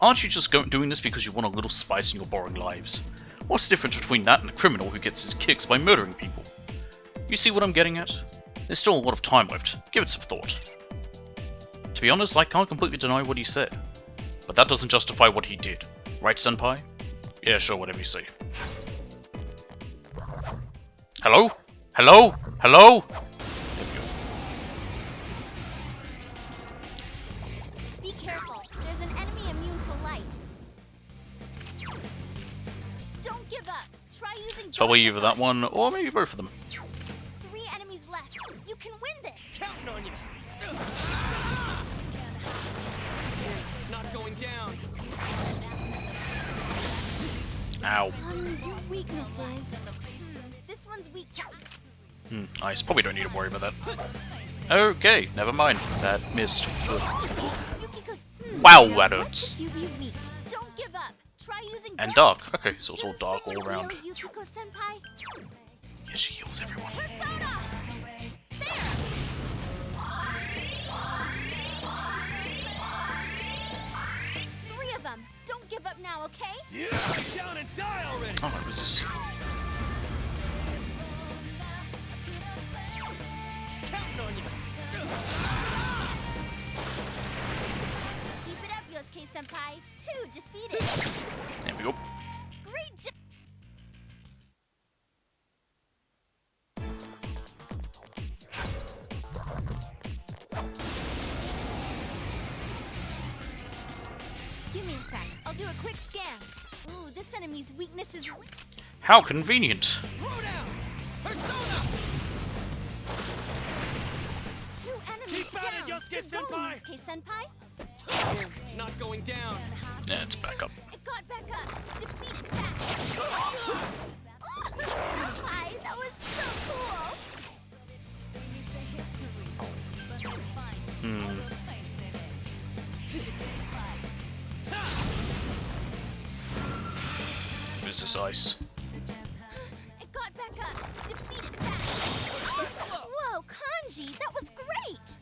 Aren't you just doing this because you want a little spice in your boring lives? What's the difference between that and a criminal who gets his kicks by murdering people? You see what I'm getting at? There's still a lot of time left. Give it some thought. To be honest, I can't completely deny what he said. But that doesn't justify what he did. Right, Senpai? Yeah, sure, whatever you say. Hello? Hello? Hello? There we go. Be careful. There's an enemy immune to light. Don't give up. Try using. It's probably either that one or maybe both of them. 3 enemies left. You can win this. Counting on you. It's not going down. Ow. Your weaknesses. This one's weak to. Nice. Probably don't need to worry about that. Okay, never mind. That missed. Good. Wow, that hurts. You be weak. Don't give up. Try using. And dark. Okay, so it's all dark all around. Yukiko-senpai. Yeah, she heals everyone. Persona! There! 3 of them. Don't give up now, okay? Yeah, down and die already! Oh, what was this? Counting on you. Keep it up, Yosuke-senpai. 2 defeated. There we go. Great job. Give me a sec. I'll do a quick scan. Ooh, this enemy's weakness is. How convenient. Persona! 2 enemies Keep at it, down. Yosuke-senpai! Good going, Yosuke-senpai. It's not going down. Yeah, it's back up. It got back up. Defeat that. Senpai, that was so cool. What is this ice? It got back up. Defeat that. Whoa, Kanji, that was great.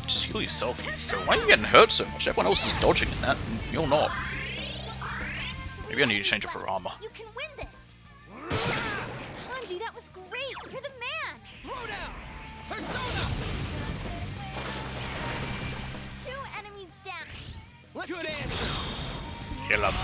Just heal yourself, Yukiko. Why are you getting hurt so much? Everyone else is dodging in that, and you're not. Maybe I need to change up her armor. You can win this. Kanji, that was great. You're the man. Throw down. Persona! 2 enemies down. Good answer. Kill him.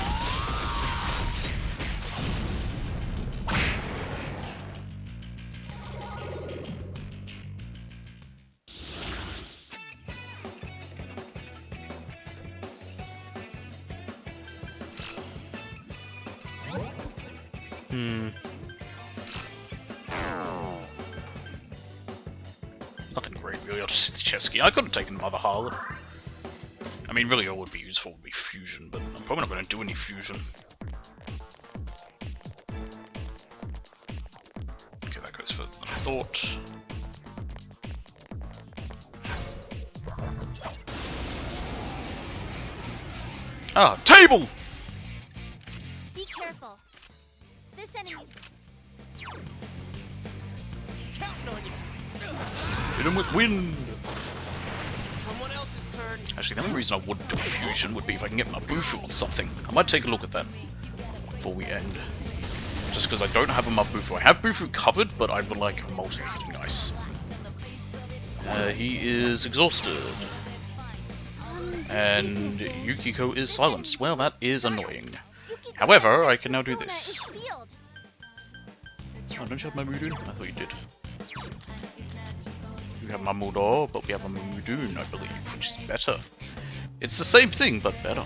Nothing great, really. I'll just hit the chest key. I could have taken Mother Harlot. I mean, really, all would be useful would be fusion, but I'm probably not going to do any fusion. Okay, that goes further than I thought. Ah, table! Be careful. This enemy. Counting on you. Hit him with wind! Someone else's turn. Actually, the only reason I wouldn't do a fusion would be if I can get my Bufu on something. I might take a look at that before we end. Just because I don't have a Mabufu. I have Bufu covered, but I would like a multi. It'd be nice. He is exhausted. And Yukiko is silenced. Well, that is annoying. However, I can now do Persona this. is sealed. Oh, don't you have Mamudoon? I thought you did. You have Mamudo, but we have a Mamudoon, I believe, which is better. It's the same thing, but better.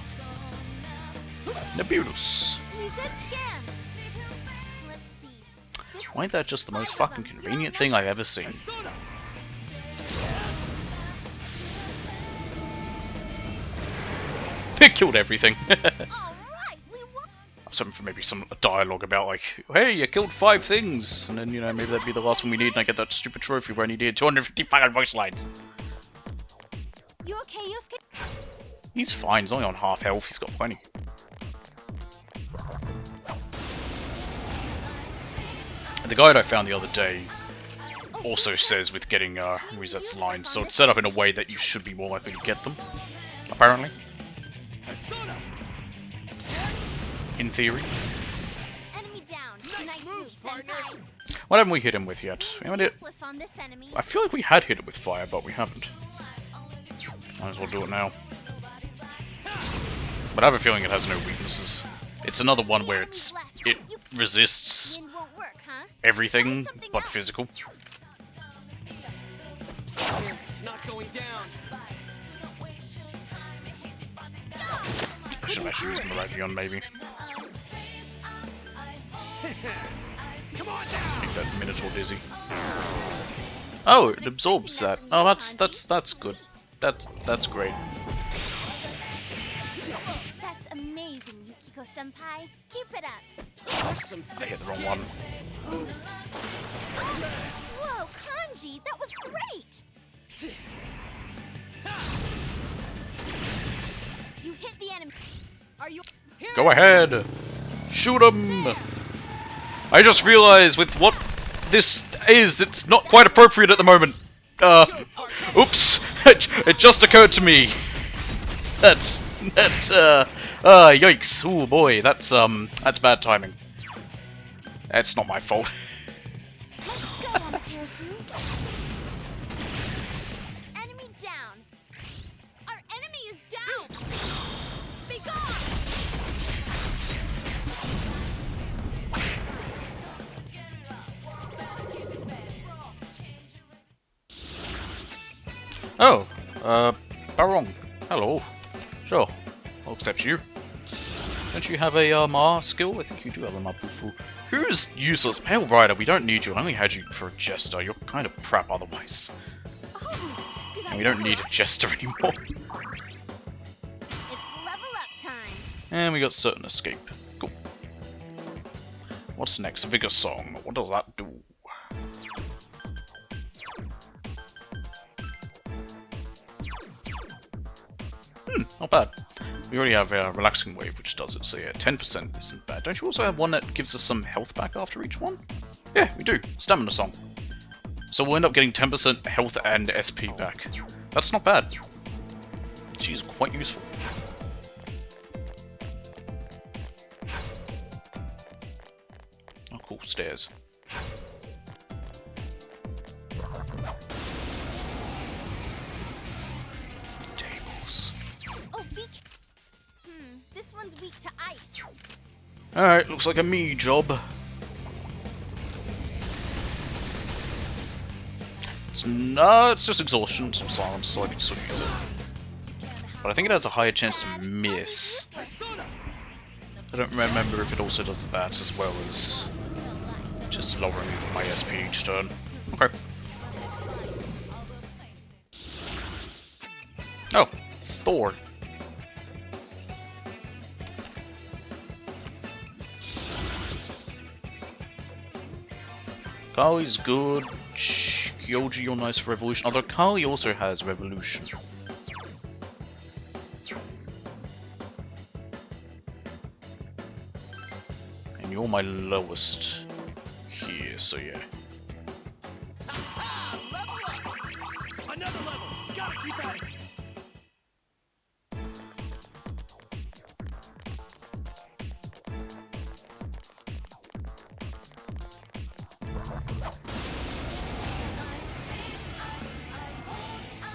Nebulous. Reset scan. Let's see. Why ain't that just the most fucking convenient thing I've ever seen? It killed everything. Something for maybe some dialogue about like, hey, you killed 5 things, and then you know maybe that'd be the last one we need, and I get that stupid trophy where I needed 255 voice lines. You okay, Yosuke? He's fine. He's only on half health. He's got plenty. The guide I found the other day also says with getting resets lines, so it's set up in a way that you should be more likely to get them. Apparently. In theory. Enemy down. Nice move, senpai. What haven't we hit him with yet? We haven't hit... Useless on this enemy. I feel like we had hit it with fire, but we haven't. Might as well do it now. But I have a feeling it has no weaknesses. It's another one where it resists everything but physical. It's not going down. I should have actually used Miragion, maybe. Make that Minotaur dizzy. Oh, it absorbs that. Oh, that's good. That's great. That's amazing, Yukiko-senpai. Keep it up. I hit the wrong one. Whoa, Kanji, that was great. You hit the enemy. Are you? Go ahead! Shoot him! I just realized with what this is, it's not quite appropriate at the moment. Oops! It just occurred to me. Yikes. Oh boy, that's bad timing. That's not my fault. Go, Amaterasu. Enemy down. Our enemy is down. Be gone. Oh, Barong. Hello. Sure, I'll accept you. Don't you have a Ma skill? I think you do have a Mabufu. Who's useless? Pale Rider, we don't need you. I only had you for a jester. You're kind of crap otherwise. And we don't need a jester anymore. It's level up time. And we got certain escape. Cool. What's next? Vigor Song. What does that do? Not bad. We already have a Relaxing Wave, which does it, so yeah, 10% isn't bad. Don't you also have one that gives us some health back after each one? Yeah, we do. Stamina Song. So we'll end up getting 10% health and SP back. That's not bad. She's quite useful. Oh, cool. Stairs. Tables. Oh, this one's weak to ice. Alright, looks like a me job. It's just exhaustion, some silence, so I can still use it. But I think it has a higher chance to miss. I don't remember if it also does that as well as just lowering my SP each turn. Okay. Oh, Thor. Kali's good. Kyoji, you're nice for Revolution. Although Kali also has Revolution. And you're my lowest here, so yeah. Another level. Gotta keep at it.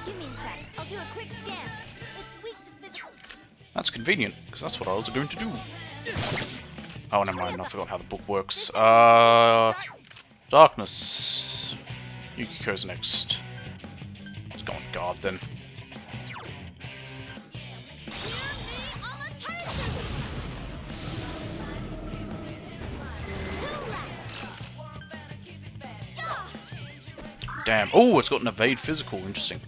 Give me a sec. I'll do a quick scan. It's weak to physical. That's convenient, because that's what I was going to do. Oh, never mind. I forgot how the book works. Darkness. Yukiko's next. Let's go on guard then. Damn. Oh, it's got an evade physical. Interesting.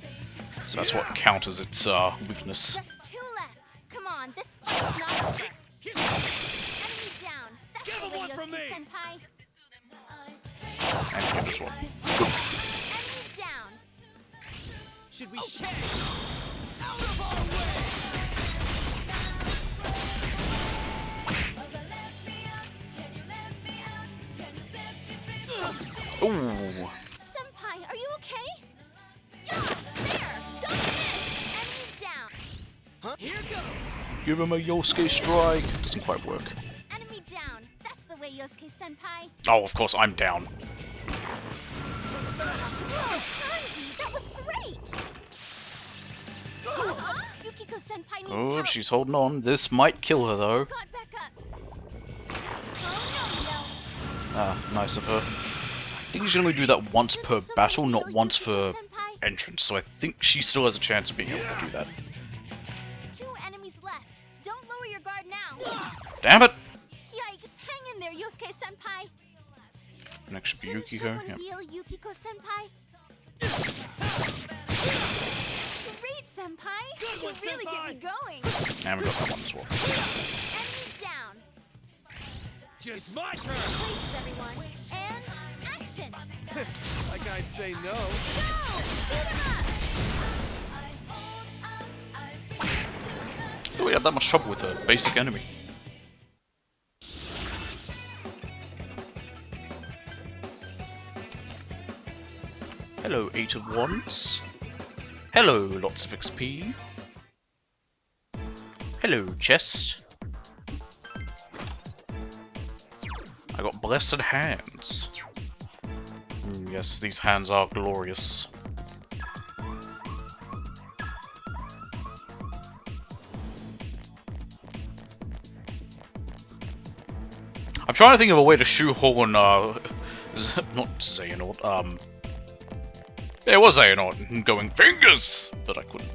So that's what counters its weakness. Just 2 left. Come on, this fight's not over. Enemy down. That's the way, Yosuke Senpai. And him as well. Enemy down. Should we Out of our way! Ooh. Senpai, are you okay? Yeah, there! Don't miss! Enemy down. Huh? Here goes! Give him a Yosuke strike. Doesn't quite work. Enemy down. That's the way, Yosuke Senpai. Oh, of course, I'm down. Whoa, Kanji, that was great! Yukiko Senpai needs Oh, help. she's holding on. This might kill her, though. Got back up. Oh no, Yelt. Ah, nice of her. I think you should only do that once per battle, not once for entrance, so I think she still has a chance of being able to do that. 2 enemies left. Don't lower your guard now. Damn it! Yikes, hang in there, Yosuke Senpai. Next should be Shouldn't Yukiko. someone Yeah. heal Yukiko Senpai? Great, Senpai. You really get me going. And we got that one as well. Enemy down. Just my turn! Places, everyone. And action. Like I'd say no. Go! Beat him up. Do we have that much trouble with a basic enemy? Hello, 8 of Wands. Hello, lots of XP. Hello, chest. I got blessed hands. Yes, these hands are glorious. I'm trying to think of a way to shoehorn, not Xehanort, yeah, it was Xehanort going fingers, but I couldn't.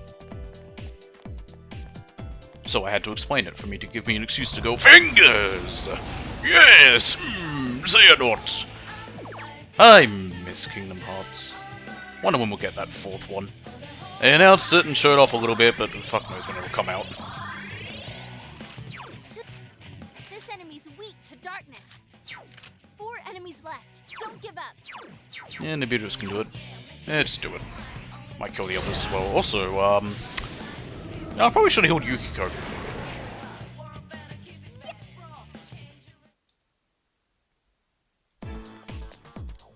So I had to explain it for me to give me an excuse to go fingers! Yes! Xehanort! I miss Kingdom Hearts. Wonder when we'll get that 4th one. They announced it and showed off a little bit, but fuck knows when it'll come out. This enemy's weak to darkness. 4 enemies left. Don't give up. Yeah, Nibiru's can do it. Yeah, just do it. Might kill the others as well. Also, no, I probably should have healed Yukiko.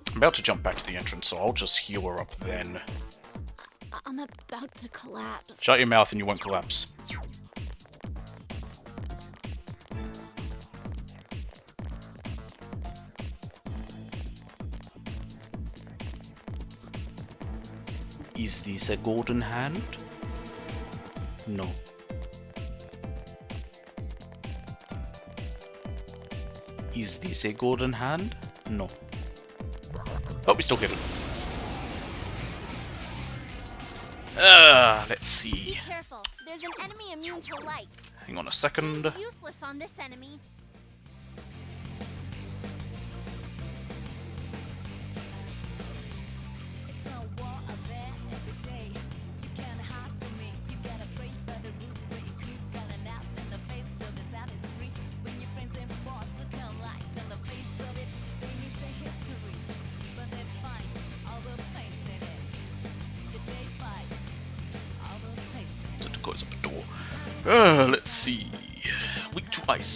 I'm about to jump back to the entrance, so I'll just heal her up then. I'm about to collapse. Shut your mouth and you won't collapse. Is this a golden hand? No. Is this a golden hand? No. But we still get it. Let's see. Be careful. There's an enemy immune to light. Hang on a second. It's useless on this enemy. Close up the door. Let's see. Weak to ice.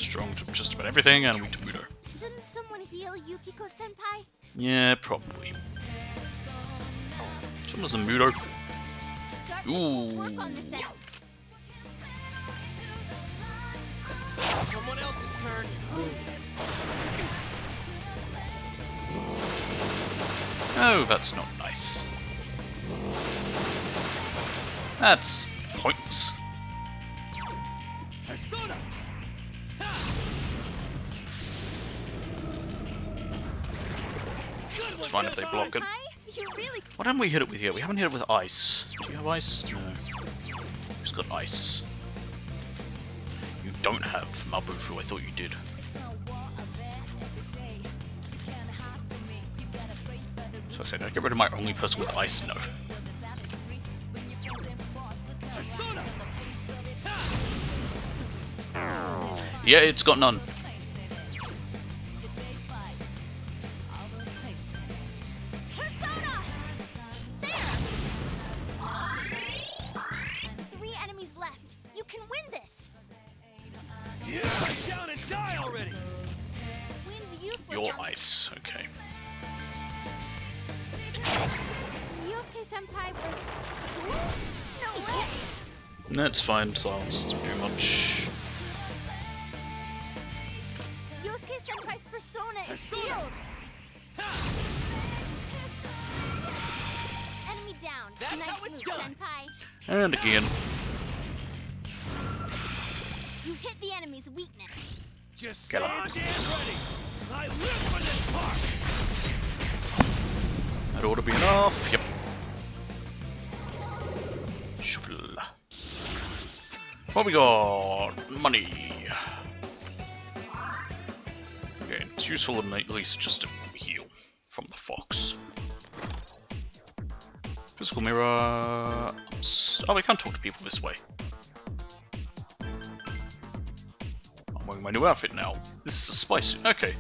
Strong to just about everything, and weak to Mudo. Shouldn't someone heal Yukiko Senpai? Yeah, probably. Someone's a Mudo. Ooh. Work on this enemy. Someone else's turn. Oh, that's not nice. That's pointless. Persona! fine if they block it. What haven't we hit it with here? We haven't hit it with ice. Do you have ice? No. Who's got ice? You don't have Mabufu, I thought you did. So I said, I'd get rid of my only person with ice? No. Yeah, it's got none. Three enemies left. You can win this. Yeah, down and die already. Win's useless. Your ice, okay. Yosuke Senpai was. No way. That's fine, silence isn't too much. Yosuke Senpai's persona is sealed. Enemy down. Nice move, Senpai. And again. You hit the enemy's weakness. Just Get say up. it and ready. I live for this part. That ought to be enough. Yep. Shovel. What we got? Money. Okay, it's useful at least just to heal from the fox. Physical mirror. Oh, we can't talk to people this way. I'm wearing my new outfit now. This is a spy suit. Okay.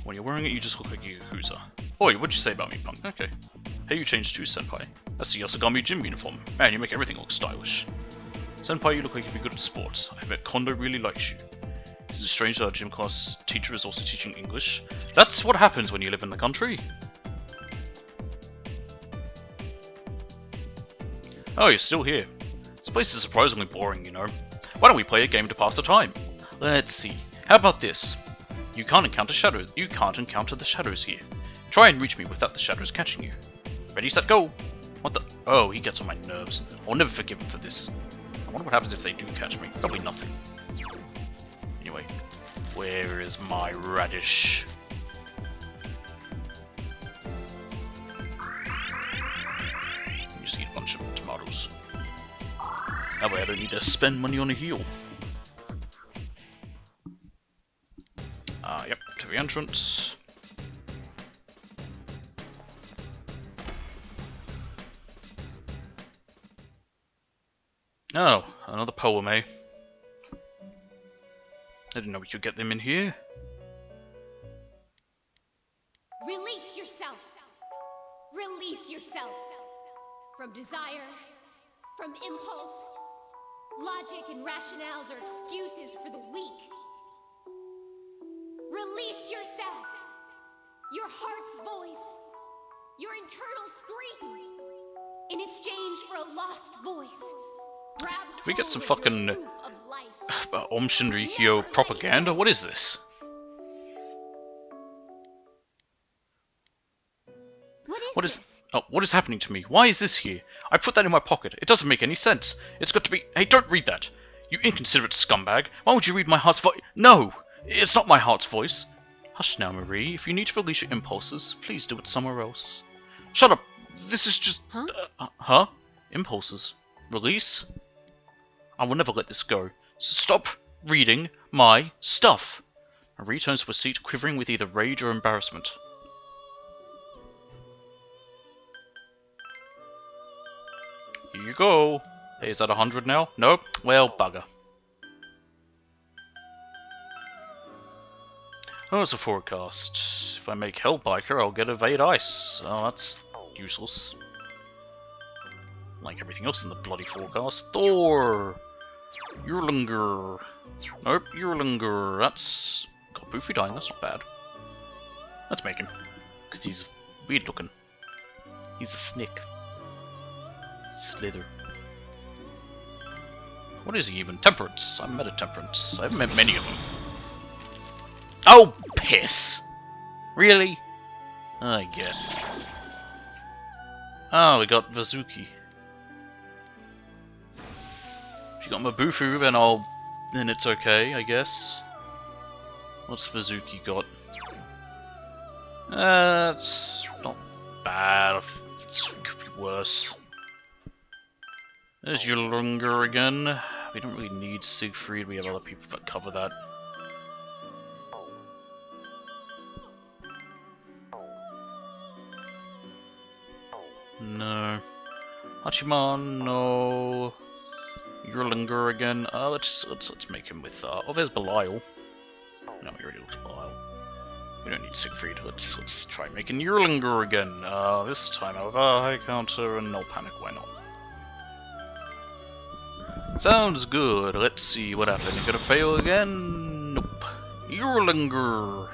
When you're wearing it, you just look like a Yakuza. Oi, what'd you say about me, punk? Okay. Hey, you changed too, Senpai. That's the Yasogami gym uniform. Man, you make everything look stylish. Senpai, you look like you'd be good at sports. I bet Kondo really likes you. Is it strange that our gym class teacher is also teaching English? That's what happens when you live in the country. Oh, you're still here. This place is surprisingly boring, you know. Why don't we play a game to pass the time? Let's see. How about this? You can't encounter shadows. You can't encounter the shadows here. Try and reach me without the shadows catching you. Ready, set, go! What the? Oh, he gets on my nerves. I'll never forgive him for this. I wonder what happens if they do catch me. Probably nothing. Anyway, where is my radish? Just eat a bunch of tomatoes. That way I don't need to spend money on a heal. Yep, to the entrance. Oh, another poem, eh? I didn't know we could get them in here. Release yourself. Release yourself. From desire, from impulse. Logic and rationales are excuses for the weak. Release yourself. Your heart's voice. Your internal scream. In exchange for a lost voice. Grab We get some hold of fucking your proof of life. Om Shinrikyo propaganda? What is this? What is this? Oh, what is happening to me? Why is this here? I put that in my pocket. It doesn't make any sense. It's got to be... Hey, don't read that! You inconsiderate scumbag! Why would you read my heart's voice? No! It's not my heart's voice! Hush now, Marie. If you need to release your impulses, please do it somewhere else. Shut up! This is just... Huh? Impulses. Release? I will never let this go. Stop reading my stuff! Marie turns to her seat, quivering with either rage or embarrassment. Here you go. Hey, is that 100 now? Nope. Well, bugger. Oh, it's a forecast. If I make Hellbiker, I'll get Evade Ice. Oh, that's useless. Like everything else in the bloody forecast. Thor! Yurlinger. Nope, Yurlinger. That's... got Boofy dying, that's not bad. Let's make him. Because he's weird looking. He's a snake. Slither. What is he even? Temperance. I've met a Temperance. I haven't met many of them. Oh, piss! Really? I get it. Oh, we got Vazuki. If you got Mabufu, then it's okay, I guess. What's Vazuki got? It's not bad. It could be worse. There's Yolunga again. We don't really need Siegfried, we have other people that cover that. No. Hachiman, no. Yolunga again. Let's make him with oh, there's Belial. No, we already looked at Belial. We don't need Siegfried. Let's try making Yolunga again. This time, however, high counter and no panic. Why not? Sounds good. Let's see what happened. You gonna fail again? Nope. Yolunga.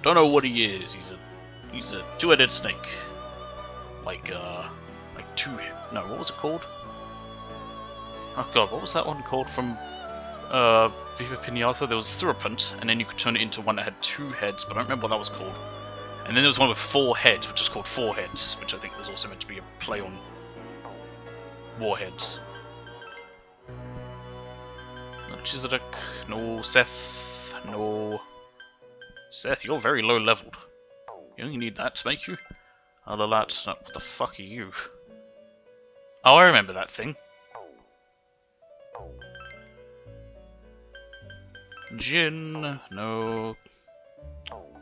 Don't know what he is. He's a two-headed snake. Like two. No, what was it called? Oh god, what was that one called from Viva Pinata? There was Serpent, and then you could turn it into one that had two heads, but I don't remember what that was called. And then there was one with four heads, which is called Four Heads, which I think was also meant to be a play on Warheads. No Chizedek, no Seth, no... Seth, you're very low leveled. You only need that to make you. Alalat, no, what the fuck are you? Oh, I remember that thing. Jin, no. No.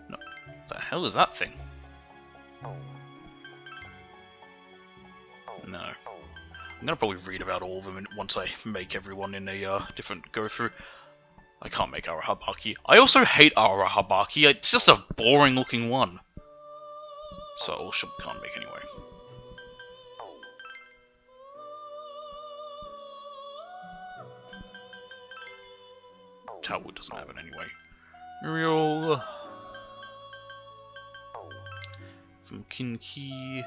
What the hell is that thing? No. I'm gonna probably read about all of them once I make everyone in a different go-through. I can't make Arahabaki. I also hate Arahabaki. It's just a boring looking one. So Ulshub can't make anyway. Talwood doesn't have it anyway. Muriel from Kinki.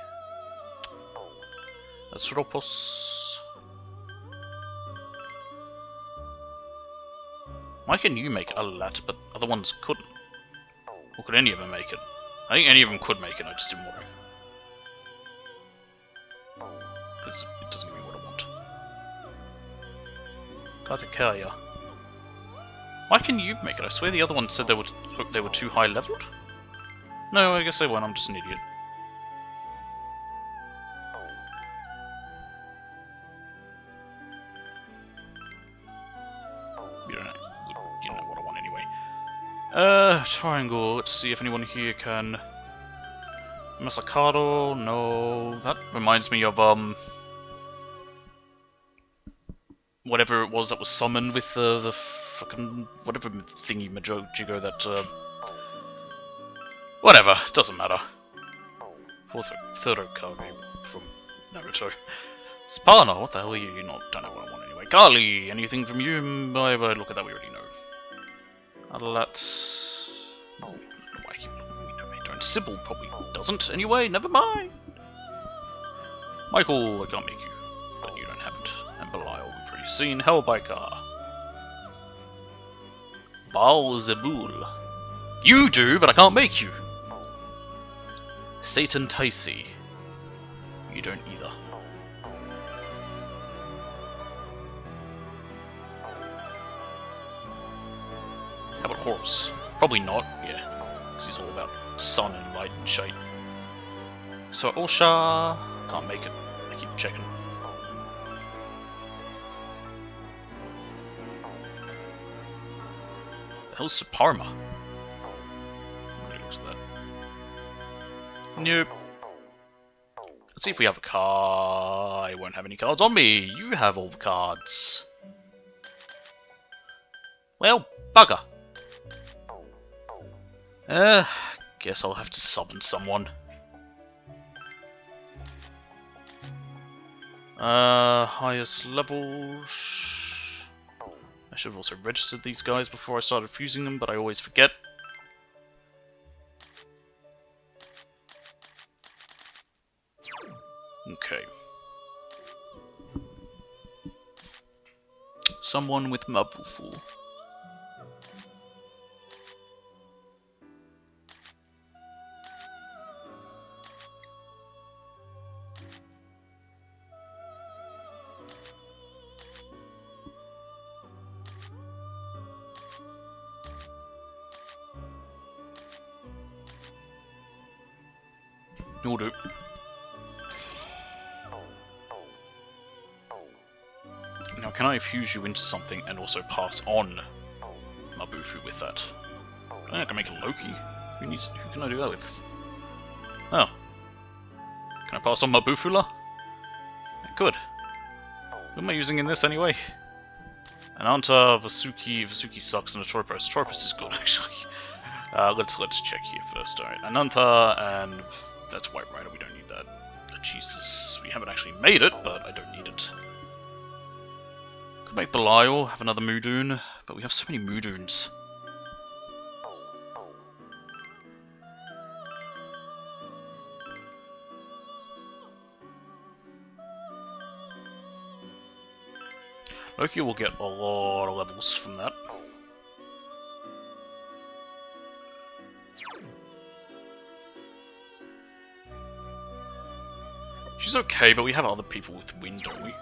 That's Ropos. Why can you make Alalat, but other ones couldn't? Or could any of them make it? I think any of them could make it, I just didn't want to. Because it doesn't give me what I want. Kartikeya. Why can you make it? I swear the other one said they were too high leveled? No, I guess they weren't, I'm just an idiot. You know what I want anyway. Triangle, let's see if anyone here can... Masakado, no... That reminds me of, whatever it was that was summoned with the fucking... whatever thingy Majojigo that, whatever, doesn't matter. Third Okage from Naruto. Spana, what the hell are you? Not, don't know what I want anyway. Kali, anything from you? By look at that, we already know. Adalat... No, why I keep looking, we don't. Sybil probably doesn't. Anyway, never mind. Michael, I can't make you, but you don't have it. And Belial, we've already seen. Hellbiker. Baal Zebul. You do, but I can't make you. Satan Taisi. You don't either. How about Horus? Probably not, yeah. Because he's all about sun and light and shade. So Osha... can't make it. I keep checking. The hell's Suparma? Nobody looks at that. Nope. Let's see if we have a card. I won't have any cards on me. You have all the cards. Well, bugger. Guess I'll have to summon someone. Highest levels. I should have also registered these guys before I started fusing them, but I always forget. Okay. Someone with Mabufu. You'll do. Now, can I fuse you into something and also pass on Mabufu with that? I can make a Loki. Who can I do that with? Oh. Can I pass on Mabufula? Good. Who am I using in this anyway? Ananta, Vasuki. Vasuki sucks, and a Torpus. Torpus is good, actually. Let's check here first. Alright, Ananta, and that's White Rider. We don't need that. Jesus, we haven't actually made it, but I don't need it. Could make Belial, have another Mudoon, but we have so many Mudoons. Loki will get a lot of levels from that. She's okay, but we have other people with wind, don't we?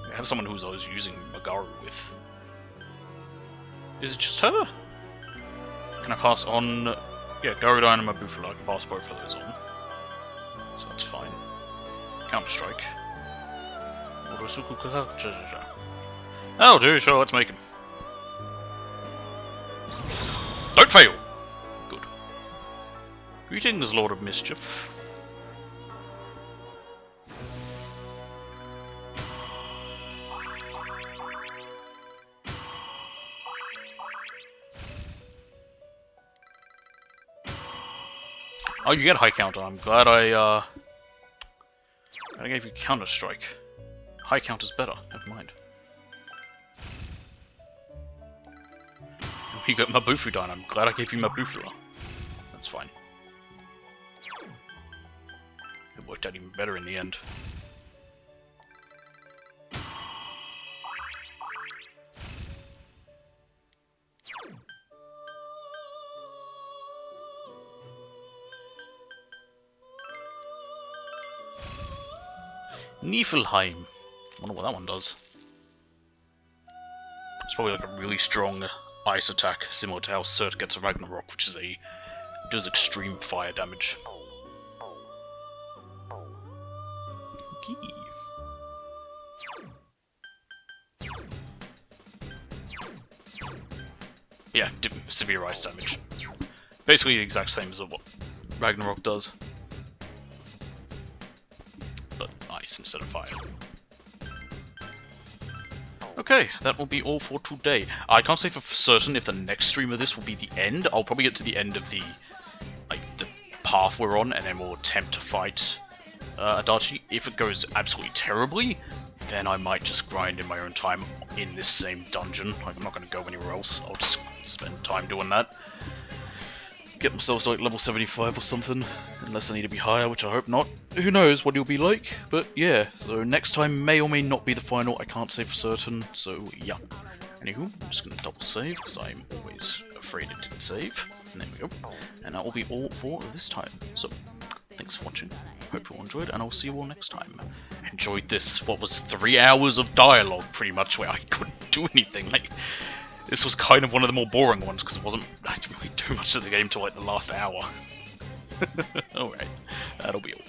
We have someone who's always using Magaru with. Is it just her? Can I pass on... Yeah, Garudine and Mabufula, I can pass both of those on. So that's fine. Counter-Strike. That'll do, sure, let's make him. Don't fail! Good. Greetings, Lord of Mischief. Oh, you get high counter. I'm glad I gave you Counter-Strike. High counter's better. Never mind. You got Mabufudine. I'm glad I gave you Mabufula. That's fine. It worked out even better in the end. Niflheim. Wonder what that one does. It's probably like a really strong ice attack, similar to how Cert gets a Ragnarok, which is does extreme fire damage. Okay. Yeah, severe ice damage. Basically the exact same as what Ragnarok does. But ice instead of fire. Okay, that will be all for today. I can't say for certain if the next stream of this will be the end. I'll probably get to the end of the path we're on, and then we'll attempt to fight Adachi. If it goes absolutely terribly, then I might just grind in my own time in this same dungeon. Like, I'm not going to go anywhere else. I'll just spend time doing that. Get myself to like level 75 or something, unless I need to be higher, which I hope not. Who knows what it'll be like, but yeah, so next time may or may not be the final, I can't say for certain, so yeah. Anywho, I'm just going to double save, because I'm always afraid it didn't save. And there we go. And that will be all for this time. So, thanks for watching, hope you all enjoyed, and I'll see you all next time. Enjoyed this, what was 3 hours of dialogue, pretty much, where I couldn't do anything, like... This was kind of one of the more boring ones, because I didn't really do much of the game till like the last hour. Alright, that'll be all.